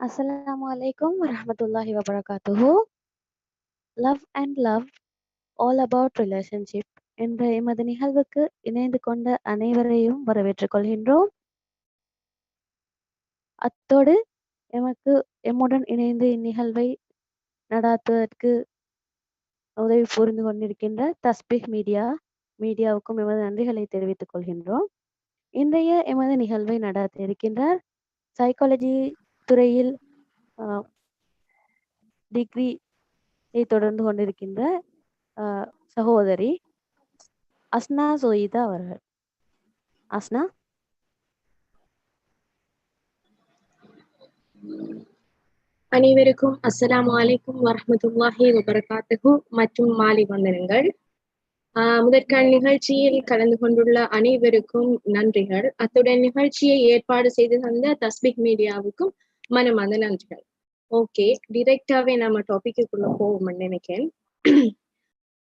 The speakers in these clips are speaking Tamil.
Assalamualaikum warahmatullahi wabarakatuh. Love and love, all about relationship. என்ற எமது நிகழ்வுக்கு இணைந்து கொண்ட அனைவரையும் வரவேற்றுக் கொள்கின்றோம். அத்தோடு எம்முடன் இணைந்து இந்நிகழ்வை நடாத்துவதற்கு உதவி புரிந்து கொண்டிருக்கின்ற தஸ்பீஹ் மீடியாவுக்கும் எமது நன்றிகளை தெரிவித்துக் கொள்கின்றோம். இன்றைய எமது நிகழ்வை நடாத்த இருக்கின்றார் சைக்காலஜி துறையில் டிகிரியை தொடர்ந்து கொண்டிருக்கின்ற சகோதரி அஸ்னா ஜோயிதா அவர்கள். அஸ்னா. அனைவருக்கும் அஸ்ஸலாமு அலைக்கும் வரஹ்மத்துல்லாஹி வபரகாத்துஹு மற்றும் மாலை வந்தனங்கள். முதற்கான நிகழ்ச்சியில் கலந்து கொண்டுள்ள அனைவருக்கும் நன்றிகள். அத்துடன் நிகழ்ச்சியை ஏற்பாடு செய்து தந்த தஸ்பீஹ் மீடியாவுக்கும் மனமார்ந்த நன்றிகள். ஓகே, டிரெக்டாவே நம்ம டாபிக்குள்ள போவோம்னு நினைக்கிறேன்.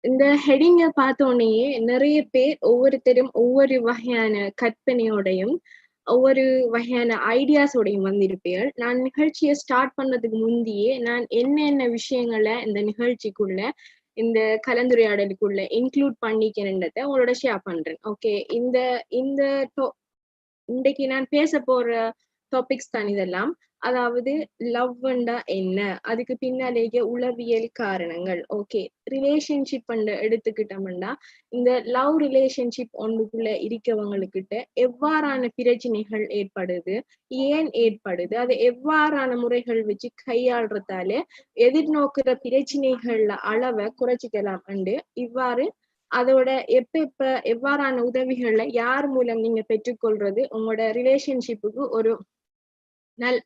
இந்த ஹெடிங்க பார்த்தோன்னே நிறைய பேர் ஒவ்வொருத்தரும் ஒவ்வொரு வகையான கற்பனையோடையும் ஒவ்வொரு வகையான ஐடியாஸோடையும் வந்திருப்பீர்கள். நான் நிகழ்ச்சியை ஸ்டார்ட் பண்ணதுக்கு முந்தையே நான் என்னென்ன விஷயங்களை இந்த நிகழ்ச்சிக்குள்ள இந்த கலந்துரையாடலுக்குள்ள இன்க்ளூட் பண்ணிக்கிறேன்றத உங்களோட ஷேர் பண்றேன். ஓகே, இன்றைக்கு நான் பேச போற டாபிக்ஸ் தான் இதெல்லாம். அதாவது லவ்ண்டா என்ன, அதுக்கு பின்னாலேயே உளவியல் காரணங்கள். ஓகே, ரிலேஷன்ஷிப் எடுத்துக்கிட்டோம்னா இந்த லவ் ரிலேஷன்ஷிப் ஒன்றுக்குள்ள இருக்கவங்களுக்கிட்ட எவ்வாறான பிரச்சனைகள் ஏற்படுது, ஏன் ஏற்படுது, அதை எவ்வாறான முறைகள் வச்சு கையாளுறதால எதிர்நோக்குற பிரச்சனைகள்ல அளவை குறைச்சிக்கலாம் அண்டு இவ்வாறு அதோட எவ்வாறான உதவிகளை யார் மூலம் நீங்க பெற்றுக்கொள்றது உங்களோட ரிலேஷன்ஷிப்புக்கு ஒரு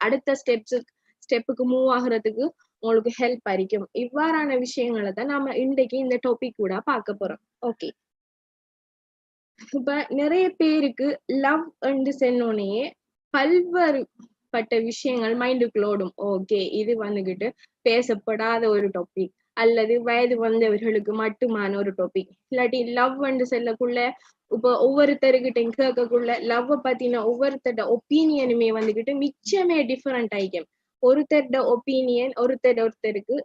அடுத்த ஸ்டெப்புக்கு மூவ் ஆகுறதுக்கு உங்களுக்கு ஹெல்ப் ஆയിരിக்கும். இவ்வாறான விஷயங்களை தான் நாம இன்றைக்கு இந்த டாபிக் கூட பார்க்க போறோம். ஓகே, இப்ப நிறைய பேருக்கு லவ் என்று சொன்னோடனே பல்வேறுபட்ட விஷயங்கள் மைண்டுக்குள்ள ஓடும். ஓகே, இது வந்துகிட்டு பேசப்படாத ஒரு டாபிக் அல்லது வயது வந்தவர்களுக்கு மட்டுமான ஒரு டாபிக். இல்லாட்டி லவ் என்று சொல்லக்குள்ள இப்ப ஒவ்வொருத்தருக்கிட்டையும் கேட்கக்குள்ள லவ் பத்தின ஒவ்வொருத்தரோட ஒப்பீனியனுமே வந்துகிட்டு மிச்சமே டிஃபரெண்ட் ஆயிக்கும். ஒருத்தரோட ஒப்பீனியன் ஒருத்தருக்கு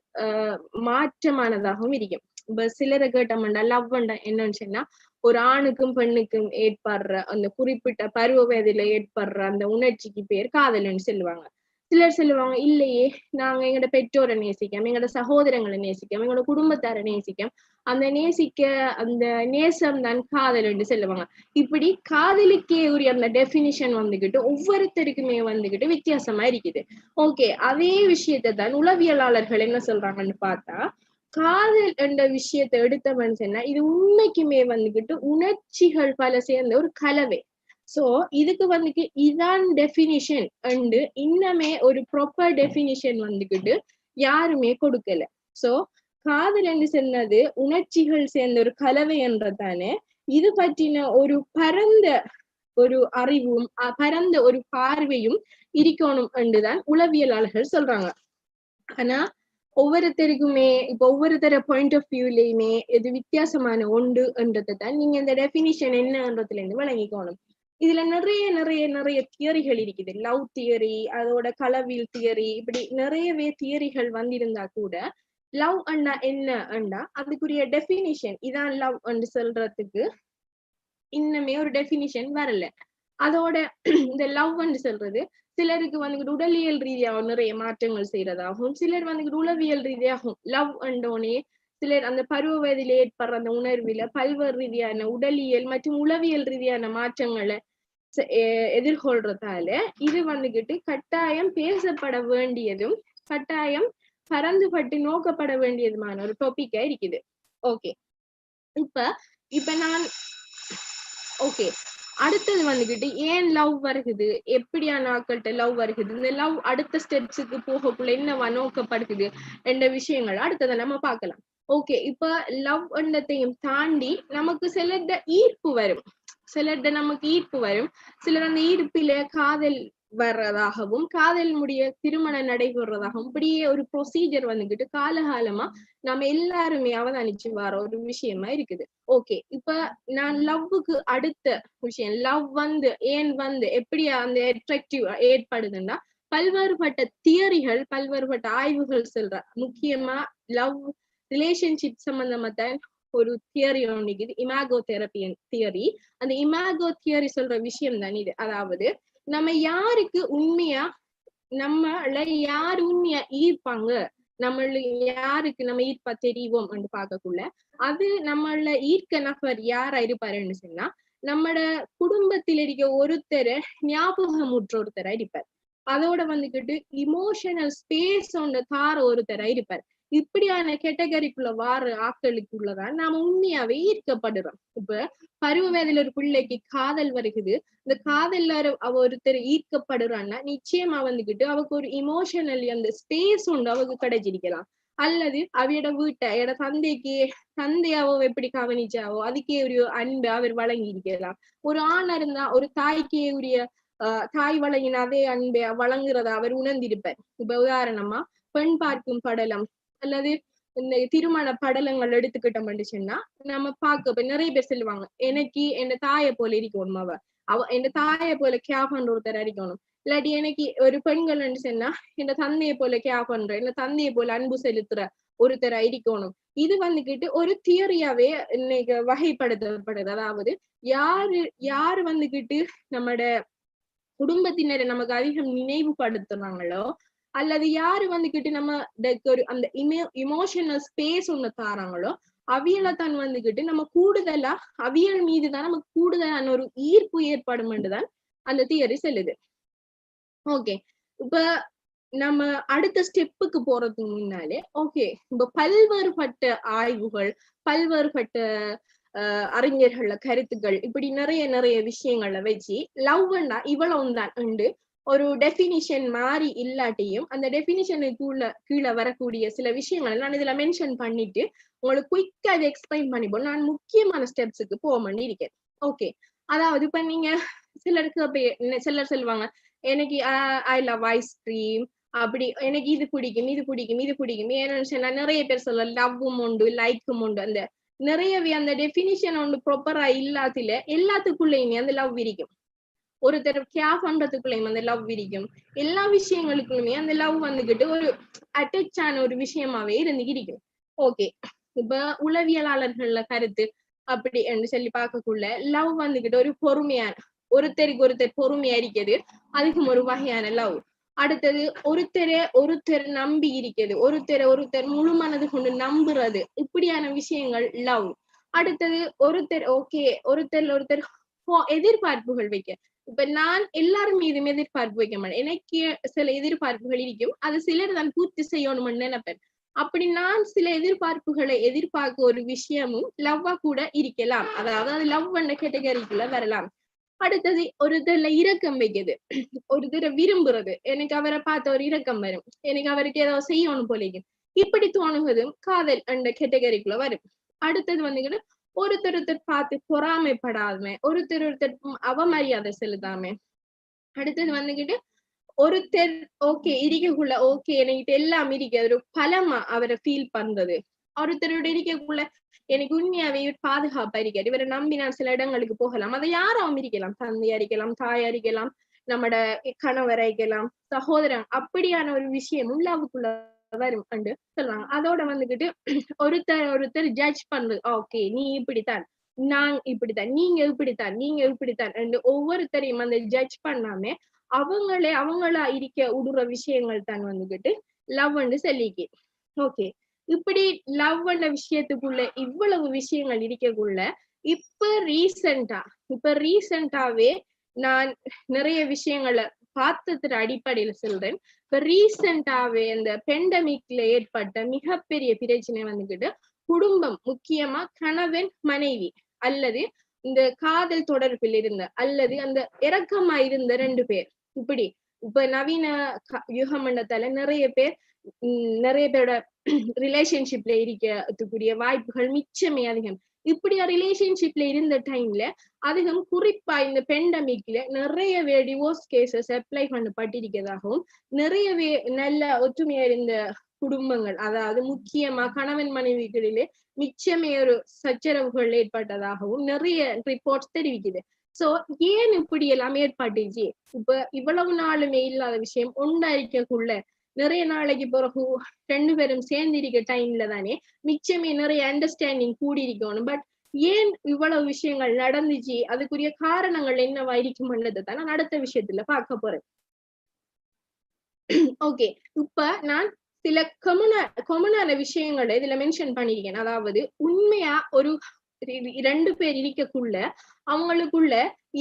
மாற்றமானதாகவும் இருக்கும். இப்ப சிலரை கேட்டோம்னா லவ்ண்டா என்னன்னு சொன்னா ஒரு ஆணுக்கும் பெண்ணுக்கும் ஏற்படுற அந்த குறிப்பிட்ட பருவ வயதில ஏற்படுற அந்த உணர்ச்சிக்கு பேர் காதல்னு சொல்லுவாங்க. சிலர் சொல்லுவாங்க இல்லையே, நாங்க எங்களோட பெற்றோரை நேசிக்கோம், எங்களோட சகோதரங்களை நேசிக்கோம், எங்களோட குடும்பத்தாரை நேசிக்கோம், அந்த நேசம் தான் காதல் என்று சொல்லுவாங்க. இப்படி காதலுக்கே உரிய அந்த டெபினிஷன் வந்துகிட்டு ஒவ்வொருத்தருக்குமே வந்துகிட்டு வித்தியாசமா இருக்குது. ஓகே, அதே விஷயத்தை தான் உளவியலாளர்கள் என்ன சொல்றாங்கன்னு பார்த்தா, காதல் என்ற விஷயத்தை எடுத்தவன் சொன்னா இது உண்மைக்குமே வந்துகிட்டு உணர்ச்சிகள் பல சேர்ந்த ஒரு கலவை. சோ இதுக்கு வந்துட்டு இதான் டெபினிஷன் அண்டு இன்னமே ஒரு ப்ராப்பர் டெபினிஷன் வந்துகிட்டு யாருமே கொடுக்கல. சோ காதல் என்று சொன்னது உணர்ச்சிகள் சேர்ந்த ஒரு கலவை என்றதானே இது பற்றின ஒரு பரந்த ஒரு அறிவும் பரந்த ஒரு பார்வையும் இருக்கணும் என்றுதான் உளவியலாளர்கள் சொல்றாங்க. ஆனா ஒவ்வொருத்தருக்குமே இப்ப ஒவ்வொருத்தர பாயிண்ட் ஆஃப் வியூலயுமே இது வித்தியாசமான ஒன்று என்றதை தான் நீங்க இந்த டெபினிஷன் என்னன்றதுல இருந்து விளங்கிக்கணும். இதுல நிறைய நிறைய நிறைய தியரிகள் இருக்குது. லவ் தியரி, அதோட களவியல் தியரி, இப்படி நிறையவே தியரிகள் வந்திருந்தா கூட லவ் அண்டா என்ன அண்டா அதுக்குரிய டெபினிஷன் இதான் லவ் என்று சொல்றதுக்கு இன்னமே ஒரு டெபினிஷன் வரல. அதோட இந்த லவ் என்று சொல்றது சிலருக்கு வந்துகிட்டு உடலியல் ரீதியாக நிறைய மாற்றங்கள் செய்யறதாகவும், சிலர் வந்துகிட்டு உளவியல் ரீதியாகவும் லவ் அண்டோனே சிலர் அந்த பருவ வயதில் ஏற்படுற அந்த உணர்வில பல்வேறு ரீதியான உடலியல் மற்றும் உளவியல் ரீதியான மாற்றங்களை எதிர்கொள்றதால இது வந்துகிட்டு கட்டாயம் பேசப்பட வேண்டியதும் கட்டாயம் பறந்துபட்டு நோக்கப்பட வேண்டியதுமான ஒரு டாபிக்கா இருக்குது. ஓகே, இப்ப நான் ஓகே அடுத்தது வந்துகிட்டு ஏன் லவ் வருகுது, எப்படியான ஆட்கள்கிட்ட லவ் வருகுது, இந்த லவ் அடுத்த ஸ்டெப்ஸுக்கு போகக்குள்ள என்னவா நோக்கப்படுகுது என்ற விஷயங்கள் அடுத்ததை நம்ம பார்க்கலாம். ஓகே, இப்ப லவ் எண்ணத்தையும் தாண்டி நமக்கு சிலர்ட ஈர்ப்பு வரும், சிலர் அந்த ஈர்ப்பில காதல் வர்றதாகவும் காதல் முடிய திருமணம் நடைபெறதாகவும் இப்படியே ஒரு ப்ரொசீஜர் வந்துகிட்டு காலகாலமா நம்ம எல்லாருமே அவதானிச்சு வர ஒரு விஷயமா இருக்குது. ஓகே, இப்ப நான் லவ்வுக்கு அடுத்த விஷயம் லவ் ஏன் எப்படி அந்த அட்ராக்டிவ் ஏற்படுதுன்னா பல்வேறுபட்ட தியரிகள், பல்வேறுபட்ட ஆய்வுகள் சொல்ற. முக்கியமா லவ் ரிலேஷன்ஷிப் சம்பந்தமா தான் ஒரு தியரி ஒன்று, இமாகோ தெரப்பி தியரி. அந்த இமாகோ தியரி சொல்ற விஷயம் தான் இது. அதாவது நம்ம யாருக்கு உண்மையா, நம்மள யாரு உண்மையா ஈர்ப்பாங்க, நம்மள யாருக்கு நம்ம ஈர்ப்பா தெரிவோம் என்று பார்க்கக்குள்ள, அது நம்மள ஈர்க்க நபர் யாரா இருப்பாருன்னு சொன்னா, நம்மட குடும்பத்தில் இருக்க ஒருத்தர் ஞாபகமுற்ற ஒருத்தரா இருப்பார். அதோட வந்துகிட்டு இமோஷனல் ஸ்பேஸ் ஒன்று தார ஒருத்தரா இருப்பார். இப்படியான கேட்டகரிக்குள்ள வார ஆட்களுக்குள்ளதான் நாம உண்மையாவே ஈர்க்கப்படுறோம். இப்ப பருவ வயதுல ஒரு பிள்ளைக்கு காதல் வருகுது, இந்த காதல்ல அவ ஒருத்தர் ஈர்க்கப்படுறான்னா நிச்சயமா வந்துகிட்டு அவக்கு ஒரு இமோஷனல் அந்த ஸ்பேஸ் உண்டு அவக்கு கிடைச்சிருக்கலாம். அல்லது அவையோட வீட்டை எட தந்தையாவோ எப்படி கவனிச்சாவோ அதுக்கே ஒரு அன்பை அவர் வழங்கி இருக்கலாம். ஒரு ஆண் இருந்தா ஒரு தாய்க்கே உரிய தாய் வழங்கின அதே அன்பை வழங்குறதா அவர் உணர்ந்திருப்பார். இப்ப உதாரணமா பெண் பார்க்கும் படலம் அல்லது இந்த திருமண படலங்கள் எடுத்துக்கிட்டோம்னு சொன்னா நம்ம பார்க்க இப்ப நிறைய பேர் சொல்லுவாங்க, எனக்கு என் தாயை போல இருக்கணும், அவ என் தாயை போல கேர் பண்ற ஒருத்தர் இருக்கணும். இல்லாட்டி எனக்கு ஒரு பெண்கள் சொன்னா என் தந்தையை போல கேர் பண்ற, என் தந்தையை போல அன்பு செலுத்துற ஒருத்தர் இருக்கணும். இது வந்துகிட்டு ஒரு தியரியாவே இன்னைக்கு வகைப்படுத்தப்படுது. அதாவது யாரு வந்துகிட்டு நம்மட குடும்பத்தினரை நமக்கு அதிகம் நினைவுபடுத்துறாங்களோ, அல்லது யாரு வந்துகிட்டு நம்ம ஒரு அந்த இமோஷனல் ஸ்பேஸ் ஒண்ணு தாராங்களோ, அவியலை தான் வந்துகிட்டு நம்ம கூடுதலா அவியல் மீதுதான் நமக்கு கூடுதலான ஒரு ஈர்ப்பு ஏற்படும் என்றுதான் அந்த தியரி சொல்லுது. ஓகே, இப்ப நம்ம அடுத்த ஸ்டெப்புக்கு போறதுக்கு முன்னாலே ஓகே, இப்ப பல்வேறுபட்ட ஆய்வுகள், பல்வேறுபட்ட அறிஞர்கள கருத்துக்கள், இப்படி நிறைய நிறைய விஷயங்களை வச்சு லவ்னா இவ்வளவுதான் உண்டு ஒரு டெபினிஷன் மாறி இல்லாட்டியும் அந்த டெபினிஷனுக்குள்ள கீழே வரக்கூடிய சில விஷயங்கள் நான் இதுல மென்ஷன் பண்ணிட்டு உங்களுக்கு குயிக்கா அதை எக்ஸ்பிளைன் பண்ணிப்போம். நான் முக்கியமான ஸ்டெப்ஸுக்கு போக பண்ணி இருக்கேன். ஓகே, அதாவது இப்ப நீங்க சிலர் சொல்லுவாங்க, எனக்கு ஐ லவ் ஐஸ்கிரீம், அப்படி எனக்கு இது பிடிக்கும் இது பிடிக்கும் இது பிடிக்கும். ஏன்னு நிறைய பேர் சொல்ல லவ்வும் உண்டு லைக்கும் உண்டு. அந்த நிறையவே அந்த டெபினிஷன் ஒன்று ப்ராப்பரா இல்லாதில எல்லாத்துக்குள்ளயுமே அந்த லவ் விரிக்கும். ஒருத்தர் கேர் பண்றதுக்குள்ளயும் அந்த லவ் விரிக்கும். எல்லா விஷயங்களுக்குள்ளுமே அந்த லவ் வந்துகிட்டு ஒரு அட்டாச் ஆன ஒரு விஷயமாவே இருக்கும். ஓகே, இப்ப உளவியலாளர்கள்ல கருத்து அப்படி என்று சொல்லி பார்க்கக்குள்ள லவ் வந்துகிட்டு ஒரு பொறுமையான, ஒருத்தருக்கு ஒருத்தர் பொறுமையா இருக்கிறது, அதுக்கும் ஒரு வகையான லவ். அடுத்தது ஒருத்தர் நம்பி இருக்கிறது, ஒருத்தர் முழு மனது கொண்டு நம்புறது, இப்படியான விஷயங்கள் லவ். அடுத்தது ஒருத்தர் எதிர்பார்ப்புகள் வைக்க. இப்ப நான் எல்லாரும் மீதும் எதிர்பார்ப்பு வைக்க மாட்டேன், எனக்கு சில எதிர்பார்ப்புகள் இருக்கும், அது சிலர் தான் பூர்த்தி செய்யணும்னு நினைப்பேன். அப்படி நான் சில எதிர்பார்ப்புகளை எதிர்பார்க்க ஒரு விஷயமும் லவ்வா கூட இருக்கலாம். அதாவது அது லவ் என்ற கேட்டகரிக்குள்ள வரலாம். அடுத்தது ஒருத்தர்ல இரக்கம் வைக்கிறது, ஒருத்தரை விரும்புறது, எனக்கு அவரை பார்த்த ஒரு இரக்கம் வரும், எனக்கு அவருக்கு ஏதோ செய்யணும் போலிக்கும், இப்படி தோணுவதும் காதல் என்ற கேட்டகரிக்குள்ள வரும். அடுத்தது வந்துக்கிட்டு ஒருத்தர் பார்த்து பொறாமைப்படாம, ஒருத்தர் அவமரியாதை செலுத்தாம. அடுத்தது வந்துக்கிட்டு ஒருத்தர் ஓகே இருக்கக்குள்ள ஓகே எனக்கு எல்லாம் இருக்க ஒரு பலமா அவரை ஃபீல் பண்றது. ஒருத்தரோட இருக்கக்குள்ள எனக்கு உண்மையாவே இவர் பாதுகாப்பா இருக்காரு, இவரை நம்பி நான் சில இடங்களுக்கு போகலாம். அதை யாரும் இருக்கலாம், தந்தையா இருக்கலாம், தாயா இருக்கலாம், நம்மட கணவரை இருக்கலாம், சகோதரன், அப்படியான ஒரு விஷயமும் லவ்வுக்குள்ள வரும் என்று சொல்றாங்க. அதோட வந்துகிட்டு ஒருத்தர் ஜட்ஜ் பண்றது, ஓகே நீ இப்படித்தான், நான் இப்படித்தான், நீங்க இப்படித்தான் என்று ஒவ்வொருத்தரையும் அந்த ஜட்ஜ் பண்ணாம அவங்களா இருக்க உடுற விஷயங்கள் தான் வந்துகிட்டு லவ் என்று சொல்லிக்கு. ஓகே, இப்படி லவ் என்ற விஷயத்துக்குள்ள இவ்வளவு விஷயங்கள் இருக்கக்குள்ள இப்ப ரீசெண்டாவே நான் நிறைய விஷயங்களை பார்த்ததுல அடிப்படையில சொல்றேன். இப்ப ரீசெண்டாவே இந்த பெண்டமிக்ல ஏற்பட்ட மிகப்பெரிய பிரச்சனை வந்துகிட்டு குடும்பம், முக்கியமா கணவன் மனைவி அல்லது இந்த காதல் தொடர்பில் இருந்த அல்லது அந்த இறக்கமா இருந்த 2 பேர், இப்ப நவீன யுகமண்டத்தால நிறைய பேரோட ரிலேஷன்ஷிப்ல இருக்கக்கூடிய வாய்ப்புகள் மிச்சமே அதிகம். இப்படியா ரிலேஷன்ஷிப்ல இருந்த டைம்ல அதிகம் குறிப்பா இந்த பெண்டமிக்ல நிறையவே டிவோர்ஸ் கேசஸ் அப்ளை பண்ணப்பட்டிருக்கிறதாகவும், நிறையவே நல்ல ஒற்றுமையா இருந்த குடும்பங்கள், அதாவது முக்கியமா கணவன் மனைவிகளிலே மிச்சமே ஒரு சச்சரவுகள் ஏற்பட்டதாகவும் நிறைய ரிப்போர்ட்ஸ் தெரிவிக்குது. சோ ஏன் இப்படி எல்லாம் ஏற்பட்டுச்சு? இப்ப இவ்வளவு நாளுமே இல்லாத விஷயம் ஒன்றாயிருக்கக்குள்ள நிறைய நாளைக்கு பிறகு 2 பேரும் சேர்ந்திருக்க டைம்ல தானே மிச்சமே நிறைய அண்டர்ஸ்டாண்டிங் கூடி இருக்கணும். பட் ஏன் இவ்வளவு விஷயங்கள் நடந்துச்சு, அதுக்குரிய காரணங்கள் என்னவா இருக்கும்ன்றதை தான் நான் அடுத்த விஷயத்துல பார்க்க போறேன். ஓகே, இப்ப நான் சில கொமனான விஷயங்களை இதுல மென்ஷன் பண்ணிருக்கேன். அதாவது உண்மையா ஒரு 2 பேர் இருக்கக்குள்ள அவங்களுக்குள்ள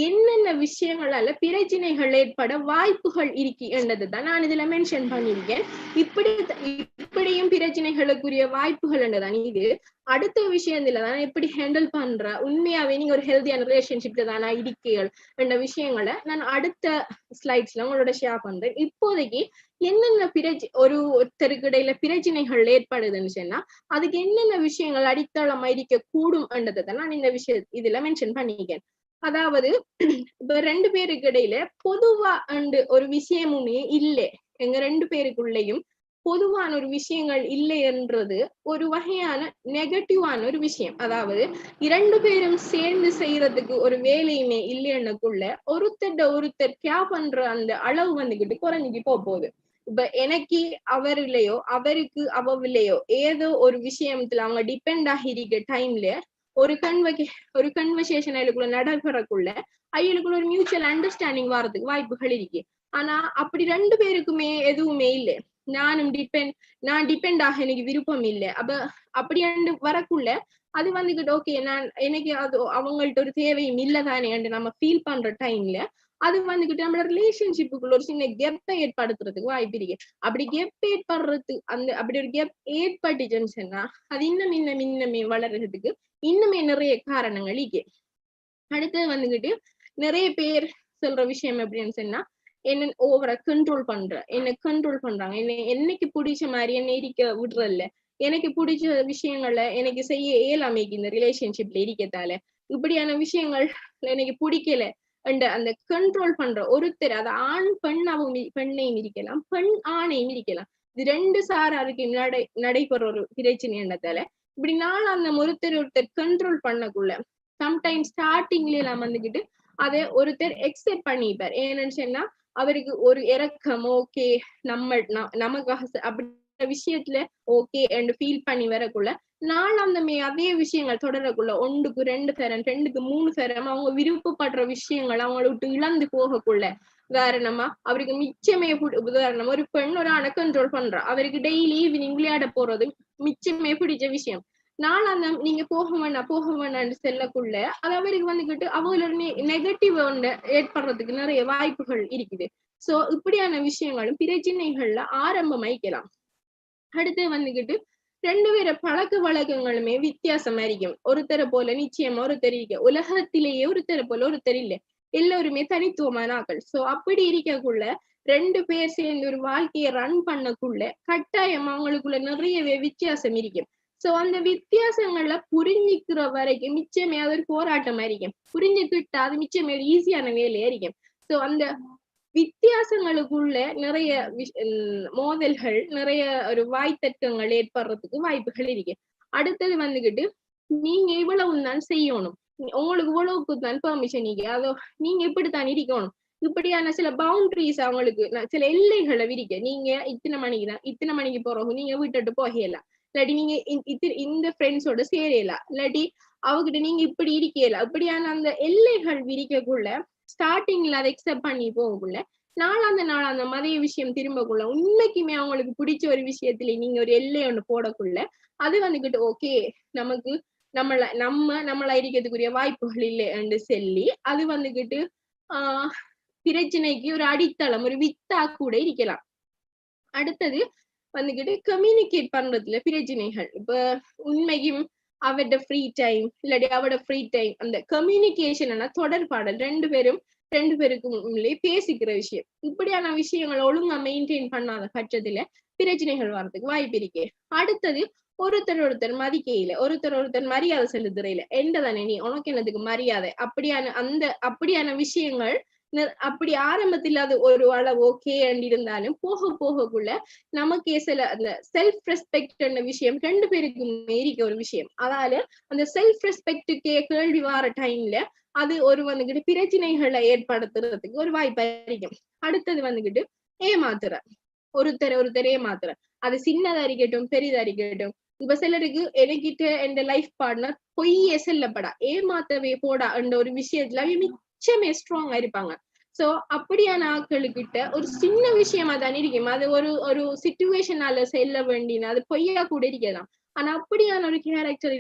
என்னென்ன விஷயங்களால பிரச்சனைகள் ஏற்பட வாய்ப்புகள் இருக்கு என்றதுதான் நான் இதுல மென்ஷன் பண்ணியிருக்கேன். இப்படியும் பிரச்சனைகளுக்குரிய வாய்ப்புகள் என்றதான் இது. அடுத்த விஷயத்துலதான் எப்படி ஹேண்டில் பண்ற, உண்மையாவே நீங்க ஒரு ஹெல்தியான ரிலேஷன்ஷிப்ல தானா இருக்கீர்கள் என்ற விஷயங்களை நான் அடுத்த ஸ்லைட்ஸ்ல உங்களோட ஷேர் பண்றேன். இப்போதைக்கு என்னென்ன ஒருத்தருக்கு இடையில பிரச்சனைகள் ஏற்படுதுன்னு சொன்னா அதுக்கு என்னென்ன விஷயங்கள் அடித்தளமா இருக்க கூடும் என்றதை நான் இந்த இதுல மென்ஷன் பண்ணிக்கிறேன். அதாவது இப்ப 2 பேருக்கு இடையில பொதுவா ஒரு விஷயமுமே இல்லை, எங்க 2 பேருக்குள்ளேயும் பொதுவான ஒரு விஷயங்கள் இல்லை என்றது ஒரு வகையான நெகட்டிவான ஒரு விஷயம். அதாவது 2 பேரும் சேர்ந்து செய்யறதுக்கு ஒரு வேலையுமே இல்லைன்னுக்குள்ள ஒருத்தர் கேர் பண்ற அந்த அளவு வந்துகிட்டு குறைஞ்சிட்டு போகுது. இப்ப எனக்கு அவர் இல்லையோ அவருக்கு அவ இல்லையோ ஏதோ ஒரு விஷயத்துல அவங்க டிபெண்ட் ஆகி இருக்க டைம்ல ஒரு கன்வர்சேஷன் அவளுக்குள்ள நடைபெறக்குள்ள அவளுக்குள்ள ஒரு மியூச்சுவல் அண்டர்ஸ்டாண்டிங் வர்றதுக்கு வாய்ப்புகள் இருக்கு. ஆனா அப்படி 2 பேருக்குமே எதுவுமே இல்லை. நான் டிபெண்ட் ஆக எனக்கு விருப்பம் இல்லை. அப்படி வரக்குள்ள அது வந்துகிட்டு ஓகே, எனக்கு அது அவங்கள்ட்ட ஒரு தேவையும் இல்லதானே நம்ம ஃபீல் பண்ற டைம்ல அது வந்துகிட்டு நம்மளோட ரிலேஷன்ஷிப்புக்குள்ள ஒரு சின்ன கெப்பை ஏற்படுத்துறதுக்கு வாய்ப்பு இருக்கு. அப்படி கெப் ஏற்படுறது அப்படி ஒரு கெப் ஏற்பட்டுச்சுன்னு சொன்னா அது இன்னுமே வளர்றதுக்கு இன்னுமே நிறைய காரணங்கள் இருக்கு. அடுத்தது வந்துகிட்டு நிறைய பேர் சொல்ற விஷயம் எப்படின்னு சொன்னா என்ன ஓவரா கண்ட்ரோல் பண்றாங்க. என்னைக்கு பிடிச்ச மாதிரி என்ன இருக்க விடுறதில்ல, எனக்கு பிடிச்ச விஷயங்களை எனக்கு செய்ய இயலாமைக்கு இந்த ரிலேஷன்ஷிப்ல இருக்கத்தால இப்படியான விஷயங்கள் எனக்கு பிடிக்கல அந்த கண்ட்ரோல் பண்ற ஒருத்தர், அது ஆண் பெண்ணையும் இருக்கலாம், பெண் ஆணையும் இருக்கலாம். இது 2 சாராருக்கு நடைபெற ஒரு பிரச்சனை என்னத்தால இப்படி அந்த ஒருத்தர் கண்ட்ரோல் பண்ணக்குள்ள சம்டைம்ஸ் ஸ்டார்டிங்ல எல்லாம் வந்துகிட்டு அதை ஒருத்தர் எக்ஸெப்ட் பண்ணிப்பார். ஏன்னு சொன்னா அவருக்கு ஒரு இறக்கம், ஓகே நமக்காக அப்படி விஷயத்துல ஓகே என்று ஃபீல் பண்ணி வரக்குள்ள அதே விஷயங்கள் தொடரக்குள்ள 1க்கு 2 தரம் 2க்கு 3 தரம் அவங்க விருப்பப்படுற விஷயங்கள் அவங்கள விட்டு இழந்து போகக்குள்ள உதாரணமா அவருக்கு மிச்சமே உதாரணமா ஒரு பெண் ஒரு ஆணை கண்ட்ரோல் பண்றா, அவருக்கு டெய்லி ஈவினிங் விளையாட போறது மிச்சமே பிடிச்ச விஷயம். நீங்க போக வேண்டாம்னு செல்லக்குள்ள அது அவருக்கு வந்துகிட்டு அவங்களோட நெகட்டிவ் ஏற்படுறதுக்கு நிறைய வாய்ப்புகள் இருக்குது. சோ இப்படியான விஷயங்களும் பிரச்சனைகள்ல ஆரம்பமாய்க்கலாம். அடுத்து வந்துகிட்டு 2 பேர பழக்க வழக்கங்களுமே வித்தியாசமா இருக்கும். ஒருத்தரை போல நிச்சயமா ஒருத்தர் இருக்க உலகத்திலேயே ஒருத்தரை போல ஒருத்தர் இல்லை, எல்லோருமே தனித்துவமான ஆக்கள். சோ அப்படி இருக்கக்குள்ள 2 பேர் சேர்ந்து ஒரு வாழ்க்கையை ரன் பண்ணக்குள்ள கட்டாயம் அவங்களுக்குள்ள நிறையவே வித்தியாசம் இருக்கும். சோ அந்த வித்தியாசங்கள்ல புரிஞ்சுக்கிற வரைக்கும் மிச்சமே அது ஒரு போராட்டமா இருக்கும். புரிஞ்சுக்கிட்டா அது மிச்சமே ஒரு ஈஸியான வேலையா இருக்கும். சோ அந்த வித்தியாசங்களுக்குள்ள நிறைய மோதல்கள், நிறைய ஒரு வாய்த்தர்க்கங்கள் ஏற்படுறதுக்கு வாய்ப்புகள் இருக்கு. அடுத்தது வந்துகிட்டு நீங்க இவ்வளவு தான் செய்யணும், உங்களுக்கு இவ்வளவுக்கு தான் பெர்மிஷன் நீங்க அதோ நீங்க இப்படித்தான் இருக்கணும், இப்படியான சில பவுண்டரிஸ் அவங்களுக்கு சில எல்லைகளை விரிக்க. நீங்க இத்தனை மணிக்கு போறோம், நீங்க விட்டுட்டு போகலாம், இல்லாட்டி நீங்க இந்த ஃப்ரெண்ட்ஸோட சேரலாம், இல்லாட்டி அவகிட்ட நீங்க இப்படி இருக்கல, இப்படியான அந்த எல்லைகள் விரிக்கக்குள்ள ஸ்டார்டிங்ல அதை எக்ஸெப்ட் பண்ணி போகக்குள்ள நாளாந்த மதிய விஷயம் திரும்பக்குள்ள உண்மைக்குமே அவங்களுக்கு பிடிச்ச ஒரு விஷயத்துல நீங்க ஒரு எல்லை ஒண்ணு போடக்குள்ள அது வந்துகிட்டு ஓகே நமக்கு நம்மள இருக்கிறதுக்குரிய வாய்ப்புகள் இல்லை என்று சொல்லி அது வந்துகிட்டு பிரச்சனைக்கு ஒரு அடித்தளம், ஒரு வித்தா கூட இருக்கலாம். அடுத்தது வந்துகிட்டு கம்யூனிகேட் பண்றதுல பிரச்சனைகள். இப்ப உண்மையும் அவட ஃப்ரீ டைம் இல்லாட்டி அவட ஃப்ரீ டைம் அந்த கம்யூனிகேஷன் தொடர்பாடல் 2 பேருக்குள்ளே பேசிக்கிற விஷயம், இப்படியான விஷயங்களை ஒழுங்கா மெயின்டைன் பண்ணாத பட்சத்துல பிரச்சனைகள் வர்றதுக்கு வாய்ப்பு இருக்கு. அடுத்தது ஒருத்தர் மதிக்கையில ஒருத்தர் மரியாதை செலுத்துறையில, எந்த தானே நீ உனக்கு என்னதுக்கு மரியாதை, அப்படியான விஷயங்கள் அப்படி ஆரம்பத்தில் அது ஒரு அளவு ஓகே இருந்தாலும் போக போகக்குள்ள நமக்கே சில அந்த செல்ஃப் ரெஸ்பெக்ட் விஷயம் 2 பேருக்குமே இருக்க ஒரு விஷயம். அதால அந்த செல்ஃப் ரெஸ்பெக்டுக்கே கேள்வி வார டைம்ல அது ஒரு வந்துகிட்டு பிரச்சனைகளை ஏற்படுத்துறதுக்கு ஒரு வாய்ப்பு இருக்கும். அடுத்தது வந்துகிட்டு ஏமாத்துற ஒருத்தர் ஏமாத்துற அது சின்னதா இருக்கட்டும் பெரிதா இருக்கட்டும். இப்ப சிலருக்கு எனக்கிட்ட என் லைஃப் பார்ட்னர் பொய்யே செல்லப்படா ஏமாத்தவே போடா என்ற ஒரு விஷயத்துல மிச்சமே ஸ்ட்ராங்கா இருப்பாங்க. சோ அப்படியான ஆட்களுக்கிட்ட ஒரு சின்ன விஷயமா தான் இருக்கும். அது ஒரு ஒரு சிச்சுவேஷனால செல்ல வேண்டின அது பொய்யா கூட இருக்கலாம். ஆனா அப்படியான ஒரு கேரக்டர்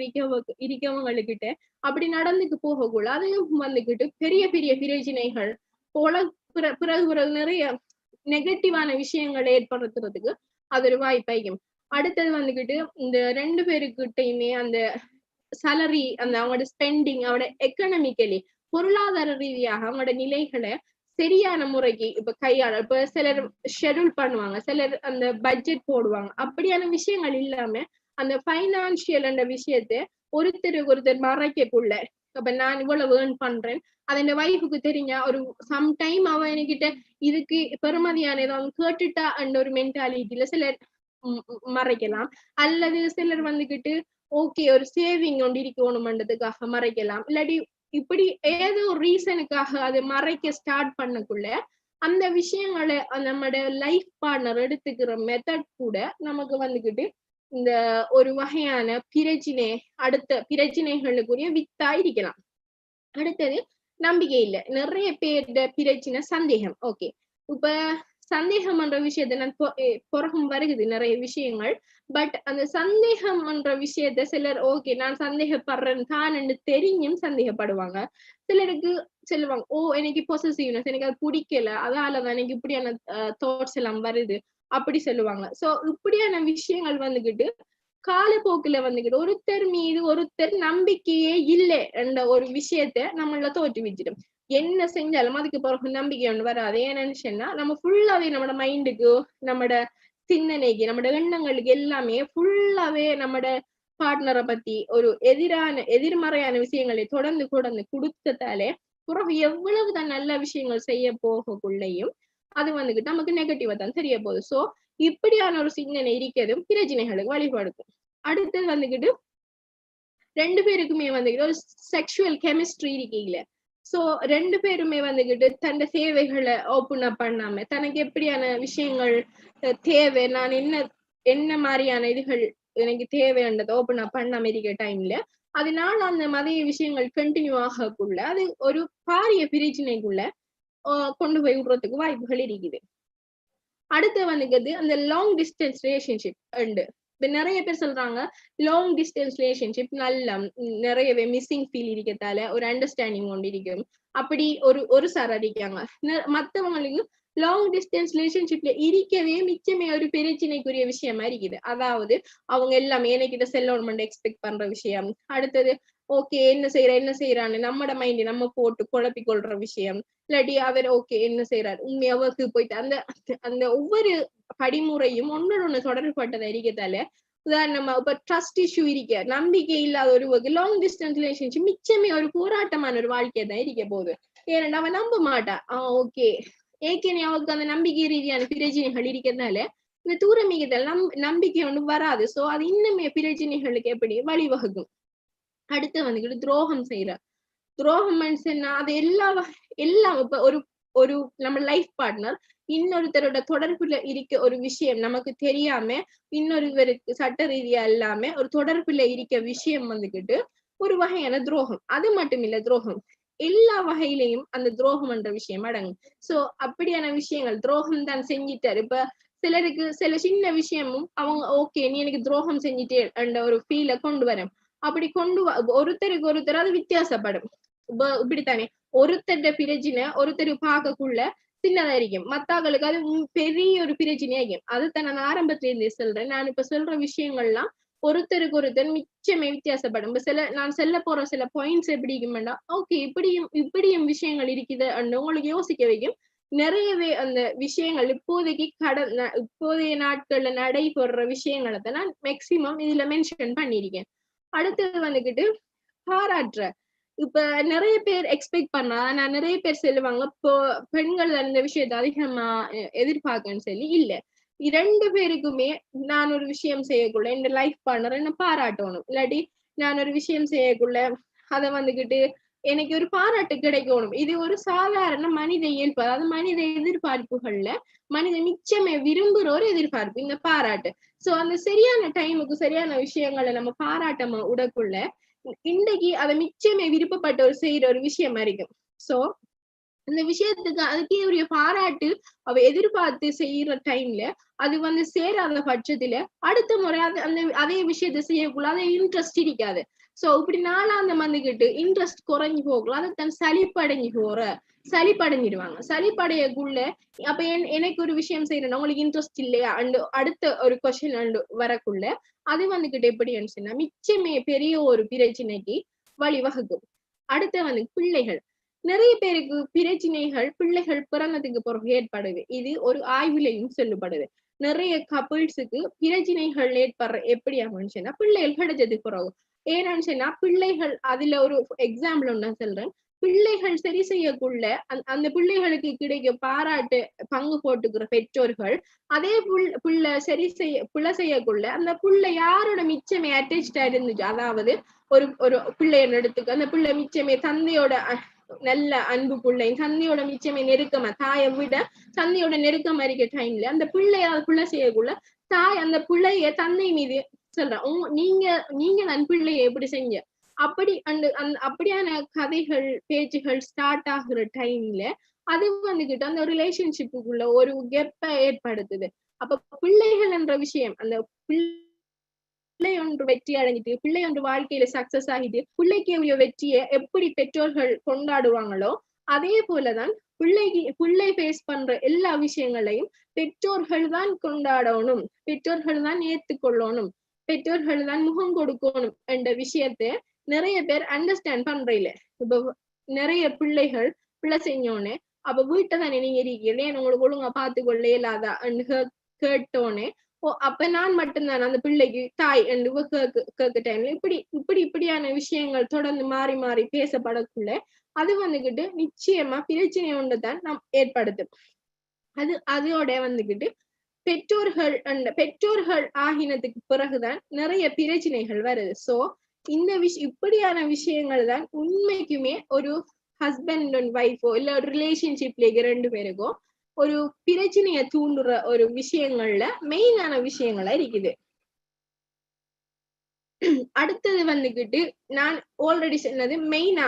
இருக்கவங்ககிட்ட அப்படி நடந்துக்கு போகக்குள்ள அதையும் வந்துகிட்டு பெரிய பெரிய பிரச்சனைகள் போல பிறகு நிறைய நெகட்டிவான விஷயங்களை ஏற்படுத்துறதுக்கு அது ஒரு வாய்ப்பாகும். அடுத்தது வந்துகிட்டு இந்த 2 பேருக்கிட்டையுமே அந்த சேலரி அந்த அவங்களோட ஸ்பெண்டிங் அவங்களோட எக்கனாமிக்கலி பொருளாதார ரீதியாக அவங்களோட நிலைகளை சரியான முறைக்கு இப்ப கையாள இப்ப சிலர் ஷெட்யூல் பண்ணுவாங்க, சிலர் அந்த பட்ஜெட் போடுவாங்க. அப்படியான விஷயங்கள் இல்லாம அந்த பைனான்சியல் என்ற விஷயத்த ஒருத்தர் மறைக்கக்குள்ள அப்ப நான் இவ்வளவு ஏர்ன் பண்றேன் அது என் வைஃபுக்கு தெரிஞ்சா ஒரு சம்டைம் அவன் என்கிட்ட இதுக்கு பெருமதியான ஏதாவது கேட்டுட்டா என்ற ஒரு மென்டாலிட்டியில சிலர் மறைக்கலாம். அல்லது சிலர் வந்துகிட்டு ஓகே ஒரு சேவிங் ஒன்று இருக்கணும்ன்றதுக்காக மறைக்கலாம். இல்லாட்டி இப்படி ஏதோ ஒரு ரீசனுக்காக அதை மறைக்க ஸ்டார்ட் பண்ணக்குள்ள அந்த விஷயங்களை நம்மளோட லைஃப் பார்ட்னர் எடுத்துக்கிற மெத்தட் கூட நமக்கு வந்துகிட்டு இந்த ஒரு வகையான பிரச்சனை அடுத்த பிரச்சனைகளுக்குரிய வித்தா இருக்கலாம். அடுத்தது நம்பிக்கை இல்ல நிறைய பேர்ட பிரச்சனை சந்தேகம். ஓகே இப்ப சந்தேகம் என்ற விஷயத்த நான் பிறகும் வருகுது நிறைய விஷயங்கள். பட் அந்த சந்தேகம் என்ற விஷயத்த சிலர் ஓகே நான் சந்தேகப்படுறேன் தான் தெரிஞ்சும் சந்தேகப்படுவாங்க. சிலருக்கு சொல்லுவாங்க ஓ எனக்கு பொசசிவ்னஸ் எனக்கு அது பிடிக்கல அதாலதான் எனக்கு இப்படியான தாட்ஸ் எல்லாம் வருது அப்படி சொல்லுவாங்க. சோ இப்படியான விஷயங்கள் வந்துகிட்டு காலப்போக்குல வந்துகிட்டு ஒருத்தர் மீது ஒருத்தர் நம்பிக்கையே இல்லை என்ற ஒரு விஷயத்த நம்மள தோற்றுவிச்சிடும். என்ன செஞ்சாலும் அதுக்கு பிறகு நம்பிக்கை ஒன்று வராது. ஏன்னு சொன்னா நம்ம ஃபுல்லாவே நம்மட மைண்டுக்கு நம்மட சிந்தனைக்கு நம்மட எண்ணங்களுக்கு எல்லாமே ஃபுல்லாவே நம்மட பார்ட்னரை பத்தி ஒரு எதிர்மறையான விஷயங்களை தொடர்ந்து கொடுத்ததாலே பிறகு எவ்வளவுதான் நல்ல விஷயங்கள் செய்ய போகக்குள்ளையும் அது வந்துகிட்டு நமக்கு நெகட்டிவா தான் தெரிய போகுது. சோ இப்படியான ஒரு சிந்தனை இருக்கிறதும் பிரச்சனைகளுக்கு வழிபடுத்தும். அடுத்தது வந்துகிட்டு 2 பேருக்குமே வந்துகிட்டு ஒரு செக்ஷுவல் கெமிஸ்ட்ரி இருக்கீங்கள. சோ 2 பேருமே வந்துகிட்டு தன் தேவைகளை ஓப்பன் அப் பண்ணாம தனக்கு எப்படியான விஷயங்கள் தேவை நான் என்ன மாதிரியான இதுகள் எனக்கு தேவைன்றதை ஓப்பன் அப் பண்ணாம இருக்க டைம்ல அதனால அந்த மதிய விஷயங்கள் கண்டினியூ ஆகக்குள்ள அது ஒரு பாரிய பிரச்சனைக்குள்ள கொண்டு போய் விடுறதுக்கு வாய்ப்புகள் இருக்குது. அடுத்து வந்துக்கிறது அந்த லாங் டிஸ்டன்ஸ் ரிலேஷன்ஷிப் உண்டு. இப்ப நிறைய பேர் சொல்றாங்க லாங் டிஸ்டன்ஸ் ரிலேஷன்ஷிப் நல்ல நிறையவே மிஸ்ஸிங் ஃபீல் இருக்கத்தால ஒரு அண்டர்ஸ்டாண்டிங் ஒன்று இருக்கும். அப்படி ஒரு சார் அடிக்காங்க. மத்தவங்களுக்கு லாங் டிஸ்டன்ஸ் ரிலேஷன்ஷிப்ல இருக்கவே மிச்சமே ஒரு பிரச்சனைக்குரிய விஷயமா இருக்குது. அதாவது அவங்க எல்லாமே எனக்கிட்ட செல்லணும்னு எக்ஸ்பெக்ட் பண்ற விஷயம். அடுத்தது ஓகே என்ன செய்யறான்னு நம்மட மைண்ட் நம்ம போட்டு குழப்பி கொள்ற விஷயம். இல்லாட்டி அவர் ஓகே என்ன செய்யறாரு உண்மையாவுக்கு போயிட்டு அந்த அந்த ஒவ்வொரு படிமுறையும் ஒன்னு தொடர்பட்டதை இருக்கத்தால உதாரணமா இப்ப ட்ரஸ்ட் இஷ்யூ இருக்க நம்பிக்கை இல்லாத ஒரு லாங் டிஸ்டன்ஸ் ரிலேஷன்ஷிப் மிச்சமே ஒரு போராட்டமான ஒரு வாழ்க்கையை தான் இருக்க போகுது. ஏன்னா அவன் நம்ப மாட்டான். ஓகே ஏற்கனவே அவருக்கு அந்த நம்பிக்கை ரீதியான பிரச்சனைகள் இருக்கிறதுனால இந்த தூரமிகத்தில் நம்பிக்கை ஒண்ணு வராது. சோ அது இன்னுமே பிரச்சனைகளுக்கு எப்படி வழிவகுக்கும். அடுத்து வந்துக்கிட்டு துரோகம் செய்யற துரோகம் மனுஷன்னா அது எல்லாம் இப்ப ஒரு நம்ம லைஃப் பார்ட்னர் இன்னொருத்தரோட தொடர்புல இருக்க ஒரு விஷயம் நமக்கு தெரியாம இன்னொருவருக்கு சட்ட ரீதியா இல்லாம ஒரு தொடர்புல இருக்க விஷயம் வந்துகிட்டு ஒரு வகையான துரோகம். அது மட்டும் இல்ல துரோகம் எல்லா வகையிலையும் அந்த துரோகம் என்ற விஷயம் அடங்கும். சோ அப்படியான விஷயங்கள் துரோகம் தான் செஞ்சிட்டாரு. இப்ப சிலருக்கு சில சின்ன விஷயமும் அவங்க ஓகே நீ எனக்கு துரோகம் செஞ்சிட்டே என்ற ஒரு ஃபீலை கொண்டு வரும். அப்படி ஒருத்தருக்கு ஒருத்தர் அது வித்தியாசப்படும். இப்படித்தானே ஒருத்தர் பிரச்சனை ஒருத்தர் பார்க்கக்குள்ள சின்னதா இருக்கும். மத்தாக்களுக்கு அது பெரிய ஒரு பிரச்சனையாகும். அதுதான் நான் ஆரம்பத்துல இருந்தே சொல்றேன். நான் இப்ப சொல்ற விஷயங்கள்லாம் ஒருத்தருக்கு ஒருத்தர் மிச்சமே வித்தியாசப்படும். நான் சொல்ல போற சில பாயிண்ட்ஸ் எப்படி இருக்குமெண்டா ஓகே இப்படியும் விஷயங்கள் இருக்குது உங்களுக்கு யோசிக்க வைக்கும். நிறையவே அந்த விஷயங்கள் இப்போதைய நாட்கள்ல நடைபெற விஷயங்களை தான் நான் மேக்சிமம் இதுல மென்ஷன் பண்ணிருக்கேன். அடுத்தது வந்துகிட்டு பாராட்டுற இப்ப நிறைய பேர் எக்ஸ்பெக்ட் பண்ணா நான் நிறைய பேர் சொல்லுவாங்க இப்போ பெண்கள் அந்த விஷயத்த அதிகமா எதிர்பார்க்கன்னு சொல்லி இல்ல. 2 பேருக்குமே நான் ஒரு விஷயம் செய்யக்குள்ள இந்த லைஃப் பார்ட்னர் என்ன பாராட்டணும், இல்லாட்டி நான் ஒரு விஷயம் செய்யக்குள்ள அதை வந்துகிட்டு எனக்கு ஒரு பாராட்டு கிடைக்கணும். இது ஒரு சாதாரண மனித இயல்பு, அதாவது மனித எதிர்பார்ப்புகள்ல மனித மிச்சமே விரும்புற ஒரு எதிர்பார்ப்பு இந்த பாராட்டு. சோ அந்த சரியான டைமுக்கு சரியான விஷயங்களை நம்ம பாராட்டமா உடக்குள்ள இன்னைக்கு அதை மிச்சமே விருப்பப்பட்ட ஒரு செய்யற ஒரு விஷயமா இருக்கும். சோ அந்த விஷயத்துக்கு அதுக்கே உரிய பாராட்டு அவ எதிர்பார்த்து செய்யற டைம்ல அது வந்து சேராத பட்சத்துல அடுத்த முறை அந்த அதே விஷயத்த செய்யக்குள்ள அதை இன்ட்ரெஸ்ட் இருக்காது. சோ இப்படி நாளாந்த வந்துகிட்டு இன்ட்ரெஸ்ட் குறைஞ்சு போகலாம், அதை தன் சளிப்படைஞ்சிடுவாங்க. சளிப்படையக்குள்ள அப்ப எனக்கு ஒரு விஷயம் செய்யறேன்னா உங்களுக்கு இன்ட்ரெஸ்ட் இல்லையா அண்டு அடுத்த ஒரு கொஸ்டின் அண்டு வரக்குள்ள அது வந்துகிட்டு எப்படின்னு சொன்னா மிச்சமே பெரிய ஒரு பிரச்சனைக்கு வழிவகுக்கும். அடுத்து வந்து பிள்ளைகள். நிறைய பேருக்கு பிரச்சனைகள் பிள்ளைகள் பிறந்ததுக்கு பிறகு ஏற்படுது. இது ஒரு ஆய்வுலையும் சொல்லப்படுது. நிறைய கப்பிள்ஸுக்கு பிரச்சனைகள் ஏற்படுற எப்படி ஆகும்னு சொன்னா பிள்ளைகள் கிடைச்சதுக்கு பிறகு. ஏன்னு சொன்னா பிள்ளைகள் அதுல ஒரு எக்ஸாம்பிள் ஒண்ணு சொல்றேன். பிள்ளைகள் சரி செய்யக்குள்ள அந்த பிள்ளைகளுக்கு கிடைக்க பாராட்டு பங்கு போட்டுக்கிற பெற்றோர்கள் அதே புள்ள சரி செய்யக்குள்ள அந்த புள்ள யாரோட மிச்சமே அட்டாச்சா இருந்துச்சு, அதாவது ஒரு ஒரு பிள்ளைய எடுத்துக்க அந்த பிள்ளை மிச்சமே தந்தையோட நல்ல அன்பு பிள்ளை தந்தையோட மிச்சமே நெருக்கமா தாயை விட தந்தையோட நெருக்கமா இருக்க டைம்ல அந்த பிள்ளை செய்யக்குள்ள தாய் அந்த பிள்ளைய தந்தை மீது சொல்றான், நீங்க நன் பிள்ளைய எப்படி செஞ்ச அப்படி அப்படியான கதைகள் பேச்சுகள் ஸ்டார்ட் ஆகுற டைம்ல அது வந்துகிட்டு அந்த ரிலேஷன்ஷிப்புக்குள்ள ஒரு கெப்ப ஏற்படுத்துது. அப்ப பிள்ளைகள் என்ற விஷயம் அந்த பிள்ளை ஒன்று வெற்றி அடைஞ்சிட்டு பிள்ளை ஒன்று வாழ்க்கையில சக்சஸ் ஆகிட்டு பிள்ளைக்கு உரிய வெற்றியை எப்படி பெற்றோர்கள் கொண்டாடுவாங்களோ அதே போலதான் பிள்ளை ஃபேஸ் பண்ற எல்லா விஷயங்களையும் பெற்றோர்கள் தான் கொண்டாடணும், பெற்றோர்கள் தான் ஏத்துக்கொள்ளணும், பெற்றோர்கள் தான் முகம் கொடுக்கணும் என்ற விஷயத்த நிறைய பேர் அண்டர்ஸ்டாண்ட் பண்றீல. இப்ப நிறைய பிள்ளைகள் பிள்ளை செஞ்சோன்னு அப்ப வீட்டை தானே நீங்க இருக்கீங்க உங்களுக்கு ஒழுங்கா பார்த்து கொள்ள இயலாதா கேட்டோன்னே அப்ப நான் மட்டும்தான் அந்த பிள்ளைக்கு தாய் என்று கேட்க டைம்ல இப்படியான விஷயங்கள் தொடர்ந்து மாறி மாறி பேசப்படக்குள்ள அது வந்துகிட்டு நிச்சயமா பிரச்சனை ஒன்றுதான் நாம் ஏற்படுத்தும். அதோட வந்துகிட்டு பெற்றோர்கள் ஆகினத்துக்கு பிறகுதான் நிறைய பிரச்சனைகள் வருது. சோ இந்த இப்படியான விஷயங்கள் தான் உண்மைக்குமே ஒரு ஹஸ்பண்ட் அண்ட் ஒய்ஃபோ இல்ல ஒரு ரிலேஷன்ஷிப்ல 2 பேருக்கோ ஒரு பிரச்சனைய தூண்டுற ஒரு விஷயங்கள்ல மெயினான விஷயங்களா இருக்குது. அடுத்தது வந்துகிட்டு நான் ஆல்ரெடி சொன்னது மெயினா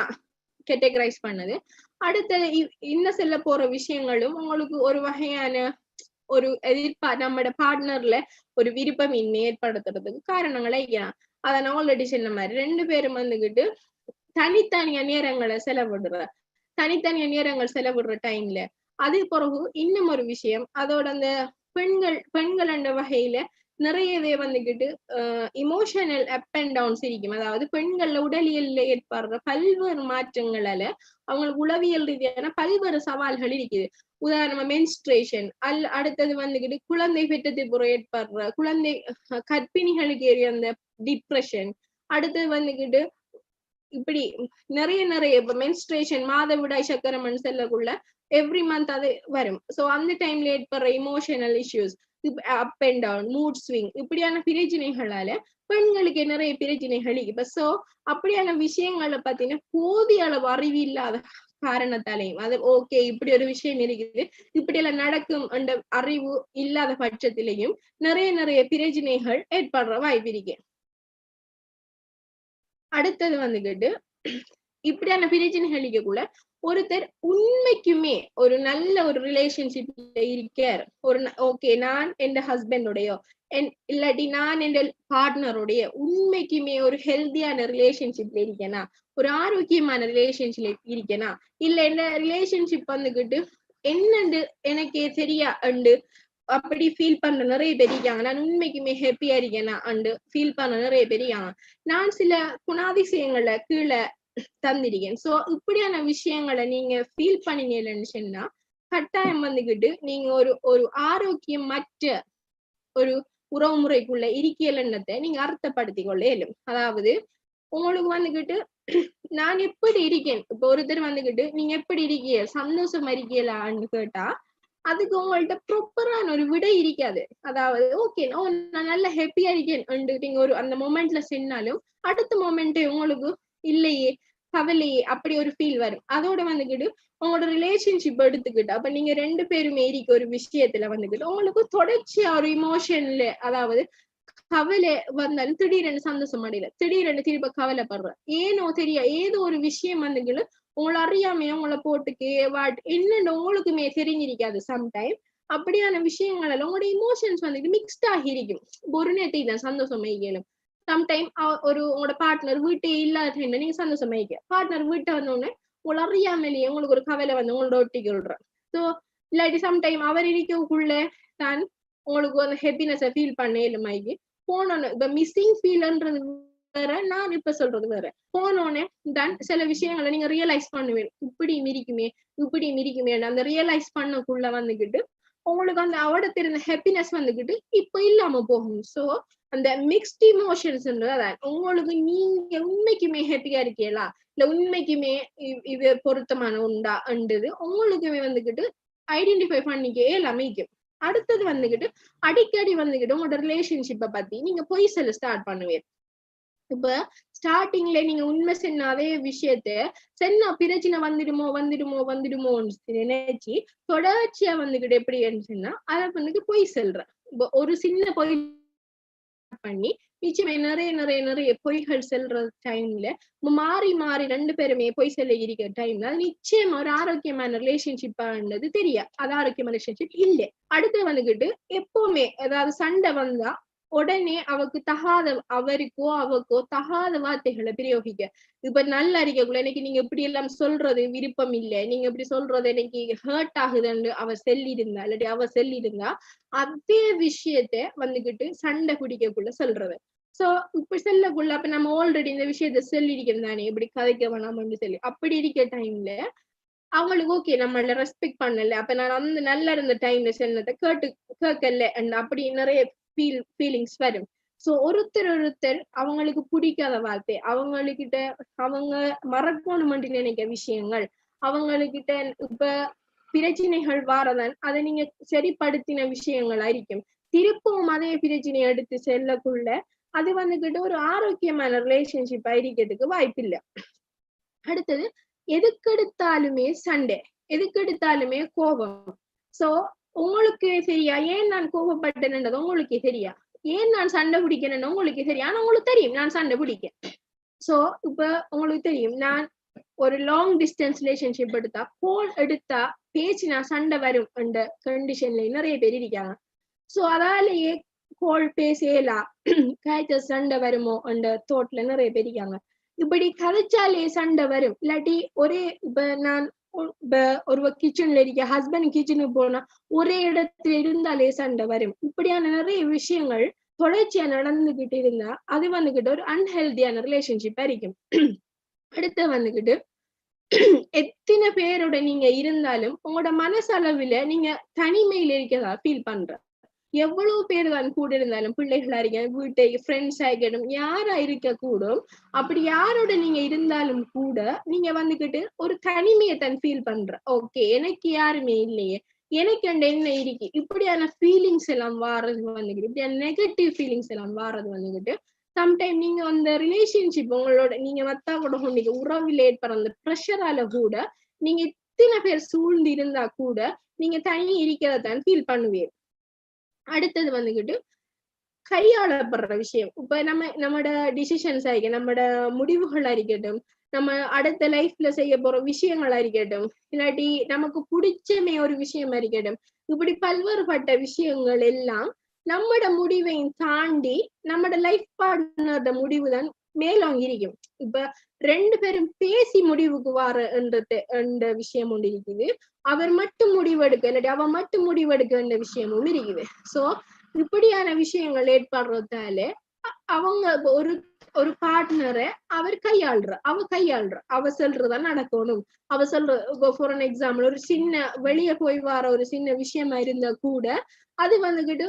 கேட்டகரைஸ் பண்ணது. அடுத்தது இன்னும் செல்ல போற விஷயங்களும் உங்களுக்கு ஒரு வகையான ஒரு நம்மட பார்ட்னர்ல ஒரு விருப்பம் இன்மை ஏற்படுத்துறதுக்கு காரணங்களை அதை நான் ஆல்ரெடி சொன்ன மாதிரி 2 பேரும் வந்துகிட்டு தனித்தனியா நேரங்கள் செலவிடுற டைம்ல அது பிறகு இன்னும் ஒரு விஷயம் அதோட அந்த பெண்கள் என்ற வகையில நிறையவே வந்துகிட்டு இமோஷனல் அப் அண்ட் டவுன்ஸ் இருக்கும். அதாவது பெண்கள்ல உடலியல்ல ஏற்படுற பல்வேறு மாற்றங்களால அவங்களுக்கு உளவியல் ரீதியான பல்வேறு சவால்கள் இருக்குது. உதாரணமா மென்ஸ்ட்ரேஷன் அடுத்தது வந்துகிட்டு குழந்தை பெற்றதை பிறகு ஏற்படுற குழந்தை கர்ப்பிணிகளுக்கு ஏறிய அந்த டிப்ரெஷன், அடுத்தது வந்துகிட்டு இப்படி நிறைய இப்ப மென்ஸ்ட்ரேஷன் மாதவிடாய் சக்கரமன் செல்லக்குள்ள எவ்ரி மந்த் அது வரும். சோ அந்த டைம்ல ஏற்படுற emotional issues, up and down, mood swing, இப்படியான பிரச்சனைகளால பெண்களுக்கு நிறைய பிரச்சனைகள் இப்ப. சோ அப்படியான விஷயங்களை பாத்தீங்கன்னா போதிய அளவு அறிவு இல்லாத காரணத்தாலையும் அது ஓகே இப்படி ஒரு விஷயம் இருக்குது இப்படி எல்லாம் நடக்கும் என்ற அறிவு இல்லாத பட்சத்திலையும் நிறைய பிரச்சனைகள் ஏற்படுற வாய்ப்பு இருக்கு. அடுத்தது வந்துகிட்டு இப்படியான பிரச்சனைகளுக்குள்ள ஒருத்தர் உண்மைக்குமே ஒரு நல்ல ஒரு ரிலேஷன்ஷிப்ல இருக்கார், ஒரு ஓகே நான் என் ஹஸ்பண்டோடையோ இல்லாட்டி நான் என் பார்ட்னருடைய உண்மைக்குமே ஒரு ஹெல்தியான ரிலேஷன்ஷிப்ல இருக்கேனா, ஒரு ஆரோக்கியமான ரிலேஷன்ஷிப் இருக்கேனா, இல்ல என்ன ரிலேஷன்ஷிப் வந்துகிட்டு என்னண்டு எனக்கே சரியா அண்டு அப்படி ஃபீல் பண்ற நிறைய பேர் இருக்காங்க. நான் உண்மைக்குமே ஹாப்பியா இருக்கேனா அண்டு ஃபீல் பண்ண நிறைய பேர் இருக்காங்க. நான் சில குணாதிசயங்களை கீழே தந்திருக்கேன். சோ இப்படியான விஷயங்களை நீங்க ஃபீல் பண்ணீங்கன்னு சொன்னா கட்டாயம் வந்துகிட்டு நீங்க ஒரு ஆரோக்கியம் மற்ற ஒரு உறவு முறைக்குள்ள இருக்கலன்னத்தை நீங்க அர்த்தப்படுத்திக் கொள்ள இயலும். அதாவது உங்களுக்கு வந்துகிட்டு நான் எப்படி இருக்கேன், இப்ப ஒருத்தர் வந்துகிட்டு நீங்க எப்படி இருக்கீங்க, சந்தோஷமா இருக்கீங்களான்னு கேட்டா அதுக்கு உங்கள்ட்ட ப்ராப்பரான ஒரு விடை இருக்காது. அதாவது ஓகே நான் நல்ல ஹாப்பியா இருக்கேன் நீங்க ஒரு அந்த மொமெண்ட்ல சொன்னாலும் அடுத்த மொமெண்ட் உங்களுக்கு இல்லையே, கவலையே, அப்படி ஒரு ஃபீல் வரும். அதோட வந்துகிட்டு உங்களோட ரிலேஷன்ஷிப் எடுத்துக்கிட்டு அப்ப நீங்க 2 பேருமே இருக்க ஒரு விஷயத்துல வந்துகிட்டு உங்களுக்கு தொடர்ச்சியா ஒரு இமோஷன்ல, அதாவது கவலை வந்தாலும் திடீரென்னு சந்தோஷம் அடையல, திடீரென்னு திரும்ப கவலைப்படுற, ஏனோ தெரியா ஏதோ ஒரு விஷயம் வந்துகிட்டு உங்களை அறியாமையே உங்களை போட்டுக்கு என்னன்னு உங்களுக்குமே தெரிஞ்சிருக்காது சம்டைம். அப்படியான விஷயங்கள் எல்லாம் உங்களோட இமோஷன்ஸ் வந்துட்டு மிக்ஸ்ட் ஆகி இருக்கும். ஒரு நேரத்தை சந்தோஷம் வைக்கலும், சம்டைம் ஒரு உங்களோட பார்ட்னர் வீட்டே இல்லாத டைம்ல நீங்க சந்தோஷம் வைக்க, பார்ட்னர் வீட்டை வந்தோடனே உங்களை அறியாமலேயே உங்களுக்கு ஒரு கவலை வந்து உங்களோட ஒட்டி கொள்றேன். ஸோ இல்லாட்டி சம்டைம் அவர் இருக்கக்குள்ள தான் உங்களுக்கு அந்த ஹாப்பினஸை ஃபீல் பண்ண இல்லைமாய்க்கு போனோன்னு இப்ப மிஸ்ஸிங் ஃபீல்ன்றது வேற, நான் இப்ப சொல்றது வேற. போனோன்னே தான் சில விஷயங்களை நீங்க ரியலைஸ் பண்ணுவேன், இப்படி மிரிக்குமே அந்த ரியலைஸ் பண்ணக்குள்ள வந்துகிட்டு உங்களுக்கு அந்த அவடத்து இருந்த ஹாப்பினஸ் வந்துகிட்டு இப்ப இல்லாம போகும். சோ அந்த மிக்ஸ்ட் இமோஷன்ஸ்ன்றது அதான் உங்களுக்கு நீங்க உண்மைக்குமே ஹாப்பியா இருக்கீங்களா இல்ல உண்மைக்குமே இது பொருத்தமான உண்டான்றது உங்களுக்குமே வந்துகிட்டு ஐடென்டிஃபை பண்ணிக்க எல்லாமே இருக்கும். அடுத்தது வந்துகிட்டு அடிக்கடி வந்துகிட்டு உங்களோட ரிலேஷன்ஷிப்பை பத்தி நீங்க பொய் சொல்ல ஸ்டார்ட் பண்ணுவீங்க. இப்ப ஸ்டார்டிங்ல நீங்க உண்மை சொன்ன அதே விஷயத்த சொன்னா பிரச்சனை வந்துடுமோன்னு நினைச்சு தொடர்ச்சியா வந்துகிட்டு எப்படி சொன்னா அதை வந்துட்டு பொய் சொல்றேன். ஒரு சின்ன பொய் பண்ணி நிச்சயமே நிறைய பொய்கள் செல்ற டைம்ல மாறி 2 பேருமே பொய் சொல்ல இருக்கிற டைம்ல அது நிச்சயமா ஒரு ஆரோக்கியமான ரிலேஷன்ஷிப்பானது தெரியா, அது ஆரோக்கியமான ரிலேஷன்ஷிப் இல்ல. அடுத்து வந்துகிட்டு எப்பவுமே ஏதாவது சண்டை வந்தா உடனே அவருக்கோ அவக்கோ தகாத வார்த்தைகளை பிரயோகிக்க. இப்ப நல்லா இருக்கக்குள்ள எனக்கு நீங்க இப்படி எல்லாம் சொல்றது விருப்பம் இல்லை, நீங்க இப்படி சொல்றது எனக்கு ஹர்ட் ஆகுதுன்னு அவ சொல்லியிருந்தா இல்லாட்டி அவ சொல்லியிருந்தா அதே விஷயத்த வந்துகிட்டு சண்டை பிடிக்கக்குள்ள சொல்றது. சோ இப்ப சொல்லக்குள்ள அப்ப நம்ம ஆல்ரெடி இந்த விஷயத்த சொல்லியிருக்கோம் தானே, இப்படி கதைக்க வேணாம்னு சொல்லி அப்படி இருக்க டைம்ல அவங்களுக்கு ஓகே நம்மள ரெஸ்பெக்ட் பண்ணல, அப்ப நான் அந்த நல்லா இருந்த டைம்ல சொன்னதை கேட்கல அப்படி நிறைய ஃபீலிங்ஸ் வரும். சோ ஒருத்தர் அவங்களுக்கு பிடிக்காத வார்த்தை, அவங்ககிட்ட அவங்க மறக்கணும்னு நினைக்க விஷயங்கள், அவங்ககிட்ட இப்ப பிரச்சனைகள் வாரதான் அதை நீங்க சரிப்படுத்தின விஷயங்கள் இருக்கும். திருப்பவும் அதே பிரச்சனையை எடுத்து செல்லக்குள்ள அது வந்துகிட்டு ஒரு ஆரோக்கியமான ரிலேஷன்ஷிப் இருக்கிறதுக்கு வாய்ப்பு இல்லை. அடுத்தது எதுக்கெடுத்தாலுமே சண்டை, எதுக்கெடுத்தாலுமே கோபம். சோ உங்களுக்கு சரியா ஏன் நான் கோபப்பட்டேன்ன்றது உங்களுக்கே தெரியா, ஏன் நான் சண்டை பிடிக்கிறேன்னு உங்களுக்கு தெரியும். ஆனா உங்களுக்கு தெரியும் நான் சண்டை பிடிக்க. சோ இப்ப உங்களுக்கு தெரியும் நான் ஒரு லாங் டிஸ்டன்ஸ் ரிலேஷன்ஷிப் எடுத்தா கோல் எடுத்தா பேசினா சண்டை வரும் என்ற கண்டிஷன்ல நிறைய பேர் இருக்காங்க. சோ அதாலேயே கோல் பேசலா காய்ச்ச சண்டை வருமோ என்ற தோட்ல நிறைய பேர் இருக்காங்க. இப்படி கதைச்சாலே சண்டை வரும். இல்லாட்டி ஒரே இப்ப நான் ஒரு கிச்சன்ல இருக்க ஹஸ்பண்ட் கிச்சனுக்கு போனா ஒரே இடத்துல இருந்தாலே சண்டை வரும். இப்படியான நிறைய விஷயங்கள் தொடர்ச்சியா நடந்துகிட்டு இருந்தா அது வந்துகிட்டு ஒரு அன்ஹெல்தியான ரிலேஷன்ஷிப்பா இருக்கும். அடுத்து வந்துகிட்டு எத்தனை பேரோட நீங்க இருந்தாலும் உங்களோட மனசளவுல நீங்க தனிமையில இருக்கிறதா ஃபீல் பண்ற. எவ்வளவு பேர் தான் கூட இருந்தாலும் பிள்ளைகளா இருக்க வீட்டை ஃப்ரெண்ட்ஸ் ஆகிக்கணும் யாரா இருக்க கூடும், அப்படி யாரோட நீங்க இருந்தாலும் கூட நீங்க வந்துகிட்டு ஒரு தனிமையை தான் ஃபீல் பண்ற. ஓகே எனக்கு யாருமே இல்லையே, எனக்கு என்ன இருக்கு, இப்படியான ஃபீலிங்ஸ் எல்லாம் வாரது வந்துகிட்டு, இப்படியான நெகட்டிவ் ஃபீலிங்ஸ் எல்லாம் வாரது வந்துகிட்டு சம்டைம் நீங்க அந்த ரிலேஷன்ஷிப் உங்களோட நீங்க மத்தா கூட நீங்க உறவில் ஏற்படுற அந்த ப்ரெஷரால கூட நீங்க எத்தனை பேர் சூழ்ந்து இருந்தா கூட நீங்க தனி இருக்கிறதான் ஃபீல் பண்ணுவீங்க. அடுத்தது வந்துகிட்டு கையாளப்படுற விஷயம். இப்ப நம்மட டிசிஷன்ஸ் ஆகிக்க, நம்மட முடிவுகள் இருக்கட்டும், நம்ம அடுத்த லைஃப்ல செய்ய போற விஷயங்களா இருக்கட்டும், இல்லாட்டி நமக்கு பிடிச்சமே ஒரு விஷயமா இருக்கட்டும், இப்படி பல்வேறுபட்ட விஷயங்கள் எல்லாம் நம்மட முடிவையும் தாண்டி நம்மட லைஃப் பார்ட்னரோட முடிவு தான் மேலோங்கி இருக்கும். இப்ப 2 பேரும் பேசி முடிவுக்கு வார என்ற விஷயம் ஒன்று இருக்குது. அவர் மட்டும் முடிவெடுக்க இல்லாட்டி அவ மட்டும் முடிவெடுக்க என்ற விஷயமும் இருக்குது. சோ இப்படியான விஷயங்கள் ஏற்படுறதால அவங்க ஒரு ஒரு பார்ட்னரை அவர் கையாள்ற அவ சொல்றதான் நடக்கணும். அவ சொல்ற ஃபார் அன் எக்ஸாம்பிள் ஒரு சின்ன வெளியே போய் வர ஒரு சின்ன விஷயமா இருந்தா கூட அது வந்துகிட்டு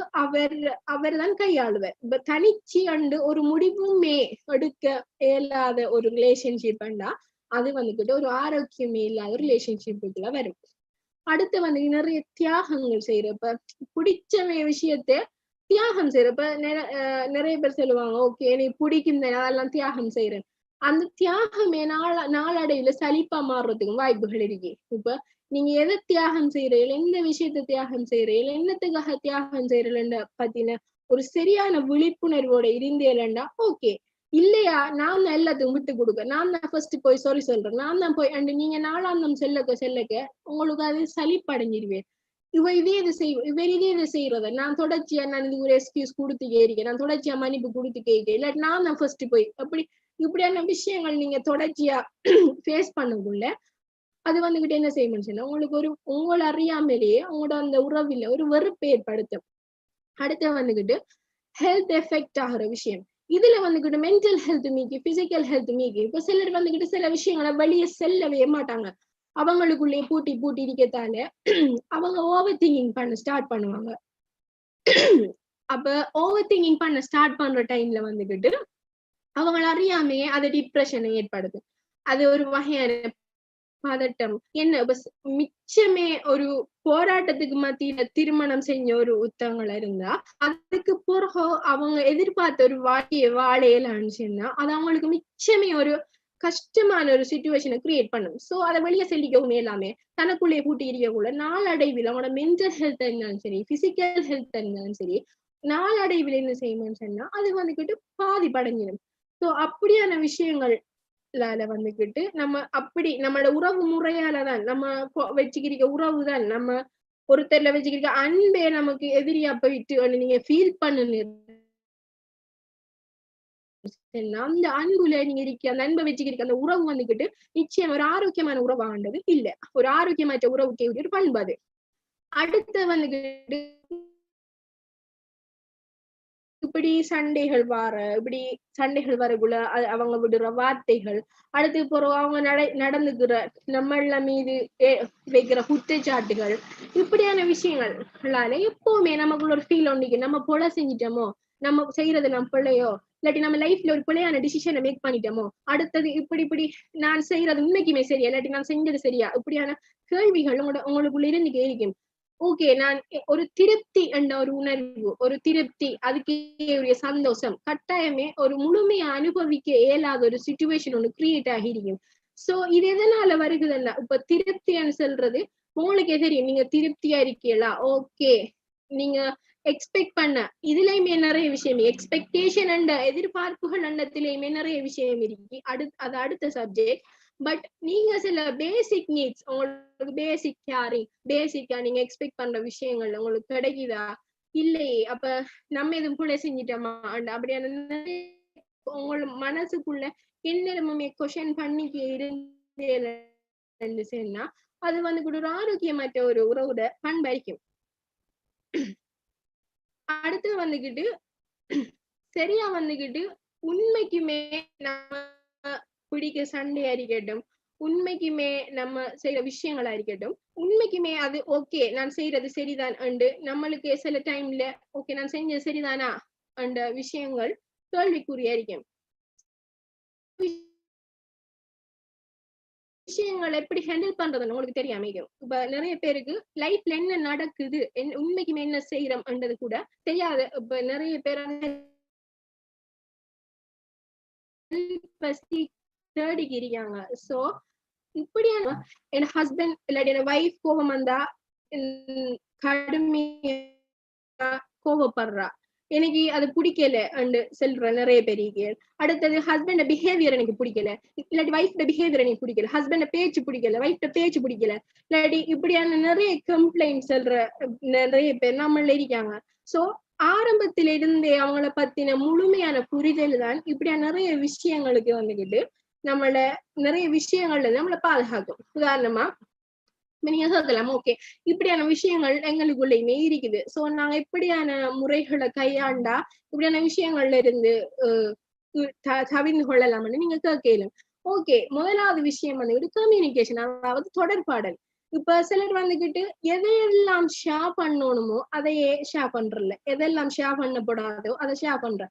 அவர் தான் கையாளுவர். இப்ப தனிச்சு அண்டு ஒரு முடிவுமே எடுக்க இயலாத ஒரு ரிலேஷன்ஷிப் அண்டா அது வந்துகிட்டு ஒரு ஆரோக்கியமே இல்லாத ரிலேஷன்ஷிப்புக்குள்ள வரும். அடுத்து வந்து நிறைய தியாகங்கள் செய்யறப்ப பிடிச்ச விஷயத்த தியாகம் செய்யறப்ப நிறைய பேர் சொல்லுவாங்க ஓகே நீ பிடிக்கும் அதெல்லாம் தியாகம் செய்யறேன். அந்த தியாகமே நாளடைவுல சலிப்பா மாறுறதுக்கும் வாய்ப்புகள் இருக்கு. இப்ப நீங்க எதை தியாகம் செய்யறீங்க, எந்த விஷயத்த தியாகம் செய்யறீங்க, என்னத்துக்காக தியாகம் செய்யறீங்கன்னு பத்தின ஒரு சரியான விழிப்புணர்வோட இருந்தேலண்டா ஓகே. இல்லையா நான் தான் எல்லாத்துக்கும் விட்டு கொடுக்க, நான் தான் ஃபர்ஸ்ட் போய் சாரி சொல்றேன், நான் தான் போய் அண்ட் நீங்க நாளாந்தம் செல்லக்க உங்களுக்கு அது சலிப்படைஞ்சிருவேன். இவர் இதே இதை செய்யறத நான் தொடர்ச்சியா நான் இது ஒரு எக்ஸ்கியூஸ் கொடுத்து கேட்கிறேன், நான் தொடர்ச்சியா மன்னிப்பு கொடுத்து கேட்கிறேன், இல்லாட்டி நான் தான் ஃபர்ஸ்ட் போய் அப்படி இப்படியான விஷயங்கள் நீங்க தொடர்ச்சியா ஃபேஸ் பண்ணக்குள்ள அது வந்துகிட்டு என்ன செய்யணும்னு சொன்னா உங்களுக்கு ஒரு உங்களை அறியாமலேயே உங்களோட அந்த உறவில ஒரு வெறுப்பை ஏற்படுத்தும். அடுத்து வந்துகிட்டு ஹெல்த் எஃபெக்ட் ஆகிற விஷயம். இதுல வந்துகிட்டு மென்டல் ஹெல்த் மீக்கி, பிசிக்கல் ஹெல்த் மீக்கி. இப்ப சிலர் வந்துகிட்டு சில விஷயங்களை வெளியே செல்லவே மாட்டாங்க, அவங்களுக்குள்ளேயே பூட்டி இருக்கத்தால அவங்க ஓவர் திங்கிங் பண்ண ஸ்டார்ட் பண்ணுவாங்க. அப்ப ஓவர் திங்கிங் பண்ண ஸ்டார்ட் பண்ற டைம்ல வந்துகிட்டு அவங்களை அறியாமையே அது டிப்ரெஷனை ஏற்படுது. அது ஒரு வகையான பதட்டம். என்ன மிச்சமே ஒரு போராட்டத்துக்கு மத்தியில திருமணம் செஞ்ச ஒரு உத்தவங்களா இருந்தா அதுக்கு பிறகு அவங்க எதிர்பார்த்த ஒரு வாழ்க்கையை வாழையலான்னு சொன்னா அது அவங்களுக்கு மிச்சமே ஒரு கஷ்டமான ஒரு சிச்சுவேஷனை கிரியேட் பண்ணும். சோ அதை வெளியே செல்லிக்கவும் எல்லாமே தனக்குள்ளேயே பூட்டி இருக்கக்குள்ள நாளடைவில் அவங்களோட மென்டல் ஹெல்த் இருந்தாலும் சரி, பிசிக்கல் ஹெல்த் இருந்தாலும் சரி, நாளடைவில் என்ன செய்யணும்னு சொன்னா அது வந்துகிட்டு பாதிப்படைஞ்சிடும். சோ அப்படியான விஷயங்கள் வந்துகிட்டு நம்ம அப்படி நம்மளோட உறவு முறையாலதான் நம்ம வச்சுக்கிற உறவு தான் நம்ம ஒருத்தர்ல வச்சுக்கிற அன்பே நமக்கு எதிரியா போயிட்டு நீங்க ஃபீல் பண்ணுங்க. அந்த அன்புல நீங்க இருக்க அந்த அன்பை வச்சுக்கிற அந்த உறவு வந்துகிட்டு நிச்சயம் ஒரு ஆரோக்கியமான உறவாண்டது இல்ல, ஒரு ஆரோக்கியமற்ற உறவுக்கே ஒரு பண்பு அது. அடுத்து வந்துகிட்டு இப்படி சண்டைகள் வரக்குள்ள அவங்க விடுற வார்த்தைகள், அடுத்து போறோம் அவங்க நடந்துக்கிற நம்மள மீது வைக்கிற குற்றச்சாட்டுகள், இப்படியான விஷயங்கள்னால எப்பவுமே நமக்குள்ள ஒரு ஃபீல் ஒன்றிக்கு நம்ம கொலை செஞ்சிட்டோமோ, நம்ம செய்யறது நம்ம பிள்ளையோ, இல்லாட்டி நம்ம லைஃப்ல ஒரு பிள்ளையான டிசிஷனை மேக் பண்ணிட்டோமோ, அடுத்தது இப்படி நான் செய்யறது உண்மைக்குமே சரியா, இல்லாட்டி நான் செஞ்சது சரியா, இப்படியான கேள்விகள் உங்களுக்குள்ள இருந்து இருக்கும். ஓகே நான் ஒரு திருப்தி என்ற ஒரு உணர்வு, ஒரு திருப்தி, அதுக்கு ஒரு சந்தோஷம் கட்டாயமே ஒரு முழுமையா அனுபவிக்க இயலாத ஒரு சிச்சுவேஷன் ஒண்ணு கிரியேட் ஆகிருக்கும். சோ இது எதனால வருகுதுன்னா இப்ப திருப்தின்னு சொல்றது உங்களுக்கே தெரியும். நீங்க திருப்தியா இருக்கீங்களா, ஓகே நீங்க எக்ஸ்பெக்ட் பண்ண இதுலயுமே நிறைய விஷயம், எக்ஸ்பெக்டேஷன் அண்ட் எதிர்பார்ப்புகள் அண்டத்திலயுமே நிறைய விஷயம் இருக்கு. அது அடுத்த சப்ஜெக்ட். பட் நீங்க சில பேசிக் நீட்ஸ், உங்களுக்கு பேசிக் கேரிங், பேசிக்கா நீங்க எக்ஸ்பெக்ட் பண்ற விஷயங்கள் உங்களுக்கு கிடைக்குதா இல்லையே, அப்ப நம்ம எதுவும் கூட செஞ்சிட்டோமா அப்படியான உங்களோட மனசுக்குள்ள என்னமே கொஸ்டின் பண்ணிக்க இருந்தேன்னா அது வந்து ஒரு ஆரோக்கியமற்ற ஒரு உறவோட பண்பாய்க்கும். அடுத்து வந்துகிட்டு சரியா வந்துகிட்டு உண்மைக்குமே நம்ம பிடிக்க சண்டையா இருக்கட்டும், உண்மைக்குமே நம்ம செய்யற விஷயங்களா இருக்கட்டும், உண்மைக்குமே அது ஓகே நான் செய்யறது சரிதான் அண்டு நம்மளுக்கு சில டைம்ல ஓகே நான் செஞ்சது சரிதானா அந்த விஷயங்கள் கேள்விக்குறியா இருக்கும். விஷயங்களை எப்படி ஹேண்டில் பண்றதுன்னு உங்களுக்கு தெரியாம இருக்கும். இப்ப நிறைய பேருக்கு லைஃப்ல என்ன நடக்குது, உண்மைக்குமே என்ன செய்யறோம்ன்றது கூட தெரியாது. இப்ப நிறைய பேர் தேடிக்கு இருக்காங்க. சோ இப்படியான என் ஹஸ்பண்ட் இல்லாட்டி என் வைஃப் கோபம் வந்தா கடுமையா கோபப்படுறா, எனக்கு அது பிடிக்கல அண்டு சொல்ற நிறைய பேருக்கு. அடுத்தது ஹஸ்பண்ட் பிஹேவியர் எனக்கு பிடிக்கல, இல்லாட்டி வைஃப் பிஹேவியர் எனக்கு பிடிக்கல, ஹஸ்பண்ட் பேச்சு பிடிக்கல, வைஃப் பேச்சு பிடிக்கல, இல்லாட்டி இப்படியான நிறைய கம்ப்ளைண்ட் சொல்ற நிறைய பேர் நம்மள இருக்காங்க. சோ ஆரம்பத்தில இருந்தே அவங்கள பத்தின முழுமையான புரிதல் தான் இப்படியான நிறைய விஷயங்களுக்கு வந்துகிட்டு நம்மள நிறைய விஷயங்கள்ல நம்மளை பாதுகாக்கும். உதாரணமா நீங்க சொல்லலாம் ஓகே இப்படியான விஷயங்கள் எங்களுக்குள்ளயுமே இருக்குது. சோ நாங்க இப்படியான முறைகளை கையாண்டா இப்படியான விஷயங்கள்ல இருந்து தவிர்ந்து கொள்ளலாம்னு நீங்க கேட்கலும். ஓகே, முதலாவது விஷயம் வந்துகிட்டு கம்யூனிகேஷன், அதாவது தொடர்பாடல். இப்ப சிலர் வந்துகிட்டு எதையெல்லாம் ஷேர் பண்ணணுமோ அதையே ஷேர் பண்றல, எதெல்லாம் ஷேர் பண்ணப்படாதோ அதை ஷேர் பண்ற.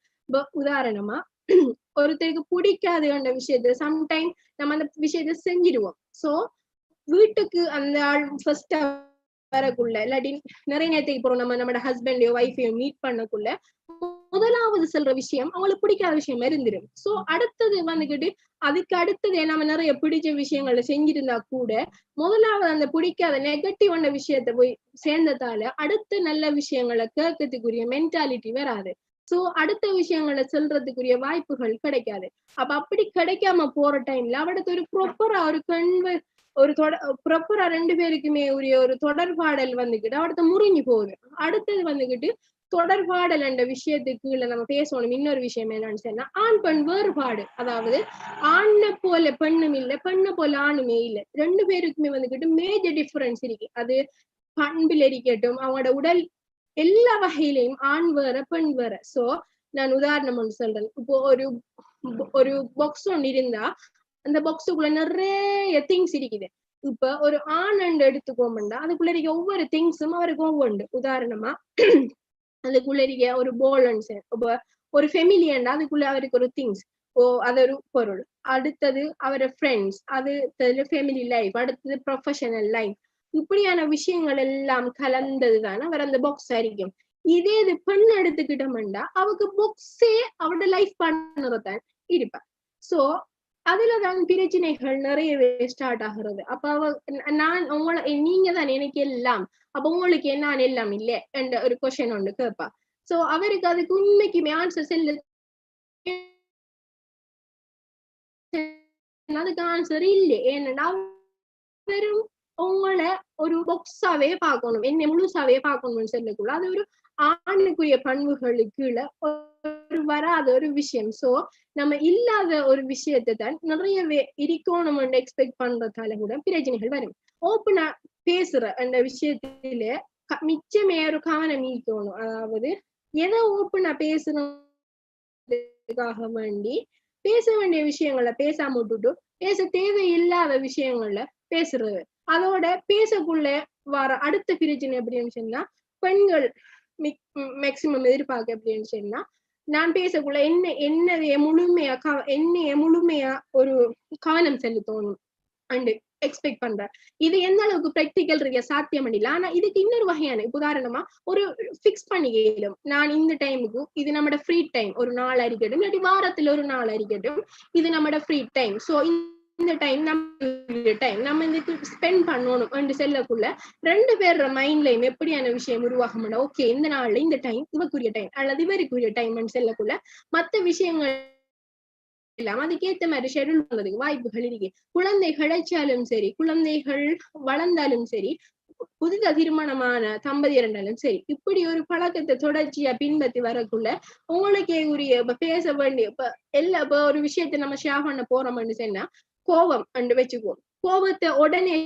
உதாரணமா ஒருத்தருக்கு பிடிக்காது அந்த விஷயத்த சம்டைம் நம்ம அந்த விஷயத்த செஞ்சிடுவோம். சோ வீட்டுக்கு அந்த ஆள் ஃபர்ஸ்ட் வரக்குள்ள, இல்லாட்டி நிறைய நேரத்துக்கு போறோம் நம்ம நம்மளோட ஹஸ்பண்டையோ ஒய்ஃபையோ மீட் பண்ணக்குள்ள முதலாவது சொல்ற விஷயம் அவங்களுக்கு பிடிக்காத விஷயம் இருந்துடும். சோ அடுத்தது வந்துகிட்டு அதுக்கு அடுத்தது நம்ம நிறைய பிடிச்ச விஷயங்களை செஞ்சிருந்தா கூட முதலாவது அந்த பிடிக்காத நெகட்டிவான விஷயத்த போய் சேர்ந்ததால அடுத்த நல்ல விஷயங்களை கேட்கறதுக்குரிய மென்டாலிட்டி வராது. சோ அடுத்த விஷயங்களை சொல்றதுக்குரிய வாய்ப்புகள் கிடைக்காது. அப்ப அப்படி கிடைக்காம போற டைம்ல அவடத்து ஒரு ப்ராப்பரா ஒரு ப்ராப்பரா ரெண்டு பேருக்குமே உரிய ஒரு தொடர்பாடல் வந்துகிட்டு அவடத்த முறிஞ்சு போகுது. அடுத்தது வந்துகிட்டு தொடர்பாடல் என்ற விஷயத்துக்கு இல்ல நம்ம பேசணும். இன்னொரு விஷயம் என்னன்னு சொன்னா ஆண் பெண் வேறுபாடு. அதாவது ஆண்ணை போல பெண்ணும் இல்ல, பெண்ணை போல ஆணுமே இல்ல. ரெண்டு பேருக்குமே வந்துகிட்டு மேஜர் டிஃபரன்ஸ் இருக்கு. அது பண்பில் இருக்கட்டும், அவங்களோட உடல் எல்லா வகையிலையும் ஆண் வேற பெண் வேற. சோ நான் உதாரணம் ஒன்று சொல்றேன். இப்போ ஒரு பாக்ஸ் ஒன்று இருந்தா அந்த பாக்ஸுக்குள்ள நிறைய திங்ஸ் இருக்குது. இப்ப ஒரு ஆண் எடுத்துக்கோம்டா அதுக்குள்ள இருக்க ஒவ்வொரு திங்ஸும் அவருக்கு ஒவ்வொன்று. உதாரணமா அதுக்குள்ள இருக்க ஒரு போலன்ஸ், ஒரு ஃபெமிலியண்டா அதுக்குள்ள அவருக்கு ஒரு திங்ஸ், அது ஒரு பொருள். அடுத்தது அவர ஃப்ரெண்ட்ஸ், அது ஃபேமிலி லைஃப், அடுத்தது ப்ரொஃபஷனல் லைஃப். இப்படியான விஷயங்கள் எல்லாம் கலந்ததுதான் அவர் அந்த பாக்ஸ் ஆയിരിக்கும். இதே இது பெண் எடுத்துக்கிட்டோம்டா அவருக்கு பாக்ஸே அவரோட லைஃப் பார்ட்னர் தான் இருப்பார். சோ அதுலதான் பிரச்சனைகள் நிறையவே ஸ்டார்ட் ஆகுறது. அப்ப நான் உங்களை நீங்க தான் எனக்கு எல்லாம், அப்ப உங்களுக்கு என்ன எல்லாம் இல்ல என்ற ஒரு கொஸ்டின் ஒன்று கேட்பா. சோ அவருக்கு அதுக்கு உண்மைக்குமே ஆன்சர் செல்ல, அதுக்கு ஆன்சர் இல்லை. ஏன்னா வெறும் உங்களை ஒரு பாக்ஸாவே பார்க்கணும், என்ன முழுசாவே பார்க்கணும்னு சொல்லக்குள்ள அது ஒரு ஆணுக்குரிய பண்புகளுக்கு ஒரு வராத ஒரு விஷயம். சோ நம்ம இல்லாத ஒரு விஷயத்தை தான் நிறையவே இருக்கணும் எக்ஸ்பெக்ட் பண்றதால கூட பிரச்சனைகள் வரும். ஓப்பனா பேசுற அந்த விஷயத்தில மிச்சமே ஒரு கவனம் ஈர்க்கணும். அதாவது எதை ஓப்பனா பேசுறதுக்காக வேண்டி பேச வேண்டிய விஷயங்களை பேசாம விட்டுட்டு பேச தேவையில்லாத விஷயங்கள்ல பேசுறது. அதோட பேசக்குள்ள வர அடுத்த பிரச்சனை அப்படின்னு சொன்னா பெண்கள் மேக்சிமம் எதிர்பார்க்க அப்படின்னு சொன்னா நான் பேசக்குள்ள என்னைய முழுமையா ஒரு கவனம் செலுத்தணும் அண்டு எக்ஸ்பெக்ட் பண்றேன். இது எந்த அளவுக்கு பிராக்டிக்கல் ரீதியா சாத்தியம் இல்ல. ஆனா இதுக்கு இன்னொரு வகையான உதாரணமா ஒரு பிக்ஸ் பண்ணிக்கலும். நான் இந்த டைமுக்கு இது நம்மட ஃப்ரீ டைம், ஒரு நாள் அறிக்கட்டும் இல்லாட்டி வாரத்துல ஒரு நாள் அறிக்கட்டும், இது நம்மட ஃப்ரீ டைம். சோ இந்த டைம் நம்ம இதுக்கு ஸ்பெண்ட் பண்ணணும் என்று செல்லக்குள்ள ரெண்டு பேர் மைண்ட்லயும் எப்படியான விஷயம் உருவாக மாட்டோம். ஓகே, இந்த நாள்ல இந்த டைம் இவருக்குரிய டைம் அல்லது இவருக்குரிய டைம் செல்லக்குள்ள மற்ற விஷயங்கள் அதுக்கேற்ற மாதிரி ஷெடியூல் பண்றதுக்கு வாய்ப்புகள் இருக்கு. குழந்தை கிடைச்சாலும் சரி, குழந்தைகள் வளர்ந்தாலும் சரி, புதித திருமணமான தம்பதியர் இருந்தாலும் சரி, இப்படி ஒரு பழக்கத்தை தொடர்ச்சியா பின்பற்றி வரக்குள்ள உங்களுக்கே உரிய பேச வேண்டிய இப்ப ஒரு விஷயத்தை நம்ம ஷேர் பண்ண போறோம்னு சொன்னா கோபம் அண்டு வச்சுக்குவோம். கோபத்தை உடனே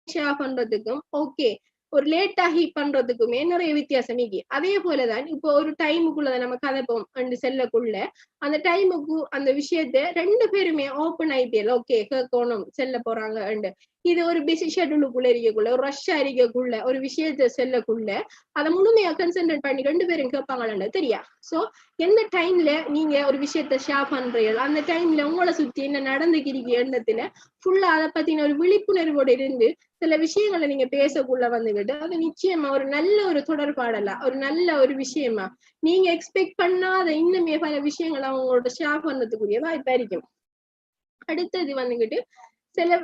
ஷேர் பண்றதுக்கும் ஓகே ஒரு லேட் ஆகி பண்றதுக்குமே நிறைய வித்தியாசம் இருக்கு. அதே போலதான் இப்போ ஒரு டைமுக்குள்ளதான் நம்ம கதைப்போம் அண்டு செல்லக்குள்ள அந்த டைமுக்கு அந்த விஷயத்த ரெண்டு பேருமே ஓப்பன் ஆயிட்டே ஓகே கேட்கணும் செல்ல போறாங்க அண்டு இது ஒரு பிஸி ஷெட்யூலுக்குள்ள இருக்கக்குள்ள ஒரு ரஷ்ஷா இருக்கக்குள்ள ஒரு விஷயத்த செல்லக்குள்ள அதை முழுமையா கன்சென்ட்ரேட் பண்ணி ரெண்டு பேரும் கேட்பாங்களான்னு தெரியா. சோ எந்த டைம்ல நீங்க ஒரு விஷயத்த ஷேர் பண்றீங்க அந்த டைம்ல உங்களை சுத்தி என்ன நடந்துக்கிறீங்க எண்ணத்துல ஃபுல்லா அதை பத்தின ஒரு விழிப்புணர்வோடு இருந்து சில விஷயங்களை நீங்க பேசக்குள்ள வந்துகிட்டு அது நிச்சயமா ஒரு நல்ல ஒரு தொடர்பாடலா ஒரு நல்ல ஒரு விஷயமா நீங்க எக்ஸ்பெக்ட் பண்ணாத இன்னுமே பல விஷயங்களை அவங்களோட ஷேர் பண்ணதுக்குரிய வாய்ப்பா இருக்கும். அடுத்தது வந்துகிட்டு சில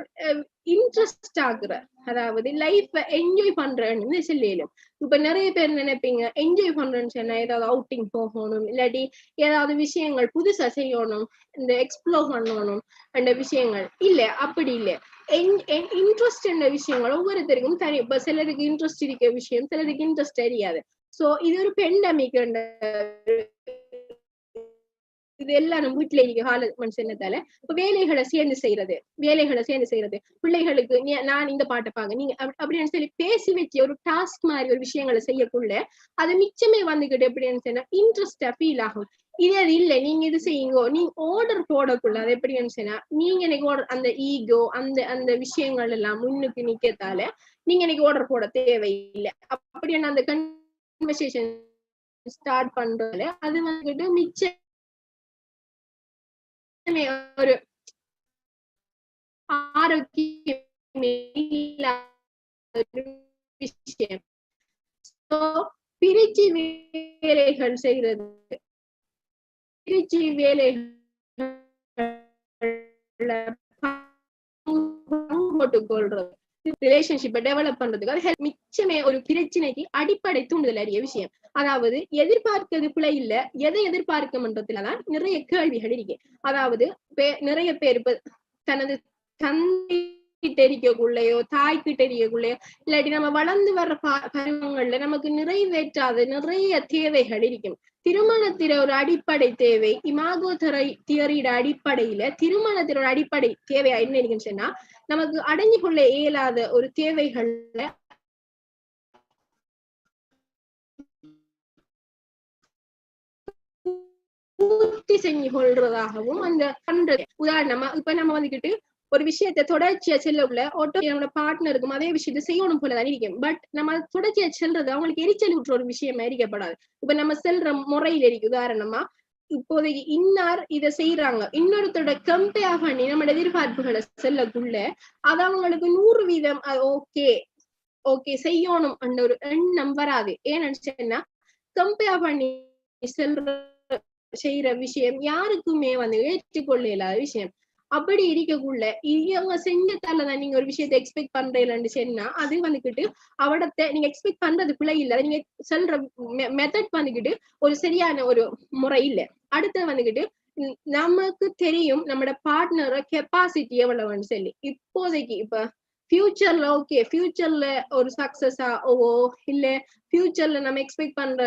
இன்ட்ரெஸ்ட் ஆகுற, அதாவது லைஃப் என்ஜாய் பண்றேன்னு சொல்லலும். இப்ப நிறைய பேர் நினைப்பீங்க என்ஜாய் பண்றேன்னு சொன்னா ஏதாவது அவுட்டிங் போகணும் இல்லாட்டி ஏதாவது விஷயங்கள் புதுசா செய்யணும், இந்த எக்ஸ்ப்ளோர் பண்ணணும் அந்த விஷயங்கள் இல்ல. அப்படி இல்லை. இன்ட்ரெஸ்ட் என்ற விஷயங்கள் ஒவ்வொருத்தருக்கும் தனி. இப்ப சிலருக்கு இன்ட்ரெஸ்ட் இருக்க விஷயம் சிலருக்கு இன்ட்ரெஸ்ட் தெரியாது. சோ இது ஒரு பெண்டமிக் இது எல்லாரும் வீட்டுல இருக்க கால மனுஷனத்தால இப்ப வேலைகளை சேர்ந்து செய்யறது பிள்ளைகளுக்கு நான் இந்த பாட்டை பாங்க நீங்க அப்படின்னு சொல்லி பேசி வச்சு ஒரு டாஸ்க் மாதிரி ஒரு விஷயங்களை செய்யக்குள்ள அது மிச்சமே வந்துகிட்டு எப்படின்னு சொன்னா இன்ட்ரெஸ்டா ஃபீல் ஆகும். இது அது இல்ல நீங்க இது செய்யுங்கோ நீங்க ஆர்டர் போடக்குள்ள அது எப்படின்னு சொன்னா நீங்க எனக்கு ஆர்டர் அந்த ஈகோ அந்த அந்த விஷயங்கள் எல்லாம் முன்னுக்கு நிக்கத்தால நீங்க எனக்கு ஆர்டர் போட தேவையில்லை அப்படின்னு அந்த கன்வர்சேஷன் ஸ்டார்ட் பண்றதுல அது வந்துட்டு மிச்சம் ஒரு ஆரோக்கியம் விஷயம். பிரிச்சு வேலைகள் செய்யறது பிரிச்சு வேலைகள் போட்டுக்கொள்றது ரிலேஷன்ஷிப்பை டெவலப் பண்றதுக்கு அது மிச்சமே ஒரு பிரச்சனைக்கு அடிப்படை தூண்டுதல் அறிய விஷயம். அதாவது எதிர்பார்க்கிறது பிழை இல்ல எதை எதிர்பார்க்கன்றதுலதான் நிறைய கேள்விகள் இருக்கு. அதாவது நிறைய பேர் இப்ப தனது தந்தை கிட்ட இருக்கக்குள்ளையோ தாய் கிட்ட இருக்கக்குள்ளையோ இல்லாட்டி நம்ம வளர்ந்து வர்ற பருவங்கள்ல நமக்கு நிறைவேற்றாத நிறைய தேவைகள் இருக்கும். திருமணத்தில ஒரு அடிப்படை தேவை இமாகோ தியரியோட அடிப்படையில திருமணத்தில ஒரு அடிப்படை தேவை என்ன இருக்குன்னு சொன்னா நமக்கு அடைஞ்சு கொள்ள இயலாத ஒரு தேவைகள்ல பூர்த்தி செஞ்சு கொள்றதாகவும் அந்த பண்றது. உதாரணமா இப்ப நம்ம வந்துகிட்டு ஒரு விஷயத்த தொடர்ச்சியா செல்லக்குள்ள ஆட்டோ என்னோட பார்ட்னருக்கும் அதே விஷயத்த செய்யணும் போலதான் இருக்கும். பட் நம்ம தொடர்ச்சியா செல்றது அவங்களுக்கு எரிச்சல் விட்டுற ஒரு விஷயமா இருக்கப்படாது. இப்ப நம்ம செல்ற முறையில இருக்கு. உதாரணமா இப்போதைக்கு இன்னார் இதை செய்யறாங்க இன்னொருத்தோட கம்பேர் பண்ணி நம்ம எதிர்பார்ப்புகளை செல்லக்குள்ள அது அவங்களுக்கு 100% ஓகே ஓகே செய்யணும் அந்த ஒரு எண்ணம் வராது. ஏன்னு கம்பேர் பண்ணி செய்யற விஷயம் யாருக்குமே வந்து ஏற்றுக்கொள்ள இல்லாத விஷயம். அப்படி இருக்கக்குள்ள இவங்க செஞ்சதாலதான் நீங்க ஒரு விஷயத்த எக்ஸ்பெக்ட் பண்றீங்கன்னு சொன்னா அது வந்துகிட்டு அவடத்தை நீங்க எக்ஸ்பெக்ட் பண்றது பிள்ளை இல்ல நீங்க சொல்ற மெத்தட் வந்துகிட்டு ஒரு சரியான ஒரு முறை இல்ல. அடுத்து வந்துகிட்டு நமக்கு தெரியும் நம்மளோட பார்ட்னரோட கெப்பாசிட்டி எவ்வளவுன்னு சொல்லி. இப்போதைக்கு இப்ப ஃபியூச்சர்ல ஓகே ஃபியூச்சர்ல ஒரு சக்சஸா இல்ல ஃபியூச்சர்ல நம்ம எக்ஸ்பெக்ட் பண்ற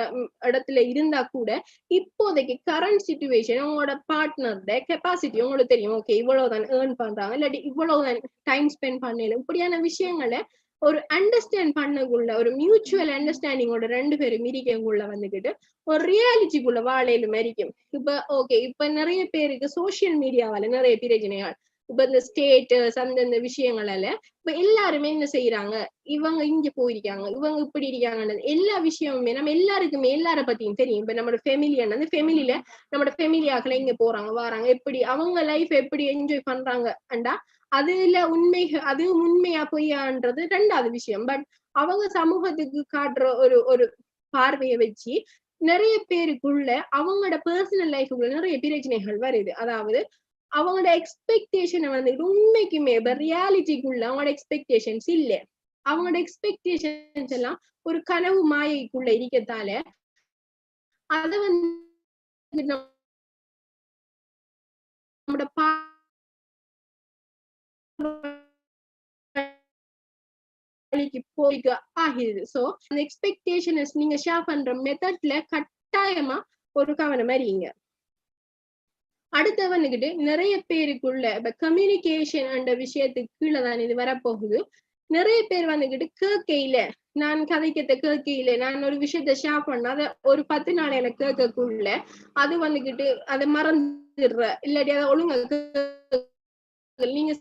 இடத்துல இருந்தா கூட இப்போதைக்கு கரண்ட் சிச்சுவேஷன் உங்களோட பார்ட்னரோட கெப்பாசிட்டி உங்களுக்கு தெரியும். ஓகே இவ்வளவுதான் ஏர்ன் பண்றாங்க இல்லாட்டி இவ்வளவுதான் டைம் ஸ்பெண்ட் பண்ணல இப்படியான விஷயங்களை ஒரு அண்டர்ஸ்டாண்ட் பண்ணக்குள்ள ஒரு மியூச்சுவல் அண்டர்ஸ்டாண்டிங்கோட 2 பேரும் மிரிக்கக்குள்ள வந்துகிட்டு ஒரு ரியாலிட்டிக்குள்ள வாழையிலும் மரிக்கும். இப்ப ஓகே இப்ப நிறைய பேருக்கு சோசியல் மீடியாவால நிறைய பிரச்சனைகள் இப்ப இந்த ஸ்டேட்டஸ் அந்தந்த விஷயங்களால இப்ப எல்லாருமே என்ன செய்யறாங்க இவங்க இங்க போயிருக்காங்க இவங்க இப்படி இருக்காங்க எல்லா விஷயமுமே நம்ம எல்லாருக்குமே எல்லார பத்தியும் தெரியும். இப்ப நம்மளோட ஃபெமிலியான அந்த ஃபெமிலியில நம்மளோட ஃபெமிலியாக்களை இங்க போறாங்க வராங்க எப்படி அவங்க லைஃப் எப்படி என்ஜாய் பண்றாங்க அண்டா அதுல அது உண்மையா பொய்யான்றது 2வது விஷயம். பட் அவங்க சமூகத்துக்கு காட்டுற ஒரு ஒரு பார்வையை வச்சு நிறைய பேருக்குள்ள அவங்களோட பர்சனல் லைஃபுக்குள்ள நிறைய பிரச்சனைகள் வருது. அதாவது அவங்களோட எக்ஸ்பெக்டேஷனை வந்து உண்மைக்குமே ரியாலிட்டிக்குள்ள அவங்களோட எக்ஸ்பெக்டேஷன்ஸ் இல்ல. அவங்களோட எக்ஸ்பெக்டேஷன்ஸ் எல்லாம் ஒரு கனவு மாயைக்குள்ள இருக்கத்தால அத வந்து நம்மளோட போய்க்கு ஆகிடுது. சோ அந்த எக்ஸ்பெக்டேஷன் நீங்க ஷேர் பண்ற மெத்தட்ல கட்டாயமா ஒரு கவனம் அறியுங்க. அடுத்து வந்துகிட்டு நிறைய பேருக்குள்ள இப்ப கம்யூனிகேஷன் என்ற விஷயத்துக்கு கீழே இது வரப்போகுது. நிறைய பேர் வந்துகிட்டு கேட்கையில நான் கதைக்கத்தை கேட்கையில நான் ஒரு விஷயத்த ஷேர் பண்ண அதை ஒரு 10 நாளையில கேட்கக்குள்ள அது வந்துகிட்டு அதை மறந்துடுற இல்லாட்டி அதை ஒழுங்கா நீங்க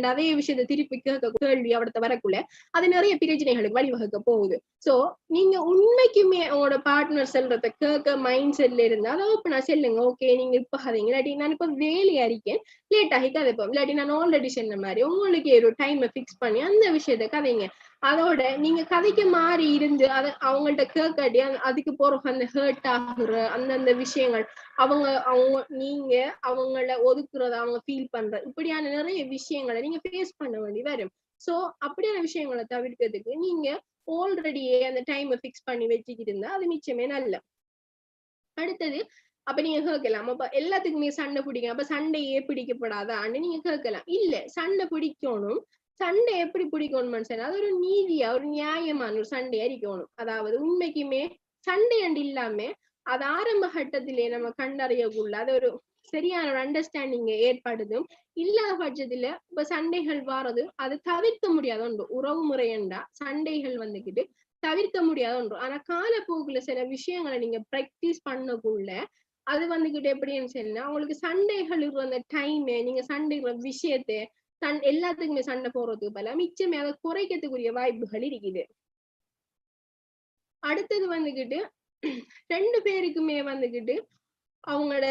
அதே விஷயத்த திருப்பி கேட்க கேள்வி அவடத்த வரக்குள்ள அது நிறைய பிரச்சனைகளுக்கு வழிவகுக்க போகுது. சோ நீங்க உண்மைக்குமே உங்களோட பார்ட்னர் செல்றத கேட்க மைண்ட் செட்ல இருந்தா அதை ஓப்பனா செல்லுங்க. ஓகே நீங்க இப்ப கதைங்க இல்லாட்டி நான் இப்ப வேலையா இருக்கேன் லேட் ஆகி கதைப்போம் இல்லாட்டி நான் ஆல்ரெடி சொன்ன மாதிரி உங்களுக்கு ஒரு டைமை பிக்ஸ் பண்ணி அந்த விஷயத்த கதைங்க. அதோட நீங்க கதைக்கு மாறி இருந்து அதை அவங்கள்ட்ட கேட்காட்டி அதுக்கு போற அந்த ஹர்ட் ஆகுற அந்தந்த விஷயங்கள் அவங்க நீங்க அவங்கள ஒதுக்குறத அவங்க ஃபீல் பண்ற இப்படியான நிறைய விஷயங்களை நீங்க ஃபேஸ் பண்ண வேண்டி வரும். சோ அப்படியான விஷயங்களை தவிர்க்கிறதுக்கு நீங்க ஆல்ரெடியே அந்த டைமை பிக்ஸ் பண்ணி வச்சுக்கிட்டு இருந்தா அது மிச்சமே நல்ல. அடுத்தது அப்ப நீங்க கேட்கலாம் அப்ப எல்லாத்துக்குமே சண்டை பிடிக்கும் அப்ப சண்டையே பிடிக்கப்படாதான்னு நீங்க கேட்கலாம். இல்ல சண்டை பிடிக்கணும். சண்டை எப்படி பிடிக்கணும் மனுஷன் அது ஒரு நீதியா ஒரு நியாயமான ஒரு சண்டையா இருக்கணும். அதாவது உண்மைக்குமே சண்டை அண்டு இல்லாம அது ஆரம்ப கட்டத்திலே நம்ம கண்டறியக்குள்ள அது ஒரு சரியான ஒரு அண்டர்ஸ்டாண்டிங் ஏற்படுதும் இல்லாத பட்சத்துல இப்ப சண்டைகள் வாரது அது தவிர்க்க முடியாத ஒன்று. உறவு முறையண்டா சண்டைகள் வந்துகிட்டு தவிர்க்க முடியாத ஒன்று. ஆனா காலப்போக்குல சில விஷயங்களை நீங்க பிராக்டிஸ் பண்ணக்குள்ள அது வந்துகிட்டு எப்படின்னு சொன்னா உங்களுக்கு சண்டைகள் அந்த டைம் நீங்க சண்டைகிற விஷயத்த எல்லாத்துக்குமே சண்டை போடுறதுக்கு பல மிச்சமே அதை குறைக்கிறதுக்குரிய வாய்ப்புகள் இருக்குது. அடுத்தது வந்துகிட்டு 2 பேருக்குமே வந்துகிட்டு அவங்களோட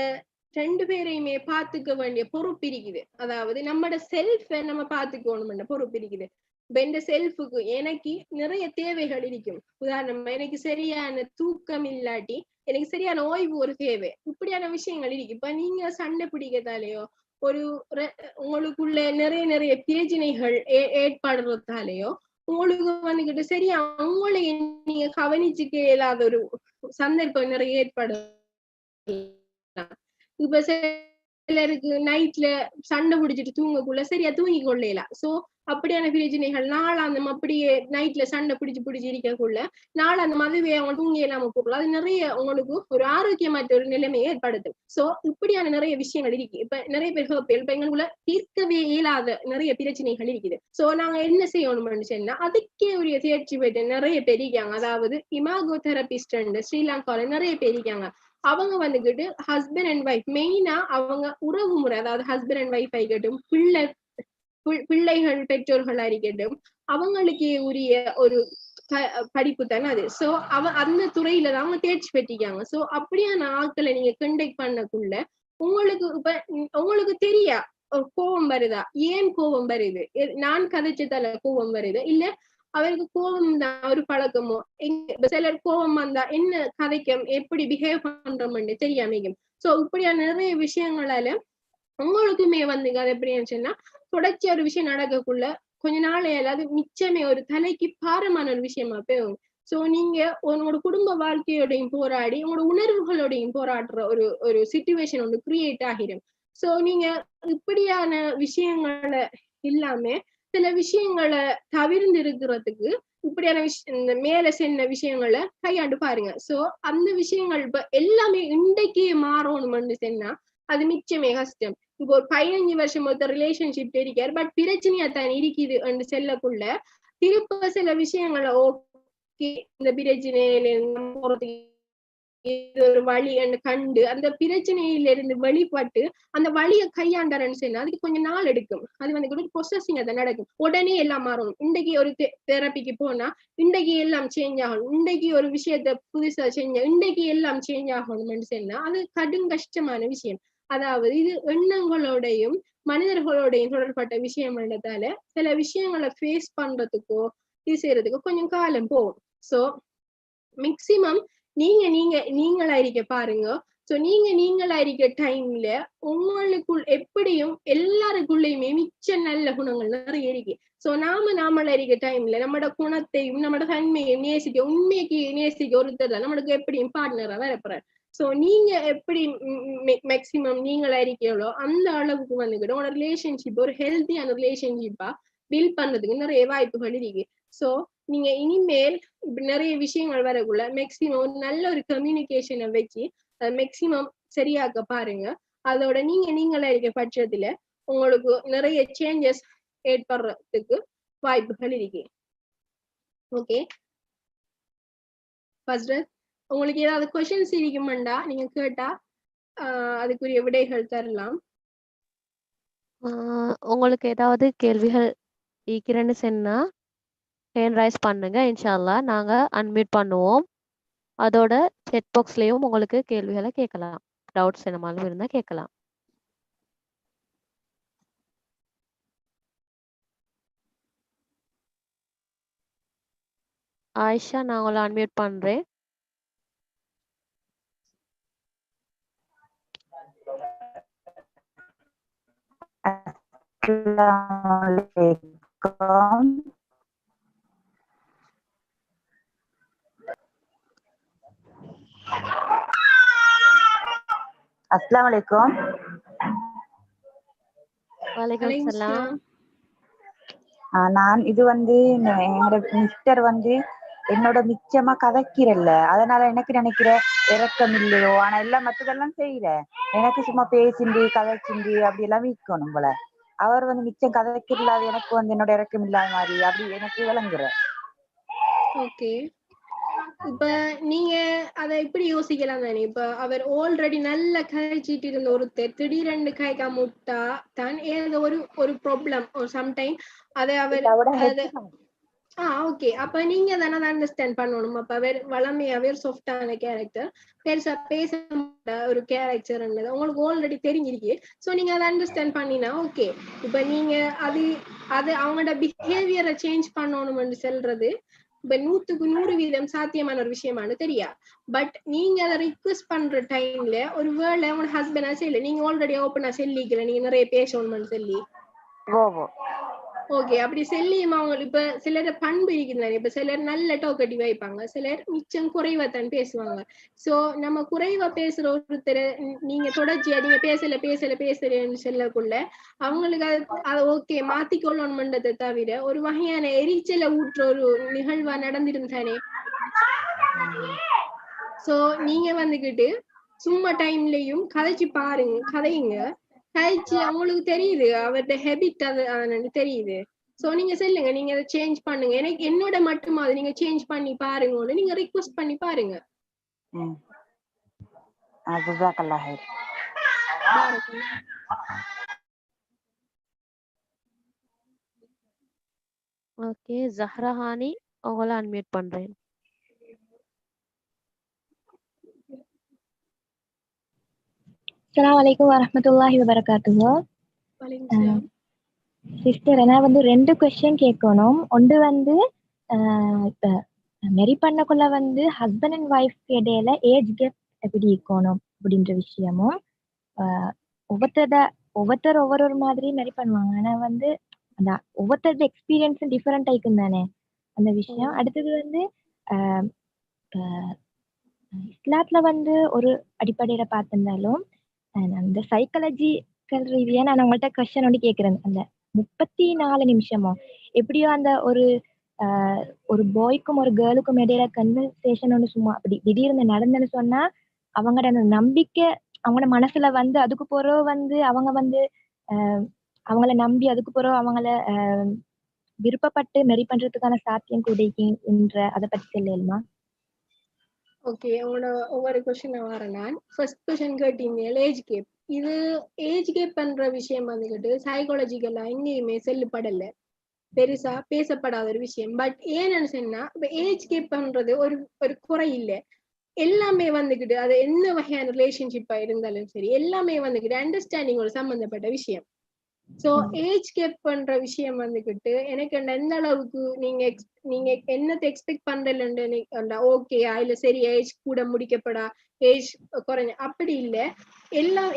2 பேரையுமே பாத்துக்க வேண்டிய பொறுப்பு இருக்குது. அதாவது நம்மட செல்ஃப நம்ம பாத்துக்கணும் பொறுப்பு இருக்குது. இப்ப இந்த செல்ஃபுக்கு எனக்கு நிறைய தேவைகள் இருக்கும். உதாரணமா எனக்கு சரியான தூக்கம் இல்லாட்டி எனக்கு சரியான ஓய்வு ஒரு தேவை. இப்படியான விஷயங்கள் இருக்கு. இப்ப நீங்க சண்டை பிடிக்கிறதாலேயோ ஒரு உங்களுக்குள்ள நிறைய பிரச்சனைகள் ஏற்படுறதாலேயோ உங்களுக்கு வந்துகிட்டு சரியா உங்களை நீங்க கவனிச்சுக்க இயலாத ஒரு சந்தர்ப்பம் நிறைய ஏற்படும். இப்ப சிலருக்கு நைட்ல சண்டை பிடிச்சிட்டு தூங்கக்குள்ள சரியா தூங்கி கொள்ளலாம். சோ அப்படியான பிரச்சனைகள் நாளாந்தம் அப்படியே நைட்ல சண்டை பிடிச்சு இருக்கக்குள்ள நாளாந்தம் அதுவே அவங்க தூங்கி இல்லாம போகலாம். அது நிறைய உங்களுக்கு ஒரு ஆரோக்கியமற்ற ஒரு நிலைமையை ஏற்படுத்தும். சோ இப்படியான நிறைய விஷயங்கள் இருக்கு. இப்ப நிறைய பேர் இப்ப எங்களுக்குள்ள தீர்க்கவே இயலாத நிறைய பிரச்சனைகள் இருக்குது. சோ நாங்க என்ன செய்யணும்னு சொன்னா அதுக்கே உரிய தேர்ச்சி பெற்ற நிறைய பேர் இருக்காங்க. அதாவது இமாகோ தெரபிஸ்ட் ஸ்ரீலங்கால நிறைய பேர் இருக்காங்க. அவங்க வந்துகிட்டு ஹஸ்பண்ட் அண்ட் ஒய்ஃப் மெயினா அவங்க உறவு முறை அதாவது ஹஸ்பண்ட் அண்ட் ஒய்ஃப் ஆகிக்கட்டும் பிள்ளைகள் பெற்றோர்களா இருக்கட்டும் அவங்களுக்கு உரிய ஒரு படிப்பு தானே அது. சோ அந்த துறையில தான் அவங்க தேர்ச்சி பெற்றிருக்காங்க. சோ அப்படியான ஆட்களை நீங்க கண்டக்ட் பண்ணக்குள்ள உங்களுக்கு இப்ப உங்களுக்கு தெரியா கோபம் வருதா, ஏன் கோபம் வருது, நான் கதைச்சதால கோபம் வருது இல்ல அவருக்கு கோபம் தான் ஒரு பழக்கமோ சிலர் கோபம் வந்தா என்ன கதைக்கும் எப்படி பிஹேவ் பண்றோம்னு தெரியாமைக்கும். சோ இப்படியான நிறைய விஷயங்களால உங்களுக்குமே வந்து அது எப்படின்னு சொன்னா தொடர்ச்சி ஒரு விஷயம் நடக்கக்குள்ள கொஞ்ச நாள் அது மிச்சமே ஒரு தலைக்கு பாரமான ஒரு விஷயமா போகும். சோ நீங்க உங்களோட குடும்ப வாழ்க்கையோடையும் போராடி உங்களோட உணர்வுகளோடையும் போராடுற ஒரு ஒரு சிச்சுவேஷன் ஒன்று கிரியேட் ஆகிடும். சோ நீங்க இப்படியான விஷயங்களை இல்லாம சில விஷயங்களை தவிர்ந்து இருக்கிறதுக்கு இப்படியான இந்த மேல சென்ன விஷயங்களை கையாண்டு பாருங்க. சோ அந்த விஷயங்கள் இப்ப எல்லாமே இன்றைக்கு மாறணும்னு சொன்னா அது மிச்சமே கஷ்டம். இப்போ ஒரு 15 வருஷம் ஒருத்தர் ரிலேஷன்ஷிப் இருக்காரு பட் பிரச்சனையா தான் இருக்குது என்று செல்லக்குள்ள திருப்ப சில விஷயங்களை ஓகே இந்த பிரச்சனையில போறதுக்கு ஒரு வழி என்று கண்டு அந்த பிரச்சனையில இருந்து வெளிப்பட்டு அந்த வழியை கையாண்டாரன்னு சொன்னா அதுக்கு கொஞ்சம் நாள் எடுக்கும். அது வந்து ப்ரொசஸிங் அதை நடக்கும். உடனே எல்லாம் மாறணும். இன்றைக்கு ஒரு தெரப்பிக்கு போனா இன்றைக்கு எல்லாம் சேஞ்ச் ஆகணும், இன்றைக்கு ஒரு விஷயத்த புதுசா செஞ்ச இன்றைக்கு எல்லாம் சேஞ்ச் ஆகணும்னு சொன்னா அது கடும் கஷ்டமான விஷயம். அதாவது இது எண்ணங்களோடையும் மனிதர்களோடையும் தொடர்பட்ட விஷயம் என்றதால சில விஷயங்களை ஃபேஸ் பண்றதுக்கோ இது செய்யறதுக்கோ கொஞ்சம் காலம் போகும். சோ மேக்சிமம் நீங்களா இருக்க பாருங்க. சோ நீங்களா இருக்க டைம்ல உங்களுக்குள் எப்படியும் எல்லாருக்குள்ளயுமே மிச்ச நல்ல குணங்கள் நிறைய இருக்கு. சோ நாமளா இருக்க டைம்ல நம்மட குணத்தையும் நம்மட தன்மையும் நேசிக்க உண்மைக்கு நேசிக்க ஒருத்தர் நம்மளுக்கு எப்படியும் பார்ட்னரா வரப்போறாரு. சோ நீங்க எப்படி மேக்சிமம் நீங்களா இருக்கீங்களோ அந்த அளவுக்கு வந்துக்கிட்டு உங்களோட ரிலேஷன்ஷிப் ஒரு ஹெல்த்தியான ரிலேஷன்ஷிப்பா பில்ட் பண்றதுக்கு நிறைய வாய்ப்புகள் இருக்கு. சோ நீங்க இனிமேல் இப்படி நிறைய விஷயங்கள் வரக்குள்ள மேக்சிமம் நல்ல ஒரு கம்யூனிகேஷனை வச்சு மேக்சிமம் சரியாக்க பாருங்க. அதோட நீங்களா இருக்க பட்சத்துல உங்களுக்கு நிறைய சேஞ்சஸ் ஏற்படுறதுக்கு வாய்ப்புகள் இருக்கு. ஓகே ஃபர்ஸ்ட் உங்களுக்கு ஏதாவது கொஸ்டின்ஸ் இருக்குமாண்டா நீங்க கேட்டா அதுக்குரிய விடைகள் தரலாம். உங்களுக்கு ஏதாவது கேள்விகள் இருக்கிறேன்னு சொன்னா ஹேண்ட் ரைஸ் பண்ணுங்க. இன்ஷால்லா நாங்க அன்மியூட் பண்ணுவோம். அதோட செட் பாக்ஸ்லயும் உங்களுக்கு கேள்விகளை கேட்கலாம். டவுட்ஸ் என்னமாலும் இருந்தா கேட்கலாம். ஆயிஷா நான் உங்களை அன்மியூட் பண்றேன். அஸ்ஸலாமுஅலைக்கும். வலைக்கும் சலாம். நான் இது வந்து என்னோட மிஸ்டர் வந்து என்னோட மிச்சமா கதைக்கிறல்ல, அதனால எனக்கு நினைக்கிற இறக்கம் இல்லையோ. ஆனா எல்லாம் மத்ததெல்லாம் செய்யற, எனக்கு சும்மா பேசிண்டு கதைச்சிண்டு அப்படி எல்லாம் வீக்கணும் போல. அவர் மிச்சம் கதைக்கிறல, அது எனக்கு என்னோட இறக்கம் இல்லாத மாதிரி அப்படி எனக்கு விளங்குற. ஓகே, இப்ப நீங்க அத எப்படி யோசிக்கலாம் தானே? இப்ப அவர் ஆல்ரெடி நல்ல கழிச்சிட்டு இருந்த ஒருத்தர் திடீரென்று காய்க்காம விட்டா தான் ஏதோ ஒரு ப்ராப்ளம் ஒரு சம்டைம் அதை அவர் ஓகே. அப்ப நீங்க தானே அதை அண்டர்ஸ்டாண்ட் பண்ணணும். அப்ப அவர் வளமையாவே சாஃப்டான கேரக்டர், பெருசா பேச ஒரு கேரக்டர் உங்களுக்கு ஆல்ரெடி தெரிஞ்சிருக்கு. சோ நீங்க அதை அண்டர்ஸ்டாண்ட் பண்ணினா ஓகே. இப்ப நீங்க அது அது அவங்களோட பிஹேவியரை சேஞ்ச் பண்ணணும்னு சொல்றது இப்ப 100% சாத்தியமான ஒரு விஷயமானு தெரியா. பட் நீங்க அதை ரிக்வெஸ்ட் பண்ற டைம்ல ஒரு வேளை உங்க ஹஸ்பண்டா செய்யல, நீங்க ஆல்ரெடி ஓப்பனா சொல்லிக்கல நீங்க நிறைய பேசணும்னு சொல்லி. ஓகே, அப்படி செல்லியுமா அவங்களுக்கு இப்ப சிலர் பண்பு இருக்குதானே. இப்ப சிலர் நல்ல டோக்கட்டிவ் வைப்பாங்க, சிலர் மிச்சம் குறைவாத்தான் பேசுவாங்க. சோ நம்ம குறைவா பேசுற ஒருத்தர் நீங்க தொடர்ச்சியா நீங்க பேசலன்னு சொல்லக்குள்ள அவங்களுக்கு அது ஓகே மாத்திக்கொள்ளணும்ன்றதை தவிர ஒரு வகையான எரிச்சலை ஊற்ற ஒரு நிகழ்வா நடந்திருந்தானே. சோ நீங்க வந்துகிட்டு சும்மா டைம்லயும் கதையுங்க கழிச்சு அவங்களுக்கு தெரியுது அவருடைய ஹேபிட் அது தெரியுது. சோ நீங்க சொல்லுங்க, நீங்க அதை சேஞ்ச் பண்ணுங்க, எனக்கு என்னோட மட்டும் அது நீங்க சேஞ்ச் பண்ணி பாருங்கன்னு நீங்க ரிக்வெஸ்ட் பண்ணி பாருங்க. ஓகே, ஜஹ்ரஹானி உங்களை அன்மியூட் பண்றேன். அஸ்ஸலாமு அலைக்கும் வரஹ்மத்துல்லாஹி வபரகாத்துஹு. சிஸ்டர், நான் 2 கொஸ்டின் கேட்கணும். ஒன்று இப்ப மெரி பண்ணக்குள்ள ஹஸ்பண்ட் அண்ட் ஒய்ஃப்க்கு இடையில ஏஜ் கேப் எப்படி இருக்கணும் அப்படின்ற விஷயமும், ஒவ்வொருத்தர் ஒவ்வொரு மாதிரி மெரி பண்ணுவாங்க. ஆனா அந்த ஒவ்வொருத்தரோட எக்ஸ்பீரியன்ஸும் டிஃபரெண்ட் ஆயிக்கும் தானே அந்த விஷயம். அடுத்தது இஸ்லாத்துல ஒரு அடிப்படையில பார்த்திருந்தாலும் அந்த சைக்காலஜிக்கல் ரீதியா நான் உங்கள்கிட்ட கொஸ்டின் ஒன்று கேட்குறேன். அந்த 34 நிமிஷமோ எப்படியோ அந்த ஒரு பாய்க்கும் ஒரு கேர்ளுக்கும் இடையில கன்வர்சேஷன் ஒன்று சும்மா அப்படி திடீர்னு நடந்துன்னு சொன்னா அவங்களோட அந்த நம்பிக்கை அவங்களோட மனசுல அதுக்கு பிறகு அவங்க அவங்கள நம்பி அதுக்கு பிறகு அவங்கள விருப்பப்பட்டு மெரி பண்றதுக்கான சாத்தியம் கூடிக்கின்ற அதை பத்தி சொல்லலுமா? ஓகே, உங்களோட ஒவ்வொரு கொஸ்டின் வரேன். நான் ஃபர்ஸ்ட் கொஸ்டின் கேட்டீங்க ஏஜ் கேப். இது ஏஜ் கேப் பண்ற விஷயம் வந்துகிட்டு சைக்காலஜிக்கலா எங்கேயுமே செல்லுப்படல, பெருசா பேசப்படாத ஒரு விஷயம். பட் ஏன்னு சொன்னா இப்ப ஏஜ் கேப் பண்றது ஒரு குறை இல்லை. எல்லாமே வந்துகிட்டு அது என்ன வகையான ரிலேஷன்ஷிப்பா இருந்தாலும் சரி எல்லாமே வந்துகிட்டு அண்டர்ஸ்டாண்டிங் ஒரு சம்பந்தப்பட்ட விஷயம். சோ ஏஜ் கேப் பண்ற விஷயம் வந்துகிட்டு எனக்கு எந்த அளவுக்கு நீங்க என்னத்தை எக்ஸ்பெக்ட் பண்றதுல ஓகேயா இல்ல சரி ஏஜ் கூட முடிக்கப்படா ஏஜ் குறைஞ்ச அப்படி இல்ல.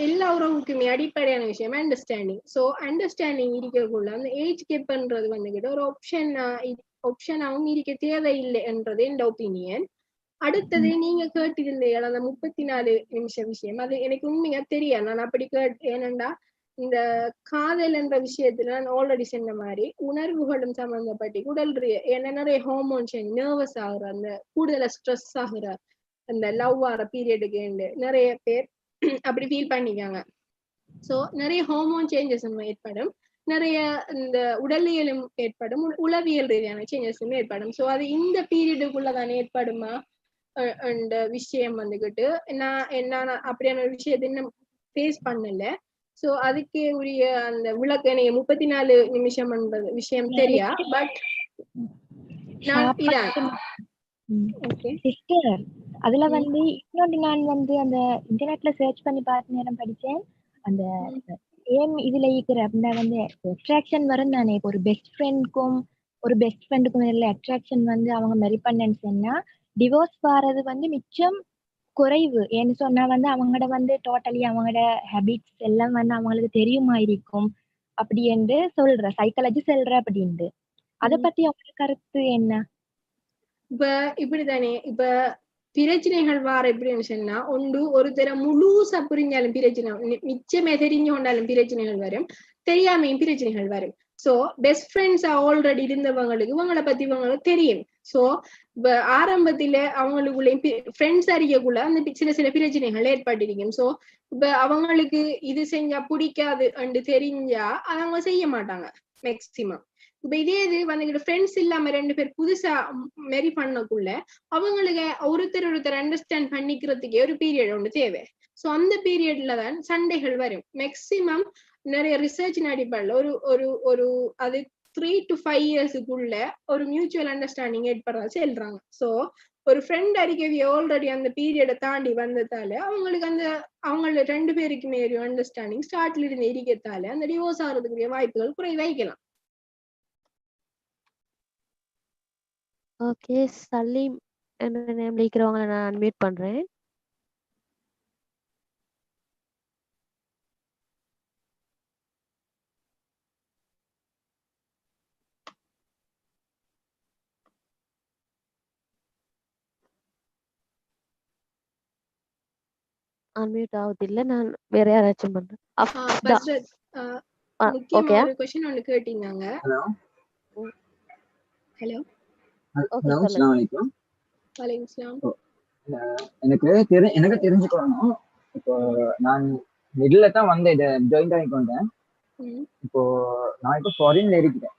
எல்லா உறவுக்குமே அடிப்படையான விஷயம் அண்டர்ஸ்டாண்டிங். சோ அண்டர்ஸ்டாண்டிங் இருக்கக்குள்ள அந்த ஏஜ் கேப் பண்றது வந்துகிட்டு ஒரு ஆப்ஷனாவும் இருக்க தேவையில்லை என்றது என் ஒப்பீனியன். அடுத்தது நீங்க கேட்டிருந்தீங்க அந்த 34 நிமிஷம் விஷயம், அது எனக்கு உண்மையா தெரியாது. நான் அப்படி ஏனண்டா இந்த காதல் என்ற விஷயத்துல நான் ஆல்ரெடி சொன்ன மாதிரி உணர்வுகளும் சம்பந்தப்பட்டு உடல் என்ன நிறைய ஹார்மோன் சேஞ்ச், நர்வஸ் ஆகுற அந்த கூடுதல ஸ்ட்ரெஸ் ஆகுற அந்த லவ் ஆகிற பீரியடுக்கு நிறைய பேர் அப்படி ஃபீல் பண்ணிக்காங்க. சோ நிறைய ஹார்மோன் சேஞ்சஸ் ஏற்படும், நிறைய இந்த உடலியலும் ஏற்படும், உளவியல் ரீதியான சேஞ்சஸும் ஏற்படும். சோ அது இந்த பீரியடுக்குள்ளதான் ஏற்படுமா அந்த விஷயம் வந்துகிட்டு நான் அப்படியான ஒரு விஷயத்தை இன்னும் ஃபேஸ் பண்ணல. சோ அதுக்கே உரிய அந்த விளக்கு எனக்கு 34 நிமிஷம் விஷயம் தெரியா. பட் சிஸ்டர் அதுல இன்னொன்று நான் அந்த இன்டர்நெட்ல சர்ச் பண்ணி பார்த்த நேரம் படிச்சேன். அந்த ஏம் இதுல இருக்கிற அப்படின்னா அட்ராக்ஷன் வரும் தானே. இப்போ ஒரு பெஸ்ட் ஃப்ரெண்டுக்கும் இல்ல அட்ராக்ஷன் அவங்க மெரி பண்ணேன்னு சொன்னா டிவோர்ஸ் வாரது மிச்சம் குறைவு. ஏன்னு சொன்னா அவங்களோட டோட்டலி அவங்களோட ஹேபிட்ஸ் எல்லாம் அவங்களுக்கு தெரியுமா இருக்கும் அப்படி என்று சொல்ற சைக்காலஜி சொல்ற அப்படின்ட்டு. அதை பத்தி அவங்க கருத்து என்ன? இப்ப இப்படித்தானே இப்ப பிரச்சனைகள் வார எப்படின்னு சொன்னா ஒரு தர முழுசா புரிஞ்சாலும் பிரச்சனை, மிச்சமே தெரிஞ்சு கொண்டாலும் பிரச்சனைகள் வரும், தெரியாமையும் பிரச்சனைகள் வரும். சோ பெஸ்ட் ஃப்ரெண்ட்ஸ் ஆல்ரெடி இருந்தவங்களுக்கு இவங்களை பத்தி இவங்களுக்கு தெரியும். சோ ஆரம்பத்தில அவங்களுக்குள்ள ஃப்ரெண்ட்ஸ் அறியக்குள்ள அந்த சில பிரச்சனைகள் ஏற்பட்டிருக்கும். சோ இப்ப அவங்களுக்கு இது செஞ்சா பிடிக்காது என்று தெரிஞ்சா அவங்க செய்ய மாட்டாங்க மேக்சிமம். இப்ப இதே இது வந்துகிட்டு ஃப்ரெண்ட்ஸ் இல்லாம 2 பேர் புதுசா மெரி பண்ணக்குள்ள அவங்களுக்கு ஒருத்தர் அண்டர்ஸ்டாண்ட் பண்ணிக்கிறதுக்கே ஒரு பீரியட் ஒன்று தேவை. சோ அந்த பீரியட்ல தான் சண்டைகள் வரும். மேக்சிமம் நிறைய ரிசர்ச் அடிப்படையில் ஒரு ஒரு அது 3 to 5 இயர்ஸுக்குள்ள ஒரு மியூச்சுவல் அண்டர்ஸ்டாண்டிங் ஏற்படுறதா சொல்றாங்க. சோ ஒரு ஃப்ரெண்ட் அடிக்கடி ஆல்ரெடி அந்த பீரியடை தாண்டி வந்ததால அவங்களுக்கு அந்த அவங்க 2 பேருக்குமே ஒரு அண்டர்ஸ்டாண்டிங் ஸ்டார்ட்ல இருந்து இருக்கத்தால அந்த டிவோர்ஸ் ஆகிறதுக்குரிய வாய்ப்புகள் குறைவாய்க்கலாம். ஓகே, சலீம் என்ற நேம்ல இருக்கிறவங்களை நான் அன்மியூட் பண்றேன். அன்மியூட் ஆகுது இல்ல, நான் வேற யாராச்சும் பண்றேன். முக்கியமா ஒரு क्वेश्चन ஒன்னு கேட்டிருந்தாங்க. ஹலோ ஹலோ ஓகே, ஹலோ, அஸ்ஸலாமு அலைக்கும். வலைக்கும் சலாம். எனக்கு தெரிஞ்சுக்கணும். இப்போ நான் மிடில் தான் வந்து இதை ஜாயின் ஆகி கொண்டேன். இப்போ நான் இப்போ ஃபாரின்ல இருக்கிறேன்.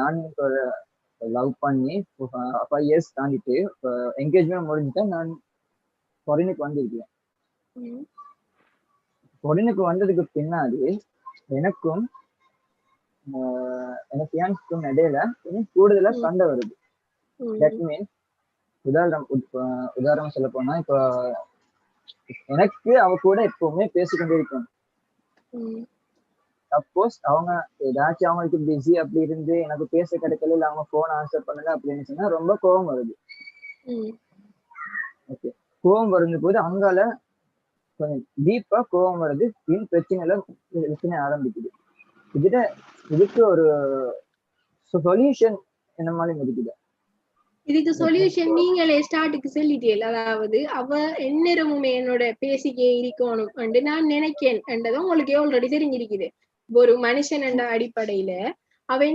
நான் இப்போ லவ் பண்ணி 5 இயர்ஸ் தாண்டிட்டு இப்போ என்கேஜ்மெண்ட் முடிஞ்சுட்டு நான் ஃபாரினுக்கு வந்திருக்கிறேன். ஃபாரினுக்கு வந்ததுக்கு பின்னாடி எனக்கும் எனக்கு ஃபியான்ஸுக்கும் இடையில கூடுதலா சண்டை வருது. தட் மீன்ஸ் உதாரணம் சொல்ல போனா இப்போ எனக்கு அவ கூட எப்பவுமே பேசிக்கொண்டே இருக்கணும். சப்போஸ் அவங்க ஏதாச்சும் அவங்களுக்கு பிஸி அப்படி இருந்து எனக்கு பேச கிடைக்கல, இல்ல அவங்க போன் ஆன்சர் பண்ணல அப்படின்னு சொன்னா ரொம்ப கோபம் வருது. ஓகே, கோபம் வருது போது அங்கால கொஞ்சம் டீப்பா கோபம் வருது, பிரச்சனை ஆரம்பிக்குது. இதுக்கு ஒரு சொல்யூஷன் என்ன மாதிரி இருக்குது? இதுக்கு சொல்யூஷன் நீங்களே ஸ்டார்ட்டுக்கு சொல்லிட்டீங்க. அதாவது அவ எந்நேரமுமே என்னோட பேசிக்கே இருக்கணும் என்று நான் நினைக்கேன் என்றதும் உங்களுக்கு ஆல்ரெடி தெரிஞ்சிருக்குது. ஒரு மனுஷன் என்ற அடிப்படையில அவ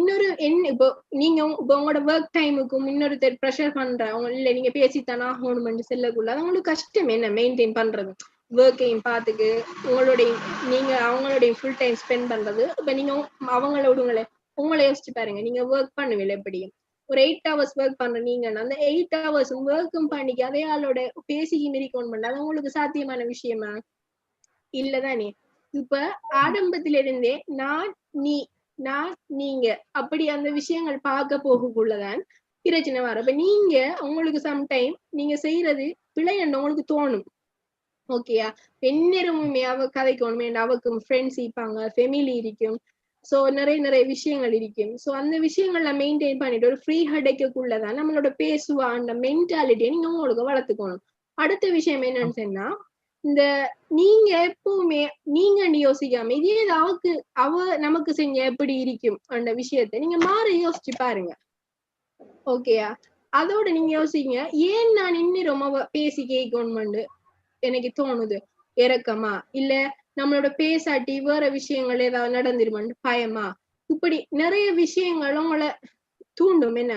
இப்போ நீங்க இப்போ உங்களோட ஒர்க் டைமுக்கும் இன்னொருத்தர் ப்ரெஷர் பண்றவங்க இல்ல நீங்க பேசித்தானா ஆகணும்னு செல்லக்குள்ள அது உங்களுக்கு கஷ்டம் என்ன மெயின்டைன் பண்றது. ஒர்க்கையும் பார்த்துக்கு நீங்க அவங்களுடைய ஃபுல் டைம் ஸ்பெண்ட் பண்றது. இப்ப நீங்க உங்களை யோசிச்சு பாருங்க, நீங்க ஒர்க் பண்ணுவீங்க எப்படியும் ஒரு 8 hours ஒர்க் பண்ற நீங்கன்னா அந்த 8 hours ஒர்க்கும் பண்ணிக்க அதே ஆளோட பேசிக்கி மிரிக்கணும் பண்ண அது உங்களுக்கு சாத்தியமான விஷயமா இல்லதானே? இப்ப ஆரம்பத்தில இருந்தே நீங்க அப்படி அந்த விஷயங்கள் பார்க்க போகக்குள்ளதான் பிரச்சனை வரும். இப்ப நீங்க உங்களுக்கு சம்டைம் நீங்க செய்யறது பிழை என்ன உங்களுக்கு தோணும். ஓகேயா, எந்நேரமுமே அவ கதைக்கணுமே, அவக்கும் ஃப்ரெண்ட்ஸ் இருப்பாங்க, ஃபெமிலி இருக்கும், சோ நிறைய விஷயங்கள் இருக்கும். சோ அந்த விஷயங்கள்ல மெயின்டைன் பண்ணிட்டு ஒரு ஃப்ரீ ஹெடேக்குள்ளதான் நம்மளோட பேசுவா அந்த மென்டாலிட்டியை நீங்க உங்களுக்கு வளர்த்துக்கணும். அடுத்த விஷயம் என்னன்னு சொன்னா, இந்த நீங்க எப்பவுமே நீங்க யோசிக்காம இதே அவ நமக்கு செஞ்ச எப்படி இருக்கும் அந்த விஷயத்த நீங்க மாற யோசிச்சு பாருங்க. ஓகேயா, அதோட நீங்க யோசிங்க, ஏன் நான் இன்னும் ரொம்ப பேசி கேட்கணும்னு எனக்கு தோணுது. இறக்கமா இல்ல நம்மளோட பேசாட்டி வேற விஷயங்கள் ஏதாவது நடந்துருமான்னு பயமா, இப்படி நிறைய விஷயங்கள் உங்களை தூண்டும். என்ன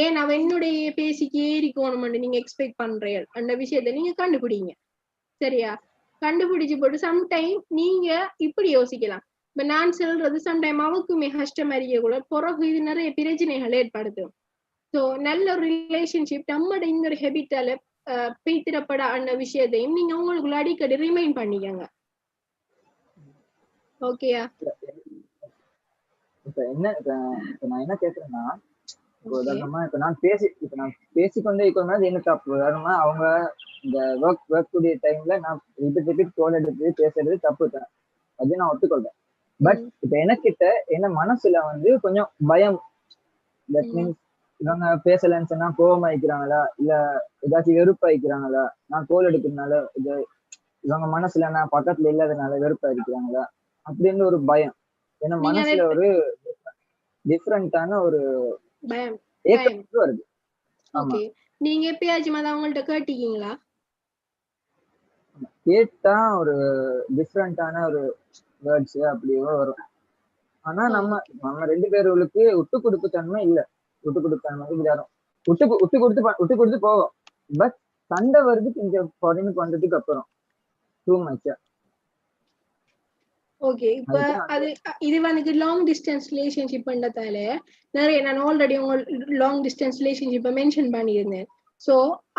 ஏன் அவ என்னுடைய பேசிக்கு ஏறிக்கணும்னு நீங்க எக்ஸ்பெக்ட் பண்றீங்க அந்த விஷயத்த நீங்க கண்டுபிடிங்க. சரியா, கண்டுபிடிச்சு போட்டு சம்டைம் நீங்க இப்படி யோசிக்கலாம். இப்ப நான் சொல்றது சம்டைம் அவக்குமே கஷ்டம் அறிய கூட பிறகு இது நிறைய பிரச்சனைகள் ஏற்படுத்தும். சோ நல்ல ஒரு ரிலேஷன்ஷிப் நம்மட இந்த ஒரு ஹெபிட்டால பீத்திரப்பட அந்த விஷயத்தையும் நீங்க உங்களுக்குள்ள அடிக்கடி ரிமைண்ட் பண்ணிக்கங்க. ஓகேயா, இப்ப நான் என்ன கேக்குறேன்னா, உதாரணமா இப்ப நான் பேசிக்கொண்டே இருக்கிறது என்ன தப்பு? உதாரணமா அவங்க இந்த ஒர்க் கூடிய டைம்ல நான் ரிப்பீட் கோல் எடுத்து பேசுறது தப்பு தான், அது நான் ஒத்துக்கொள்றேன். பட் இப்ப எனக்கிட்ட என்ன மனசுல வந்து கொஞ்சம் பயம். தட் மீன்ஸ் இவங்க பேசலன்னு சொன்னா கோபமா இருக்கிறாங்களா, இல்ல ஏதாச்சும் வெறுப்பா இருக்கிறாங்களா, நான் கோல் எடுக்கிறதுனால இவங்க மனசுல நான் பக்கத்துல இல்லாதனால வெறுப்பா இருக்கிறாங்களா அப்படின்னு ஒரு பயம். ஏன்னா மனசுல ஒரு டிஃப்ரெண்டான ஒரு பயம் வருது. ஓகே, நீங்க எப்பயாச்சும் அதை அவங்கள்ட்ட கேட்டீங்களா? கேட்டா ஒரு டிஃப்ரெண்டான ஒரு வேர்ட்ஸ் அப்படியே வரும். ஆனா நம்ம 2 பேர்களுக்கு விட்டு கொடுப்பு தன்மை இல்ல. விட்டு கொடுத்த மாதிரி விளையாடும். விட்டு கொடுத்து போவோம். பட் சண்டை வருது கொஞ்சம் ஃபாரினுக்கு வந்ததுக்கு அப்புறம் டூ மச்சா. ஓகே, இப்ப அது இது வந்து லாங் டிஸ்டன்ஸ் ரிலேஷன்ஷிப் பண்றதால நிறைய நான் ஆல்ரெடி உங்க லாங் டிஸ்டன்ஸ் ரிலேஷன்ஷிப்பை மென்ஷன் பண்ணியிருந்தேன். சோ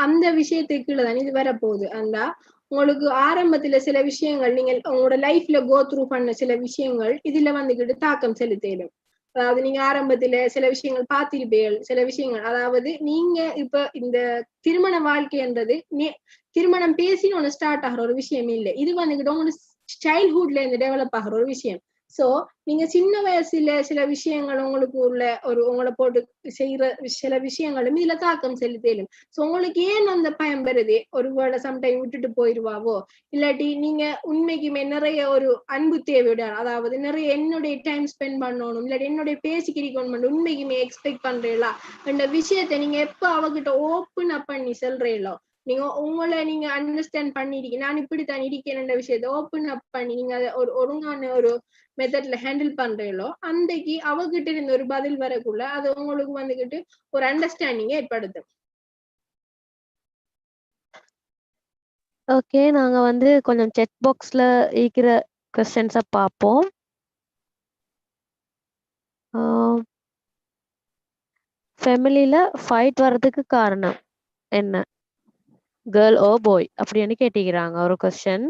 அந்த விஷயத்துக்குள்ள தான் இது வரப்போகுது. அந்த உங்களுக்கு ஆரம்பத்துல சில விஷயங்கள் நீங்க உங்களோட லைஃப்ல கோ த்ரூ பண்ண சில விஷயங்கள் இதுல வந்துகிட்டு தாக்கம் செலுத்திடும். அதாவது நீங்க ஆரம்பத்துல சில விஷயங்கள் பார்த்திருப்பீர்கள், சில விஷயங்கள் அதாவது நீங்க இப்ப இந்த திருமண வாழ்க்கைன்றது திருமணம் பேசி ஒன்று ஸ்டார்ட் ஆகிற ஒரு விஷயம் இல்லை. இது வந்துகிட்டு உங்களுக்கு சைல்ட்ஹுட்ல இருந்து டெவலப் ஆகிற ஒரு விஷயம். சோ நீங்க சின்ன வயசுல சில விஷயங்கள் உங்களுக்கு உள்ள ஒரு உங்களை போட்டு செய்யற சில விஷயங்களும் இதுல தாக்கம் செலுத்தலும். சோ உங்களுக்கு ஏன் அந்த பயம் வருது, ஒருவேளை சம்டைம் விட்டுட்டு போயிடுவாவோ, இல்லாட்டி நீங்க உண்மைக்குமே நிறைய ஒரு அன்பு தேவையோட, அதாவது நிறைய என்னுடைய டைம் ஸ்பெண்ட் பண்ணணும், இல்லாட்டி என்னுடைய பேசிக்கிரிக்கணும் உண்மைக்குமே எக்ஸ்பெக்ட் பண்றீங்களா அந்த விஷயத்த நீங்க எப்ப அவகிட்ட ஓப்பன் அப் பண்ணி சொல்றீங்களோ, நீங்க உங்களை நீங்க அண்டர்ஸ்டாண்ட் பண்ணிருக்கீங்க, நான் இப்படித்தான் இருக்கேன் விஷயத்த ஓப்பன் அப் பண்ணி நீங்க அதை ஒரு ஒழுங்கான ஒரு மெத்தட்ல ஹேண்டில் பண்றீங்களோ, அன்றைக்கு அவகிட்ட இருந்து ஒரு பதில் வரக்குள்ள அது உங்களுக்கு வந்துகிட்டு ஒரு அண்டர்ஸ்டாண்டிங் ஏற்படுத்தும். ஓகே, நாங்க வந்து கொஞ்சம் செக் பாக்ஸ்ல இருக்கிற கொஸ்டின்ஸை பார்ப்போம். ஃபேமிலியில ஃபைட் வர்றதுக்கு காரணம் என்ன, கேர்ள் ஓ பாய் அப்படின்னு கேட்டிக்கிறாங்க ஒரு கொஸ்டின்.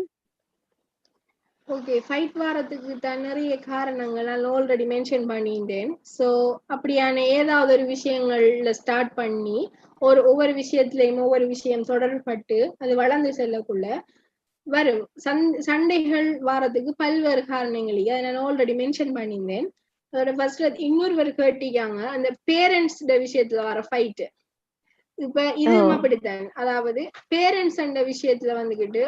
ஓகே, ஃபைட் வாரத்துக்கு தான் நிறைய காரணங்கள் நான் ஆல்ரெடி மென்ஷன் பண்ணிட்டேன். ஸோ அப்படியான ஏதாவது ஒரு விஷயங்கள்ல ஸ்டார்ட் பண்ணி ஒவ்வொரு விஷயத்திலையும் ஒவ்வொரு விஷயம் தொடர்பட்டு அது வளர்ந்து செல்லக்குள்ள வரும் சண்டைகள் வாரத்துக்கு பல்வேறு காரணங்கள். அதை நான் ஆல்ரெடி மென்ஷன் பண்ணியிருந்தேன். அதோட ஃபர்ஸ்ட்ல இன்னொருவர் கேட்டிக்காங்க அந்த பேரண்ட்ஸ் விஷயத்துல வர ஃபைட்டு. இப்ப இது அப்படித்தான், அதாவது பேரண்ட்ஸ் அந்த விஷயத்துல வந்துகிட்டு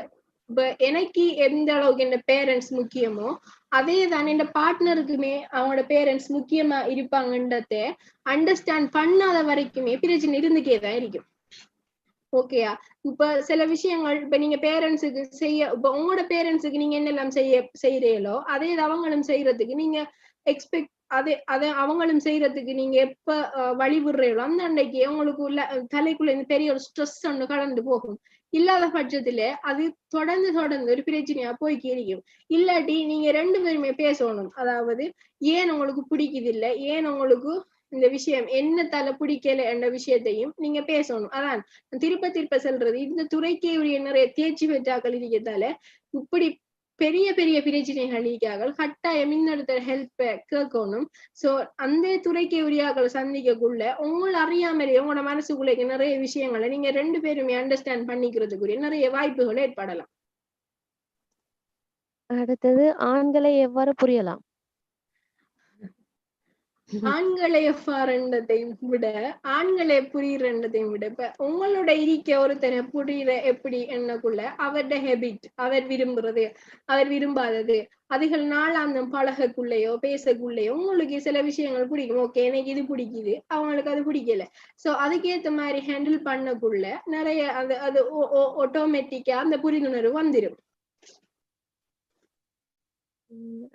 இப்ப எனக்கு எந்த அளவுக்கு என் பேரண்ட்ஸ் முக்கியமோ அதே தான் என் பார்ட்னருக்குமே அவங்களோட பேரண்ட்ஸ் முக்கியமா இருப்பாங்கன்றத அண்டர்ஸ்டாண்ட் பண்ணாத வரைக்குமே பிரச்சனை இருந்துக்கேதான் இருக்கும். ஓகேயா, இப்ப சில விஷயங்கள் இப்ப நீங்க பேரண்ட்ஸுக்கு இப்ப உங்களோட பேரண்ட்ஸுக்கு நீங்க என்னெல்லாம் செய்யறீங்களோ அதே அவங்களும் செய்யறதுக்கு நீங்க எக்ஸ்பெக்ட் அதை அவங்களும் செய்யறதுக்கு நீங்க எப்ப வழிவிடுறீங்களோ அந்த அன்னைக்கு உங்களுக்கு உள்ள தலைக்குள்ள இந்த பெரிய ஒரு ஸ்ட்ரெஸ் ஒன்று கடந்து போகும். இல்லாத பட்சத்துல அது தொடர்ந்து ஒரு பிரச்சனையா போய்க்கு இருக்கும். இல்லாட்டி நீங்க ரெண்டு பேருமே பேசணும், அதாவது ஏன் உங்களுக்கு பிடிக்குது இல்லை, ஏன் உங்களுக்கு இந்த விஷயம் என்னத்தால பிடிக்கல என்ற விஷயத்தையும் நீங்க பேசணும். அதான் திருப்ப சொல்றது, இந்த துறைக்கே உரிய நிறைய தேர்ச்சி பெற்றாக்கள் இருக்கிறதால இப்படி பெரிய பெரிய பிரச்சனைகள் இருக்கார்கள், கட்டாயம் இன்னொருத்த ஹெல்ப் கேட்கணும். சோ அந்த துறைக்கே உரியாக்கள் சந்திக்கக்குள்ள உங்களை அறியாமலே உங்களோட மனசுக்குள்ள நிறைய விஷயங்களை நீங்க ரெண்டு பேருமே அண்டர்ஸ்டாண்ட் பண்ணிக்கிறதுக்குரிய நிறைய வாய்ப்புகள் ஏற்படலாம். அடுத்தது, ஆண்களை எவ்வாறு புரியலாம்? ஆண்களை எவ்வாறுன்றதையும் விட ஆண்களை புரியுறதையும் விட இப்ப உங்களோட இருக்க ஒருத்தனை புரியுற எப்படி என்னக்குள்ள அவருடைய ஹேபிட், அவர் விரும்புறது அவர் விரும்பாதது அதுகள் நாளாந்தம் பழகக்குள்ளேயோ பேசக்குள்ளேயோ உங்களுக்கு சில விஷயங்கள் பிடிக்கும். ஓகே, எனக்கு இது பிடிக்குது, அவங்களுக்கு அது பிடிக்கல. சோ அதுக்கேற்ற மாதிரி ஹேண்டில் பண்ணக்குள்ள நிறைய அது ஆட்டோமேட்டிக்கா அந்த புரிந்துணர்வு வந்துடும்.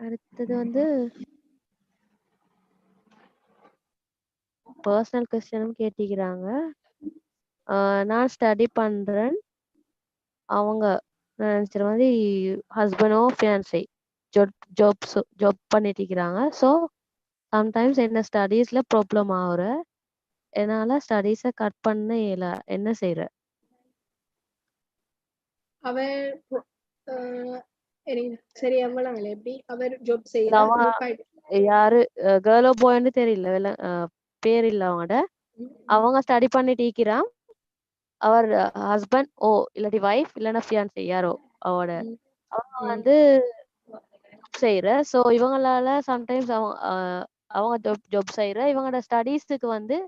அடுத்தது வந்து பர்சனல் கொஸ்டினும் கேட்டிக்கிறாங்க. நான் ஸ்டடி பண்றேன், அவங்க நினைச்சிற மாதிரி ஹஸ்பண்டோ ஃபியான்சி ஜாப் பண்ணிட்டு இருக்கிறாங்க. ஸோ சம்டைம்ஸ் என்ன ஸ்டடீஸ்ல ப்ராப்ளம் ஆகுற, என்னால ஸ்டடீஸை கட் பண்ண இயல, என்ன செய்யற? அவர் சரி அவ்வளவு எப்படி அவர் ஜாப் செய்யற யாரு கேர்ளோ பாய்ன்னு தெரியல, பேர் இல்ல அவங்களோட. அவங்க ஸ்டடி பண்ணிட்டு இருக்கிறான், அவர் ஹஸ்பண்ட் இல்லாட்டி வைஃப் இல்லைன்னா ஃபியான்சி யாரோ அவங்க வந்து செய்யற. ஸோ இவங்களால சம்டைம்ஸ் அவங்க ஜாப் செய்யற இவங்களோட ஸ்டடீஸுக்கு வந்து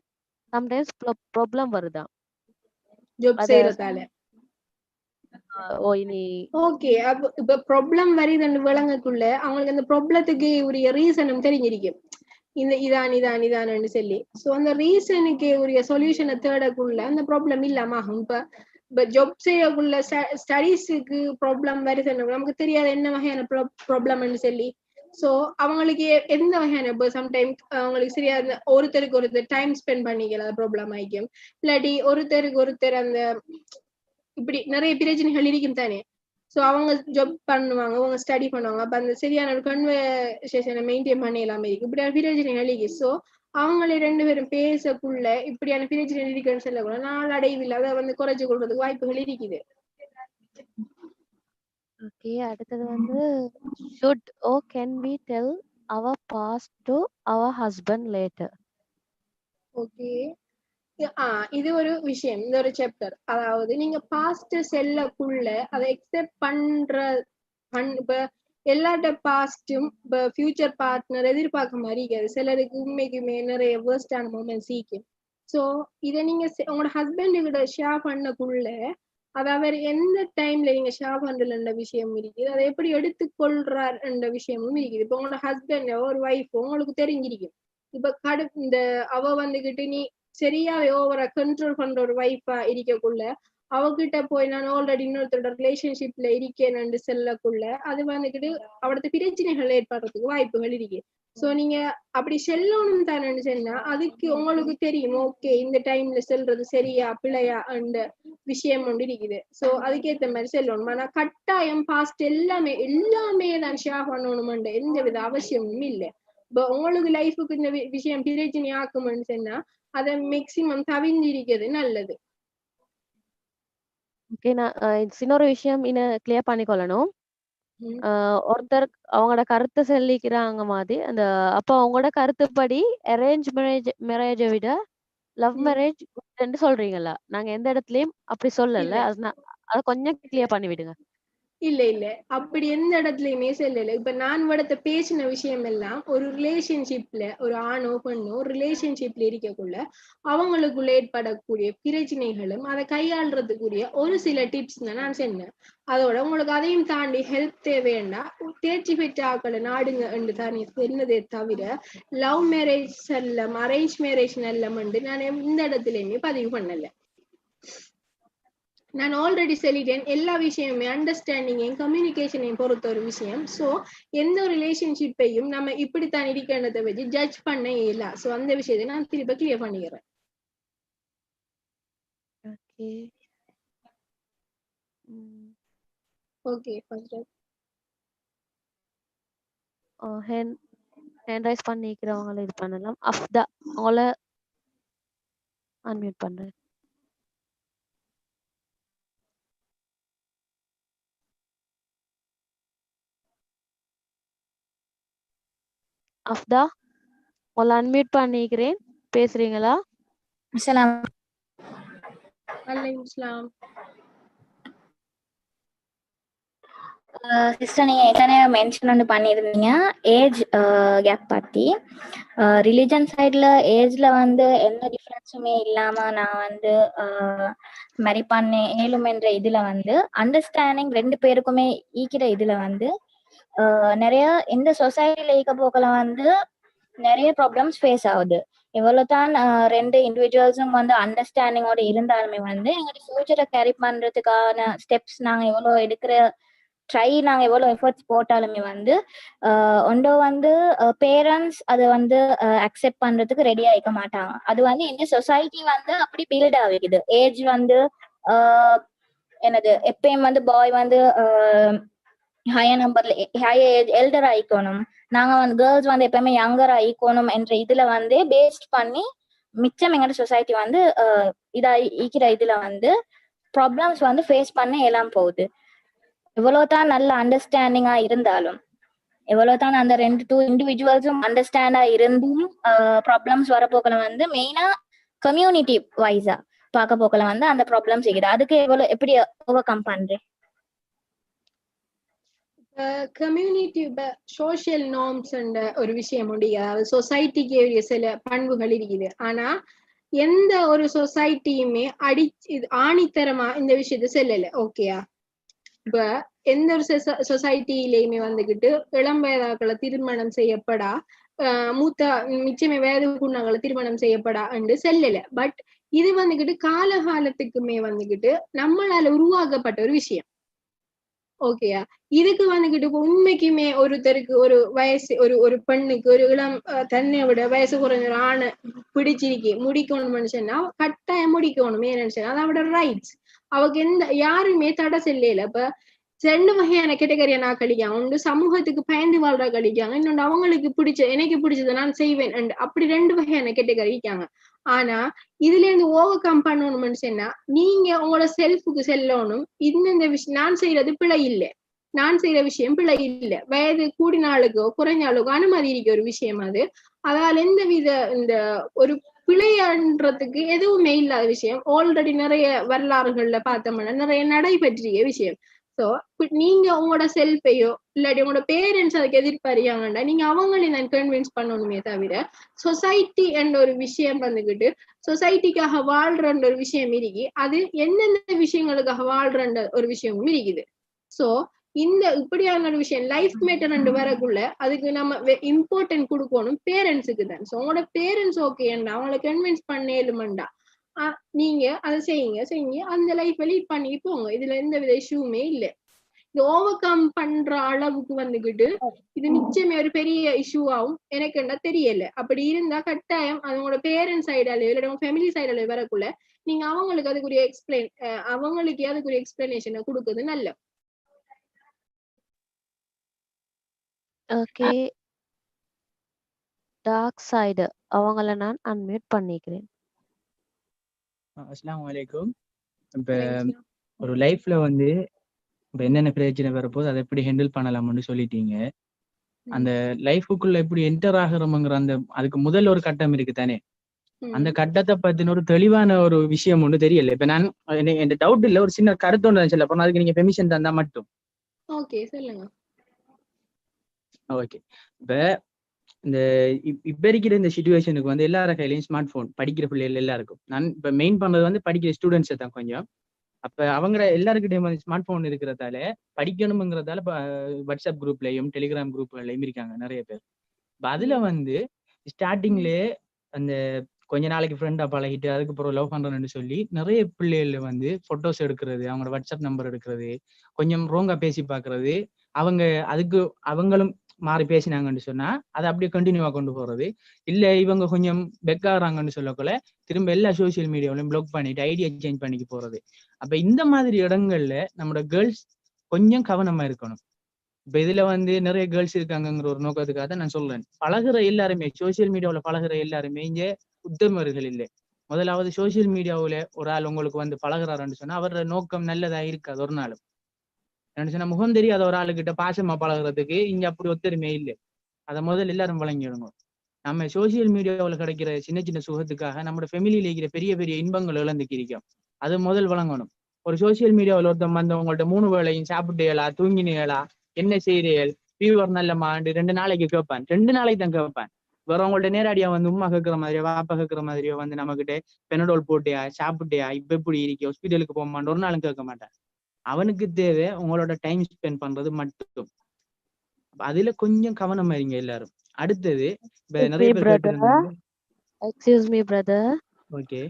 சம்டைம்ஸ் ப்ராப்ளம் வருதான் ஜாப் செய்யறதால. ஓகே, அப்ப இப்ப ப்ராப்ளம் வருதுன்னு விளங்கக்குள்ள அவங்களுக்கு அந்த ப்ராப்ளத்துக்கு உரிய ரீசனும் தெரிஞ்சிருக்கும், இதான்னு சொல்லி. சோ அந்த ரீசனுக்கு உரிய சொல்யூஷனை தேடக்குள்ள அந்த ப்ராப்ளம் இல்லாம ஆகும். இப்ப ஜாப் செய்யக்குள்ள ஸ்டடீஸுக்கு ப்ராப்ளம் வருதுன்னு நமக்கு தெரியாது என்ன வகையான ப்ராப்ளம்னு சொல்லி. சோ அவங்களுக்கு எந்த வகையான சம்டைம் அவங்களுக்கு சரியா ஒருத்தருக்கு ஒருத்தர் டைம் ஸ்பெண்ட் பண்ணிக்கல ப்ராப்ளம் ஆயிக்கும், இல்லாட்டி ஒருத்தருக்கு ஒருத்தர் அந்த இப்படி நிறைய பிரச்சனைகள் இருக்கும் தானே. சோ அவங்க ஜாப் பண்ணுவாங்க, அவங்க ஸ்டடி பண்ணுவாங்க, அப்ப அந்த சரியான ஒரு கன்வர்சேஷனை மெயின்டைன் பண்ணிடலாம இருக்கு, இப்படியான பிரச்சனைகள் இருக்கு. சோ அவங்களே 2 பேரும் பேசக்குள்ள இப்படியான பிரச்சனை இருக்குன்னு சொல்லக்கூட நாளடைவில் அதை குறைச்சு கொள்றதுக்கு வாய்ப்புகள் இருக்குது. ஓகே, அடுத்தது should or can we tell our past to our husband later? Okay, இது ஒரு விஷயம், இந்த ஒரு சாப்டர். அதாவது நீங்க பாஸ்ட் செல்லக்குள்ள அதை எக்ஸெப்ட் இப்ப எல்லாட்ட பாஸ்டும் இப்ப ஃபியூச்சர் பார்ட்னர் எதிர்பார்க்க மாதிரி இருக்காது. சிலருக்கு உண்மைக்குமே நிறைய வேர்ஸ்டான மொமெண்ட்ஸ் ஈக்கும். சோ இதை நீங்க உங்களோட ஹஸ்பண்ட் கிட்ட ஷேர் பண்ணக்குள்ள அது அவர் எந்த டைம்ல நீங்க ஷேர் பண்றதுன்ற விஷயம் இருக்குது, அதை எப்படி எடுத்துக்கொள்றார் என்ற விஷயமும் இருக்குது. இப்ப உங்களோட ஹஸ்பண்ட் ஒரு ஒய்ஃப் உங்களுக்கு தெரிஞ்சிருக்கும். இப்ப இந்த அவ நீ சரியாவே ஓவரா கண்ட்ரோல் பண்ற ஒரு வைஃபா இருக்கக்குள்ள அவகிட்ட போய் நான் ஆல்ரெடி இன்னொருத்தரோட ரிலேஷன்ஷிப்ல இருக்கேன்னு செல்லக்குள்ள அது அவடத்து பிரச்சனைகள் ஏற்படுறதுக்கு வாய்ப்புகள் இருக்கு. சோ நீங்க அப்படி செல்லணும் தானே சொன்னா அதுக்கு உங்களுக்கு தெரியும், ஓகே இந்த டைம்ல செல்றது சரியா பிள்ளையா அந்த விஷயம் ஒன்று இருக்குது. சோ அதுக்கேற்ற மாதிரி செல்லணும். ஆனா கட்டாயம் பாஸ்ட் எல்லாமே நான் ஷேர் பண்ணணும்ன்ற எந்த வித அவசியமும் இல்லை. இப்ப உங்களுக்கு லைஃபுக்கு இந்த விஷயம் பிரச்சனை ஆக்கும்னு சொன்னா அதை மேக்சிமம் தவிர்ந்திருக்கிறது நல்லது. ஓகே, நான் இன்னொரு விஷயம் கிளியர் பண்ணிக்கொள்ளணும். ஒருத்தர் அவங்களோட கருத்தை சொல்லிக்கிறாங்க மாதிரி அப்ப அவங்களோட கருத்துப்படி அரேஞ்ச் மேரேஜை விட லவ் மேரேஜ் சொல்றீங்களா? நாங்க எந்த இடத்துலயும் அப்படி சொல்லல, அதை கொஞ்சம் கிளியர் பண்ணி விடுங்க. இல்ல அப்படி எந்த இடத்துலயுமே சொல்லல. இப்ப நான் வடத்த பேசின விஷயம் எல்லாம் ஒரு ரிலேஷன்ஷிப்ல ஒரு ஆணோ பெண்ணோ ரிலேஷன்ஷிப்ல இருக்கக்குள்ள அவங்களுக்குள்ள ஏற்படக்கூடிய பிரச்சனைகளும் அதை கையாளுறதுக்குரிய ஒரு சில டிப்ஸ் தான் நான் சொன்னேன். அதோட உங்களுக்கு அதையும் தாண்டி ஹெல்ப் தேவைன்னா தேர்ச்சி பெற்ற ஆக்களை நாடுங்க என்று தான் சொன்னதே தவிர லவ் மேரேஜ் செல்லம் அரேஞ்ச் மேரேஜ் நல்லம் என்று நான் இந்த இடத்துலயுமே பதிவு பண்ணல. நான் ஆல்ரெடி சொல்லிட்டேன், எல்லா விஷயமுமே அண்டர்ஸ்டாண்டிங்கையும் கம்யூனிகேஷனையும் பொறுத்த ஒரு விஷயம். ஸோ எந்த ஒரு ரிலேஷன்ஷிப்பையும் நம்ம இப்படித்தான் இருக்கிறத வச்சு ஜட்ஜ் பண்ண இயலா. ஸோ அந்த விஷயத்தை நான் திரும்ப கிளியர் பண்ணிக்கிறேன். ஓகே, ஹேண்ட் ரைஸ் பண்ணிக்கிறவங்கள இது பண்ணலாம். அஃப்தா அவங்கள அன்மியூட் பண்றேன். அஃப்தா உங்களை அன்மியூட் பண்ணிக்கிறேன், பேசுறீங்களா? அஸ்ஸலாம். சிஸ்டர், நீங்க ஏற்கனவே மென்ஷன் பண்ணியிருந்தீங்க ஏஜ் கேப் பத்தி. ரிலிஜன் சைட்ல ஏஜ்ல எந்த டிஃபரன்ஸுமே இல்லாம நான் மேரி பண்ண ஏழும் என்ற இதுல அண்டர்ஸ்டாண்டிங் 2 பேருக்குமே ஈக்கிற இதுல நிறைய இந்த சொசைட்டில ஈக்க போக்கல நிறைய ப்ராப்ளம்ஸ் ஃபேஸ் ஆகுது. எவ்வளவுதான் 2 இண்டிவிஜுவல்ஸும் அண்டர்ஸ்டாண்டிங்கோட இருந்தாலுமே எங்களோட ஃபியூச்சரை கேரி பண்றதுக்கான ஸ்டெப்ஸ் நாங்க எவ்வளவு நாங்க எவ்வளவு எஃபர்ட்ஸ் போட்டாலுமே ஒன்று பேரண்ட்ஸ் அதை அக்செப்ட் பண்றதுக்கு ரெடி ஆயிக்க மாட்டாங்க. அது இந்த சொசைட்டி அப்படி பில்ட் ஆகிக்குது. ஏஜ் என்னது எப்பயும் பாய் ஹையர் நம்பர்ல ஹையர் ஏஜ் எல்டர் ஆயிக்கணும், நாங்க கேர்ள்ஸ் எப்பயுமே யங்கர் ஆயிக்கணும் என்ற இதுல பேஸ்ட் பண்ணி மிச்சம் எங்களோட சொசைட்டி இதா ஈக்கிற இதுல ப்ராப்ளம்ஸ் ஃபேஸ் பண்ண எல்லாம் போகுது. எவ்வளவுதான் நல்ல அண்டர்ஸ்டாண்டிங்கா இருந்தாலும், எவ்வளவுதான் அந்த 2 இண்டிவிஜுவல்ஸும் அண்டர்ஸ்டாண்டா இருந்தும் ப்ராப்ளம்ஸ் வரப்போக்கல மெயினா கம்யூனிட்டி வைஸா பார்க்க போக்கல அந்த ப்ராப்ளம்ஸ் இருக்குது. அதுக்கு எப்படி ஓவர் கம் பண்றேன்? கம்யூனிட்டி சோசியல் நார்ம்ஸ் ஒரு விஷயம் முடியாது. சொசைட்டிக்கு சில பண்புகள் இருக்குது. ஆனா எந்த ஒரு சொசைட்டியுமே ஆணித்தரமா இந்த விஷயத்த சொல்லல. ஓகேயா? இப்ப எந்த ஒரு சொசைட்டிலையுமே இளம் வயதாக்களை திருமணம் செய்யப்படா, மூத்த மிச்சமே வயது குண்ணாக்களை திருமணம் செய்யப்படா என்று செல்லல. பட் இது காலகாலத்துக்குமே நம்மளால உருவாக்கப்பட்ட ஒரு விஷயம். ஓகேயா? இதுக்கு வந்துகிட்டு இப்ப உண்மைக்குமே ஒருத்தருக்கு ஒரு வயசு ஒரு பெண்ணுக்கு ஒரு இளம் தன்னை விட வயசு குறைஞ்ச ஒரு ஆணை பிடிச்சிருக்கு முடிக்கணும்னு சொன்னா கட்டாயம் முடிக்கணும். ஏன்னு சொன்னா அது அவட ரைட்ஸ். அவக்கு எந்த யாருமே தடை செல்லையில. இப்ப 2 வகையான கேட்டகரியா நான் கழிக்காங்க. ஒன்று சமூகத்துக்கு பயந்து வாழ்றா கழிக்காங்க, இன்னொன்று அவங்களுக்கு பிடிச்ச எனக்கு பிடிச்சதை நான் செய்வேன். அப்படி 2 வகையான கேட்டகரி இருக்காங்க. ஆனா இதுல இருந்து ஓவர் கம் பண்ணணும்னு சொன்னா நீங்க உங்களோட செல்ஃபுக்கு செல்லணும். இந்த விஷயம் நான் செய்யறது பிழை இல்லை, நான் செய்யற விஷயம் பிழை இல்லை. வயது கூடினாளுக்கோ குறைஞ்சாளுக்கோ அனுமதி இருக்க ஒரு விஷயம் அது. அதால எந்த வித இந்த ஒரு பிழைன்றதுக்கு எதுவுமே இல்லாத விஷயம். ஆல்ரெடி நிறைய வரலாறுகள்ல பார்த்தோம்னா நிறைய நடைபெற்றிய விஷயம். சோ நீங்க உங்களோட செல்ஃபையோ இல்லாட்டி உங்களோட பேரண்ட்ஸ் அதுக்கு எதிர்பார்க்காங்கன்னா நீங்க அவங்களே நான் கன்வின்ஸ் பண்ணணுமே தவிர சொசைட்டி என்ற ஒரு விஷயம் வந்துகிட்டு சொசைட்டிக்காக வாழ்றன்ற ஒரு விஷயம் இருக்கு. அது எந்தெந்த விஷயங்களுக்காக வாழ்றன்ற ஒரு விஷயமும் இருக்குது. சோ இந்த இப்படியான ஒரு விஷயம் லைஃப் மேட்டர் வரக்குள்ள அதுக்கு நம்ம இம்பார்ட்டன்ட் கொடுக்கணும் பேரண்ட்ஸுக்கு தான். சோ உங்களோட பேரண்ட்ஸ் ஓகேண்டா அவங்கள கன்வின்ஸ் பண்ணேலுமண்டா நீங்க அதை செய்யுங்க அந்த லைஃப் லீட் பண்ணி போங்க. இதுல எந்த வித இஷ்யூமே இல்லை. இது ஓவர் கம் பண்ற அளவுக்கு வந்துகிட்டு இது நிச்சயமே ஒரு பெரிய இஷ்யூவாகும் எனக்கு என்ன தெரியல. அப்படி இருந்தா கட்டாயம் அவங்களோட பேரண்ட்ஸ் சைடாலயோ இல்லை ஃபேமிலி சைடாலயோ வரக்குள்ள நீங்க அவங்களுக்கு அதுக்குரிய அவங்களுக்கு அதுக்குரிய எக்ஸ்பிளனேஷனை கொடுக்குறது நல்ல. ஓகே, டார்க் சைடு அவங்கள நான் அன்மியூட் பண்ணிக்கிறேன். அஸ்ஸலாமு அலைக்கும். இப்ப ஒரு லைஃப்ல வந்து இப்ப என்னென்ன பிரச்சனை வரப்போது அதை எப்படி ஹேண்டில் பண்ணலாம்னு சொல்லிட்டீங்க. அந்த லைஃபுக்குள்ள எப்படி என்டர் ஆகிறோம்ங்கிற அந்த அதுக்கு முதல் ஒரு கட்டம் இருக்கு தானே, அந்த கட்டத்தை பத்தின ஒரு தெளிவான ஒரு விஷயம் ஒண்ணு தெரியல. இப்ப நான் என் டவுட் இல்ல, ஒரு சின்ன கருத்து ஒன்று சொல்ல போனா அதுக்கு நீங்க பெர்மிஷன் தந்தா மட்டும். ஓகே சொல்லுங்க. ஓகே, இப்ப இந்த இப்ப இருக்கிற இந்த சிச்சுவேஷனுக்கு வந்து எல்லார கையிலையும் ஸ்மார்ட் போன், படிக்கிற பிள்ளைகள் எல்லாருக்கும். நான் இப்ப மெயின் பண்றது வந்து படிக்கிற ஸ்டூடெண்ட்ஸ் தான் கொஞ்சம். அப்ப அவங்க எல்லாருக்கிட்டையும் வந்து ஸ்மார்ட் போன் இருக்கிறதால படிக்கணுங்கிறதால வாட்ஸ்அப் குரூப்லயும் டெலிகிராம் குரூப்லயும் இருக்காங்க நிறைய பேர். அதுல வந்து ஸ்டார்டிங்லயே அந்த கொஞ்ச நாளைக்கு ஃப்ரெண்டா பழகிட்டு அதுக்கப்புறம் லவ் பண்றேன்னு சொல்லி நிறைய பிள்ளைகள் வந்து போட்டோஸ் எடுக்கிறது, அவங்களோட வாட்ஸ்அப் நம்பர் எடுக்கிறது, கொஞ்சம் ரோங்கா பேசி பாக்குறது, அவங்க அதுக்கு அவங்களும் மாறி பேசினாங்கன்னு சொன்னா அதை அப்படியே கண்டினியூவா கொண்டு போறது. இல்ல இவங்க கொஞ்சம் பெக்காகிறாங்கன்னு சொல்லக்குள்ள திரும்ப எல்லா சோசியல் மீடியாவிலையும் பிளாக் பண்ணிட்டு ஐடியா சேஞ்ச் பண்ணிக்கு போறது. அப்ப இந்த மாதிரி இடங்கள்ல நம்மளோட கேர்ள்ஸ் கொஞ்சம் கவனமா இருக்கணும். இப்ப இதுல வந்து நிறைய கேர்ள்ஸ் இருக்காங்கிற ஒரு நோக்கத்துக்காக தான் நான் சொல்றேன். பழகுற எல்லாருமே சோசியல் மீடியாவுல பழகுற எல்லாருமே இங்க உத்தமர்கள் இல்லை. முதலாவது சோசியல் மீடியாவுல ஒரு ஆள் உங்களுக்கு வந்து பழகுறாருன்னு சொன்னா அவரோட நோக்கம் நல்லதா இருக்காது ஒரு நாளும். சொன்னா முகம் தெரியாத ஒரு ஆளுகிட்ட பாசமா பழகுறதுக்கு இங்க அப்படி ஒத்துரிமை இல்லை. அதை முதல்ல எல்லாரும் வழங்கிடுங்க. நம்ம சோசியல் மீடியாவில் கிடைக்கிற சின்ன சின்ன சுகத்துக்காக நம்ம ஃபேமிலியில இருக்கிற பெரிய பெரிய இன்பங்கள் இழந்துக்கு இருக்கோம். அது முதல் வழங்கணும். ஒரு சோசியல் மீடியாவில் ஒருத்தம் வந்து உங்கள்ட்ட 3 வேளையும் சாப்பிட்டேலா தூங்கினேலா என்ன செய்றீர்கள் ஃபீவர் நல்லமாண்டு 2 நாளைக்கு கேட்பான், 2 நாளைக்கு தான் கேட்பான். வேற உங்கள்ட்ட நேரடியா வந்து உமா கேட்கிற மாதிரியோ வாப்பா கேட்கிற மாதிரியோ வந்து நம்ம கிட்ட பெனடோல் போட்டியா சாப்பிட்டியா இப்ப எப்படி இருக்கு ஹாஸ்பிட்டலுக்கு போமான்னு ஒரு நாளும் கேட்க மாட்டான். அவனுக்கு தேவை உங்களோட டைம் ஸ்பெண்ட் பண்றது மட்டும். அதுல கொஞ்சம் கவனமா இருங்க எல்லாரும். அடுத்தது நிறைய பேர் கேட்டிருந்தாங்க. Excuse me brother. ஓகே,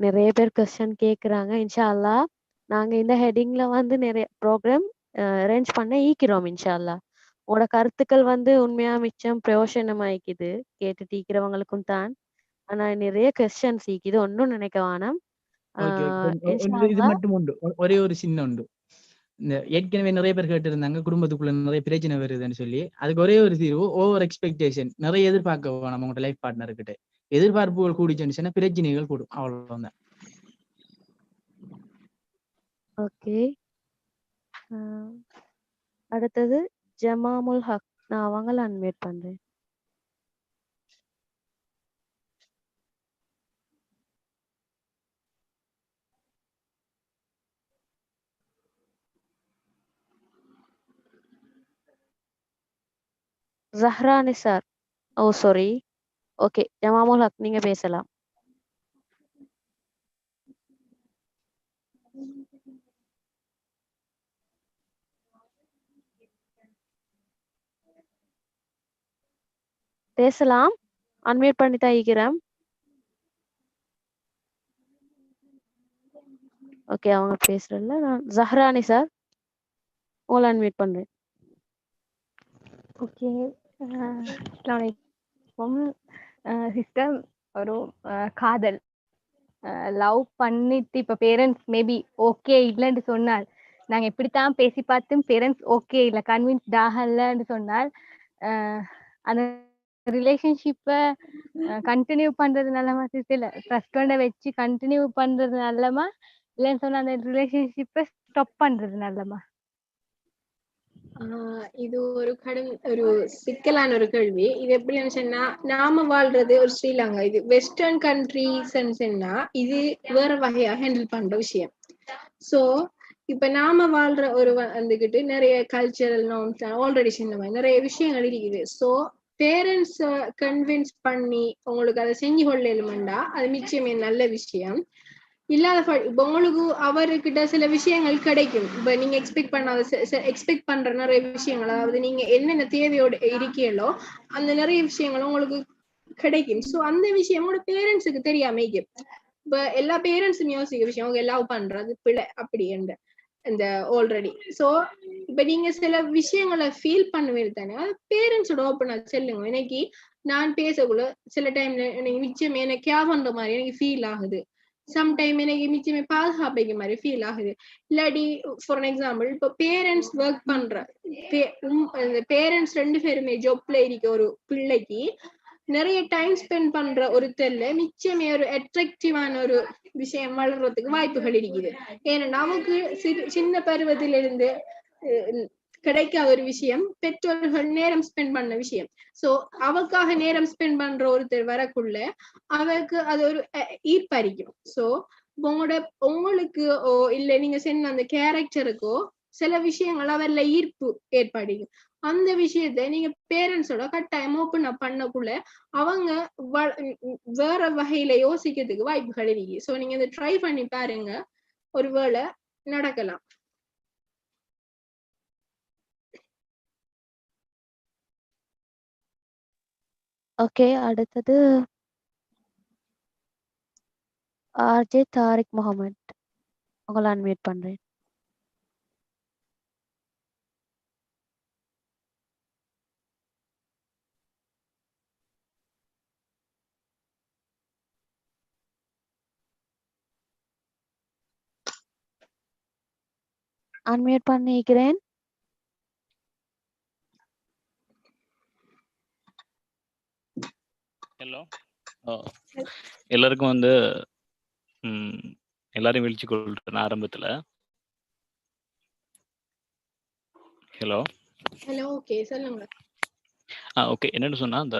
நிறைய பேர் क्वेश्चन கேக்குறாங்க. இன்ஷா அல்லாஹ் நாங்க இந்த ஹெட்டிங்ல வந்து நிறைய ப்ரோக்ராம் அரேஞ்ச் பண்ண ஈக்கிறோம் இன்ஷா அல்லாஹ். உங்களோட கருத்துக்கள் வந்து உண்மையா மிச்சம் பிரயோஜனமாயிக்குது கேட்டுட்டு இருக்கிறவங்களுக்கும் தான். ஆனா நிறைய क्वेश्चंस ஈக்குது, ஒன்றும் நினைக்க வேணாம். இது மட்டும் உண்டு, ஒரே ஒரு சின்ன உண்டு. இந்த ஏற்கனவே நிறைய பேர் கேட்டிருந்தாங்க குடும்பத்துக்குள்ள நிறைய பிரச்சனை வருதுன்னு சொல்லி. அதுக்கு ஒரே ஒரு தீர்வு, ஓவர் எக்ஸ்பெக்டேஷன். நிறைய எதிர்பார்க்க வேணாம் உங்களோட லைஃப் பார்ட்னர்கிட்ட. எதிர்பார்ப்புகள் கூடிச்சுன்னா பிரச்சனைகள் கூடும், அவ்வளவுதான். ஓகே, அடுத்தது ஜமாமுல் ஹக். நான் அவங்கள அன்மியூட் பண்றேன். ஜஹ்ரா நிசார். ஓ சாரி. ஓகே, ஜமாமுல் ஹக் நீங்க பேசலாம். பேசலாம், அன்மியூட் பண்ணி தான் இருக்கிறேன். ஓகே, அவங்க பேசுறதுல நான் ஜஹ்ரா நிசார். உங்களை அன்மியூட் பண்றேன். ஓகே. அஸ்ஸலாமு அலைக்கும் சிஸ்டர். ஒரு காதல் லவ் பண்ணிட்டு இப்போ பேரண்ட்ஸ் மேபி ஓகே இல்லைன்னு சொன்னால், நாங்கள் எப்படித்தான் பேசி பார்த்தும் பேரண்ட்ஸ் ஓகே இல்லை கன்வின்ஸ்ட் ஆகலைன்னு சொன்னால், அந்த ரிலேஷன்ஷிப்பை கண்டினியூ பண்றது நல்லமா சிஸ்டர்? இல்லை ட்ரஸ்ட் கொண்ட வச்சு கண்டினியூ பண்றது நல்லமா, இல்லைன்னு சொன்னா அந்த ரிலேஷன்ஷிப்பை ஸ்டாப் பண்றது நல்லமா? இது ஒரு சிக்கலான ஒரு கேள்வி. இது எப்படின்னு சொன்னா, நாம வாழ்றது ஒரு ஸ்ரீலங்கா, இது வெஸ்டர்ன் கண்ட்ரிஸ் சொன்னா இது வேற வகையா ஹேண்டில் பண்ற விஷயம். சோ இப்ப நாம வாழ்ற ஒரு வந்துகிட்டு நிறைய கல்ச்சரல் நார்ம்ஸ் ஆல்ரெடி சொன்ன மாதிரி நிறைய விஷயங்கள் இருக்குது. சோ பேரண்ட்ஸ் கன்வின்ஸ் பண்ணி உங்களுக்கு அதை செஞ்சு கொள்ளலுமெண்டா அது நிச்சயமே நல்ல விஷயம். இல்லாத இப்ப உங்களுக்கு அவர்கிட்ட சில விஷயங்கள் கிடைக்கும். இப்ப நீங்க எக்ஸ்பெக்ட் பண்ற நிறைய விஷயங்கள், அதாவது நீங்க என்னென்ன தேவையோட இருக்கீங்களோ அந்த நிறைய விஷயங்களும் உங்களுக்கு கிடைக்கும். சோ அந்த விஷயம் உங்களோட பேரண்ட்ஸுக்கு தெரியாம இப்ப எல்லா பேரண்ட்ஸும் யோசிக்க விஷயம் அவங்க லவ் பண்றது பிள்ளை அப்படி இந்த ஆல்ரெடி. சோ இப்ப நீங்க சில விஷயங்களை ஃபீல் பண்ணுவீங்க தானே, அது பேரண்ட்ஸோட ஓப்பனா சொல்லுங்க. இன்னைக்கு நான் பேசக்குள்ள சில டைம்ல எனக்கு நிச்சயம் எனக்கு கேர் பண்ற மாதிரி எனக்கு ஃபீல் ஆகுது, சம்டைம் எனக்கு நிச்சயமே பாதுகாப்பிக்க மாதிரி ஃபீல் ஆகுது. இல்லாட்டி ஃபார் எக்ஸாம்பிள் இப்போ பேரண்ட்ஸ் ஒர்க் பண்ற பேரண்ட்ஸ் 2 பேருமே ஜாப்ல இருக்க ஒரு பிள்ளைக்கு நிறைய டைம் ஸ்பெண்ட் பண்ற ஒருத்தர்ல நிச்சயமே ஒரு அட்ராக்டிவான ஒரு விஷயம் வளர்றதுக்கு வாய்ப்புகள் இருக்குது. ஏன்னா நமக்கு சின்ன பருவத்திலிருந்து கிடைக்காத ஒரு விஷயம் பெற்றோர்கள் நேரம் ஸ்பெண்ட் பண்ண விஷயம். சோ அவக்காக நேரம் ஸ்பெண்ட் பண்ற ஒருத்தர் வரக்குள்ள அவருக்கு அது ஒரு ஈர்ப்பறிக்கும். சோ உங்களுக்கு இல்ல நீங்க சொன்ன அந்த கேரக்டருக்கோ சில விஷயங்கள் அவர்ல ஈர்ப்பு ஏற்படுக்கும். அந்த விஷயத்த நீங்க பேரண்ட்ஸோட கட்டாயம் ஓப்பன் அப் பண்ணக்குள்ள அவங்க வேற வகையில யோசிக்கிறதுக்கு வாய்ப்புகள் இருக்கு. சோ நீங்க இதை ட்ரை பண்ணி பாருங்க, ஒருவேளை நடக்கலாம். ஓகே, அடுத்தது ஆர்ஜே தாரிக் முகமது, உங்களை அன்மியூட் பண்றேன். அன்மியூட் பண்ணிக்கிறேன். ஹலோ, எல்லாருக்கும் வந்து எல்லாரும் வீழ்ச்சி கொள்றேன் ஆரம்பத்துல. ஹலோ ஓகே சொல்லுங்க. ஓகே, என்னன்னு சொன்னா அந்த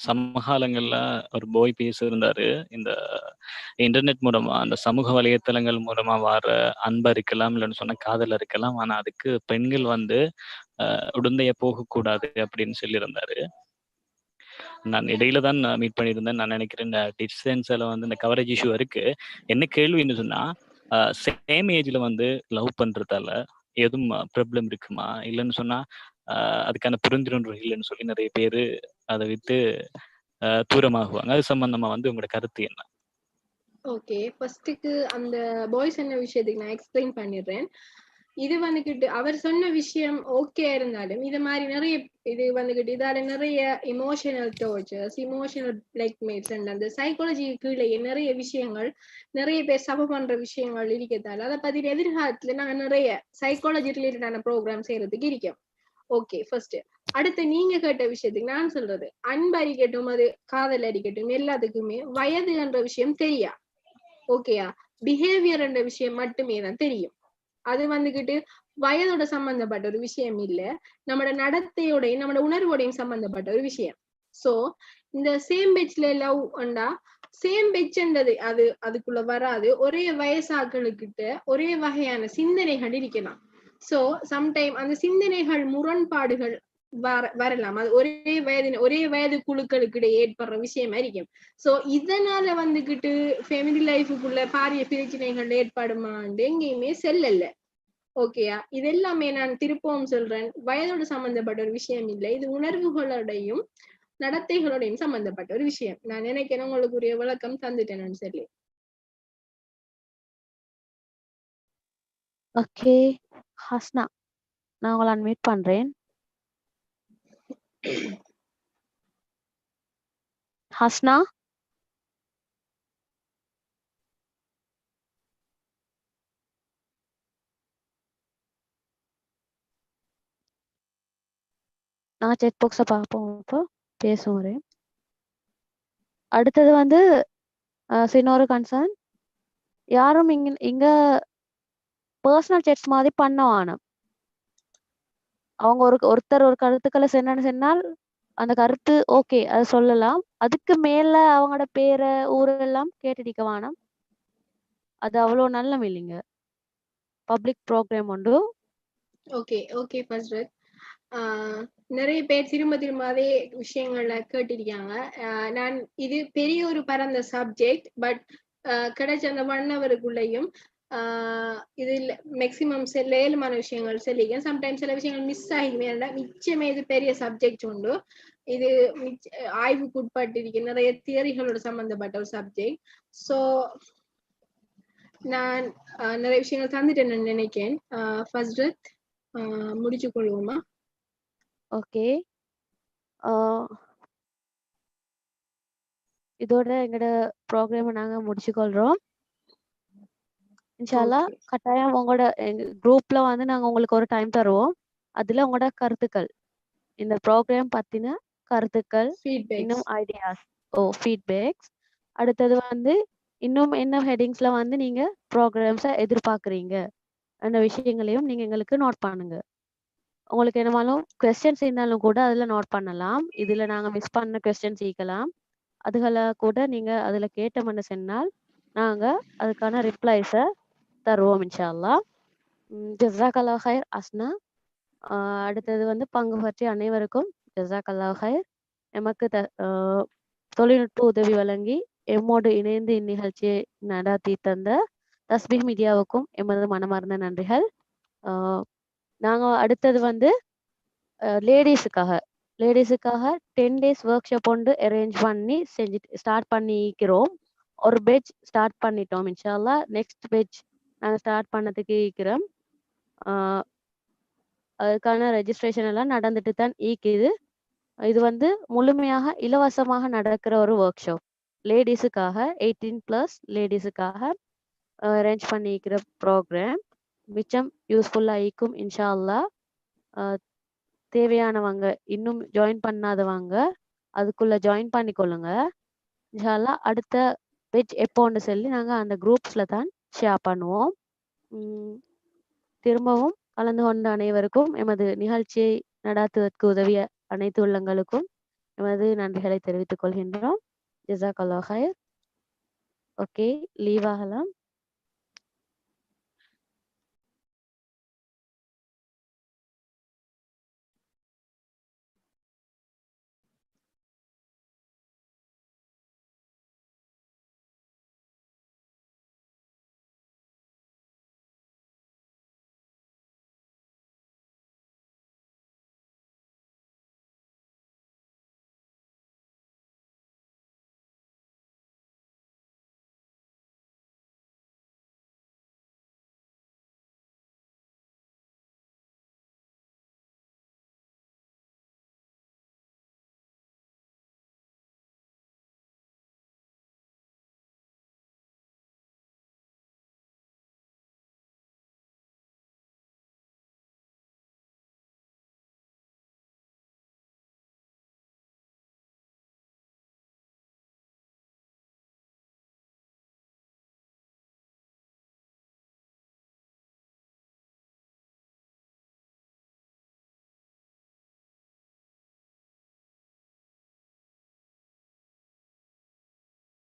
சமகாலங்கள்ல ஒரு போய் பேசியிருந்தாரு, இந்த இன்டர்நெட் மூலமா அந்த சமூக வலைத்தளங்கள் மூலமா வர அன்பா இருக்கலாம், இல்லைன்னு சொன்னா காதல இருக்கலாம், ஆனா அதுக்கு பெண்கள் வந்து உடந்தைய போகக்கூடாது அப்படின்னு சொல்லியிருந்தாரு. நான் இடையில தான் மீட் பண்ணியிருந்தேன். நான் நினைக்கிறேன் இந்த டிஸ்டன்ஸ்ல வந்து இந்த கவரேஜ் இஷ்யூ இருக்கு. என்ன கேள்வின்னு சொன்னா, சேம் ஏஜ்ல வந்து லவ் பண்றதால எதுவும் ப்ராப்ளம் இருக்குமா, இல்லைன்னு சொன்னா அதுக்கான புரிந்துணர்வு இல்லைன்னு சொல்லி நிறைய பேரு அதை விட்டு தூரமாகுவாங்க. அது சம்பந்தமா வந்து உங்களோட கருத்து என்ன? ஓகே, ஃபர்ஸ்ட்டுக்கு அந்த பாய்ஸ் என்ன விஷயத்துக்கு நான் எக்ஸ்பிளைன் பண்ணிடுறேன். இது வந்துகிட்டு அவர் சொன்ன விஷயம் ஓகே இருந்தாலும் இது மாதிரி நிறைய இது வந்துகிட்டு இதால நிறைய இமோஷனல் டோர்ச்சர்ஸ், இமோஷனல் பிளாக்மெயில்ஸ் அண்ட் அந்த சைக்காலஜிக்குள்ளே நிறைய விஷயங்கள் நிறைய பேர் சபை பண்ற விஷயங்கள் இருக்கத்தால அதை பத்தி எதிர்காலத்துல நாங்க நிறைய சைக்காலஜி ரிலேட்டடான ப்ரோக்ராம் செய்யறதுக்கு இருக்கோம். ஓகே, ஃபர்ஸ்ட் அடுத்து நீங்க கேட்ட விஷயத்துக்கு நான் சொல்றது, அன்பு அறிக்கட்டும் அது காதல் அறிக்கட்டும் எல்லாத்துக்குமே வயது என்ற விஷயம் தெரியா. ஓகேயா, பிஹேவியர் என்ற விஷயம் மட்டுமே தான் தெரியும். அது வந்துகிட்டு வயதோட சம்பந்தப்பட்ட ஒரு விஷயம் இல்ல, நம்மளோட நடத்தையோடையும் நம்மளோட உணர்வோடையும் சம்பந்தப்பட்ட ஒரு விஷயம். சோ இந்த சேம் பெட்ச்ல லவ் உண்டா, சேம் பெட்ச்ன்றது அதுக்குள்ள வராது. ஒரே வயசாக்களுக்கிட்ட ஒரே வகையான சிந்தனைகள் இருக்கலாம். சோ சம்டைம் அந்த சிந்தனைகள் முரண்பாடுகள் வரலாம். அது ஒரே வயது குழுக்களுக்கு இடையே ஏற்படுற விஷயமா இருக்கும். சோ இதனால வந்துகிட்டு ஃபேமிலி லைஃபுக்குள்ள பாரிய பிரச்சனைகள் ஏற்படுமான்னு எங்கேயுமே செல்லல. ஓகேயா, இது எல்லாமே நான் திருப்பவும் சொல்றேன், வயதோட சம்பந்தப்பட்ட ஒரு விஷயம் இல்லை, இது உணர்வுகளோடையும் நடத்தைகளோடையும் சம்பந்தப்பட்ட ஒரு விஷயம். நான் நினைக்கிறேன் உங்களுக்கு ஒரு விளக்கம் தந்துட்டேன். சரி, ஓகே ஹஸ்னா. நான் உங்களை அன்மியூட் பண்றேன். ஹஸ்னா, நான் செக் பாக்ஸை பார்ப்போம். இப்போ பேசுவோம். அடுத்தது வந்து இன்னொரு கன்சர்ன், யாரும் இங்க பர்சனல் செட்ஸ் மாதிரி பண்ண வேணாம். அவங்க ஒருத்தர் ஒரு கருத்துக்களை சொன்னால் அந்த கருத்து ஓகே, அது சொல்லலாம். அதுக்கு மேல அவங்களோட பேரை ஊரெல்லாம் கேட்டுடிக்க வேணாம். அது அவ்வளோ நல்ல இல்லைங்க. பப்ளிக் ப்ரோக்ராம் உண்டு. Okay okay first. நிறைய பேர் திரும்ப திரும்ப அதே விஷயங்கள்ல கேட்டிருக்காங்க. நான் இது பெரிய ஒரு பரந்த சப்ஜெக்ட், பட் கிடைச்ச அந்த 1 ஹவருக்குள்ளேயும் இதுல மேக்சிமம் ஏழுமான விஷயங்கள் சொல்லிக்க. சம்டைம்ஸ் சில விஷயங்கள் மிஸ் ஆகிக்குமே. மிச்சமே இது பெரிய சப்ஜெக்ட் உண்டு. இது ஆய்வுக்கு உட்பட்டிருக்கு, நிறைய தியரிகளோட சம்பந்தப்பட்ட ஒரு சப்ஜெக்ட். ஸோ நான் நிறைய விஷயங்கள் தந்துட்டேன்னு நினைக்கிறேன். ஃபஸ்ரத், முடிச்சு கொள்வோமா? ஓகே, இதோட எங்களோட ப்ரோக்ராமை நாங்கள் முடிச்சுக்கொள்கிறோம். இன்ஷால்லா கட்டாயம் உங்களோட குரூப்ல வந்து நாங்கள் உங்களுக்கு ஒரு டைம் தருவோம். அதில் உங்களோட கருத்துக்கள், இந்த ப்ரோக்ராம் பற்றின கருத்துக்கள், இன்னும் ஐடியாஸ், ஃபீட்பேக்ஸ், அடுத்தது வந்து இன்னும் என்ன ஹெட்டிங்ஸில் வந்து நீங்கள் ப்ரோக்ராம்ஸை எதிர்பார்க்குறீங்க அந்த விஷயங்களையும் நீங்கள் எங்களுக்கு நோட் பண்ணுங்க. உங்களுக்கு என்னமாலும் கொஸ்டின்ஸ் இருந்தாலும் கூட அதில் நோட் பண்ணலாம். இதில் நாங்கள் மிஸ் பண்ண கொஸ்டின்ஸ் ஈக்கலாம். அதுகளை கூட நீங்கள் அதில் கேட்டோம்னு சொன்னால் நாங்கள் அதுக்கான ரிப்ளைஸை தருவோம் இன்ஷா அல்லாஹ். ஜஸாக்கல்லாஹ் ஹைர் அஸ்னா. அடுத்தது வந்து பங்கு பற்றிய அனைவருக்கும் ஜஸாக்கல்லாஹ் ஹைர். எமக்கு தொழில்நுட்ப உதவி வழங்கி எம்மோடு இணைந்து இந்நிகழ்ச்சியை நடாத்தி தந்த தஸ்பீஹ் மீடியாவுக்கும் எமது மனமார்ந்த நன்றிகள். நாங்கள் அடுத்தது வந்து லேடிஸுக்காக 10 days ஒர்க் ஷாப் ஒன்று அரேஞ்ச் பண்ணி ஸ்டார்ட் பண்ணிக்கிறோம். ஒரு பேட்ச் ஸ்டார்ட் பண்ணிட்டோம் இன்ஷா அல்லாஹ். நெக்ஸ்ட் பேட்ச் நாங்கள் ஸ்டார்ட் பண்ணதுக்கு இருக்கிறோம். அதுக்கான ரெஜிஸ்ட்ரேஷன் எல்லாம் நடந்துட்டு தான் இருக்குது. இது வந்து முழுமையாக இலவசமாக நடக்கிற ஒரு ஒர்க் ஷாப். லேடிஸுக்காக 18+ லேடிஸுக்காக அரேஞ்ச் பண்ணிக்கிற ப்ரோக்ராம் மிச்சம் யூஸ்ஃபுல்லாக இருக்கும் இன்ஷா அல்லாஹ். தேவையானவங்க இன்னும் ஜாயின் பண்ணாதவங்க அதுக்குள்ள ஜாயின் பண்ணிக்கொள்ளுங்க இன்ஷா அல்லாஹ். அடுத்த பேட்ச் எப்போன்னு சொல்லி நாங்கள் அந்த குரூப்ஸில் தான் ஷேர் பண்ணுவோம். திரும்பவும் கலந்து கொண்ட அனைவருக்கும், எமது நிகழ்ச்சியை நடாத்துவதற்கு உதவிய அனைத்து உள்ளங்களுக்கும் எமது நன்றிகளை தெரிவித்துக் கொள்கின்றோம். ஜஸாக்கல்லாஹ் ஹைர். ஓகே, லீவ் ஆகலாம்.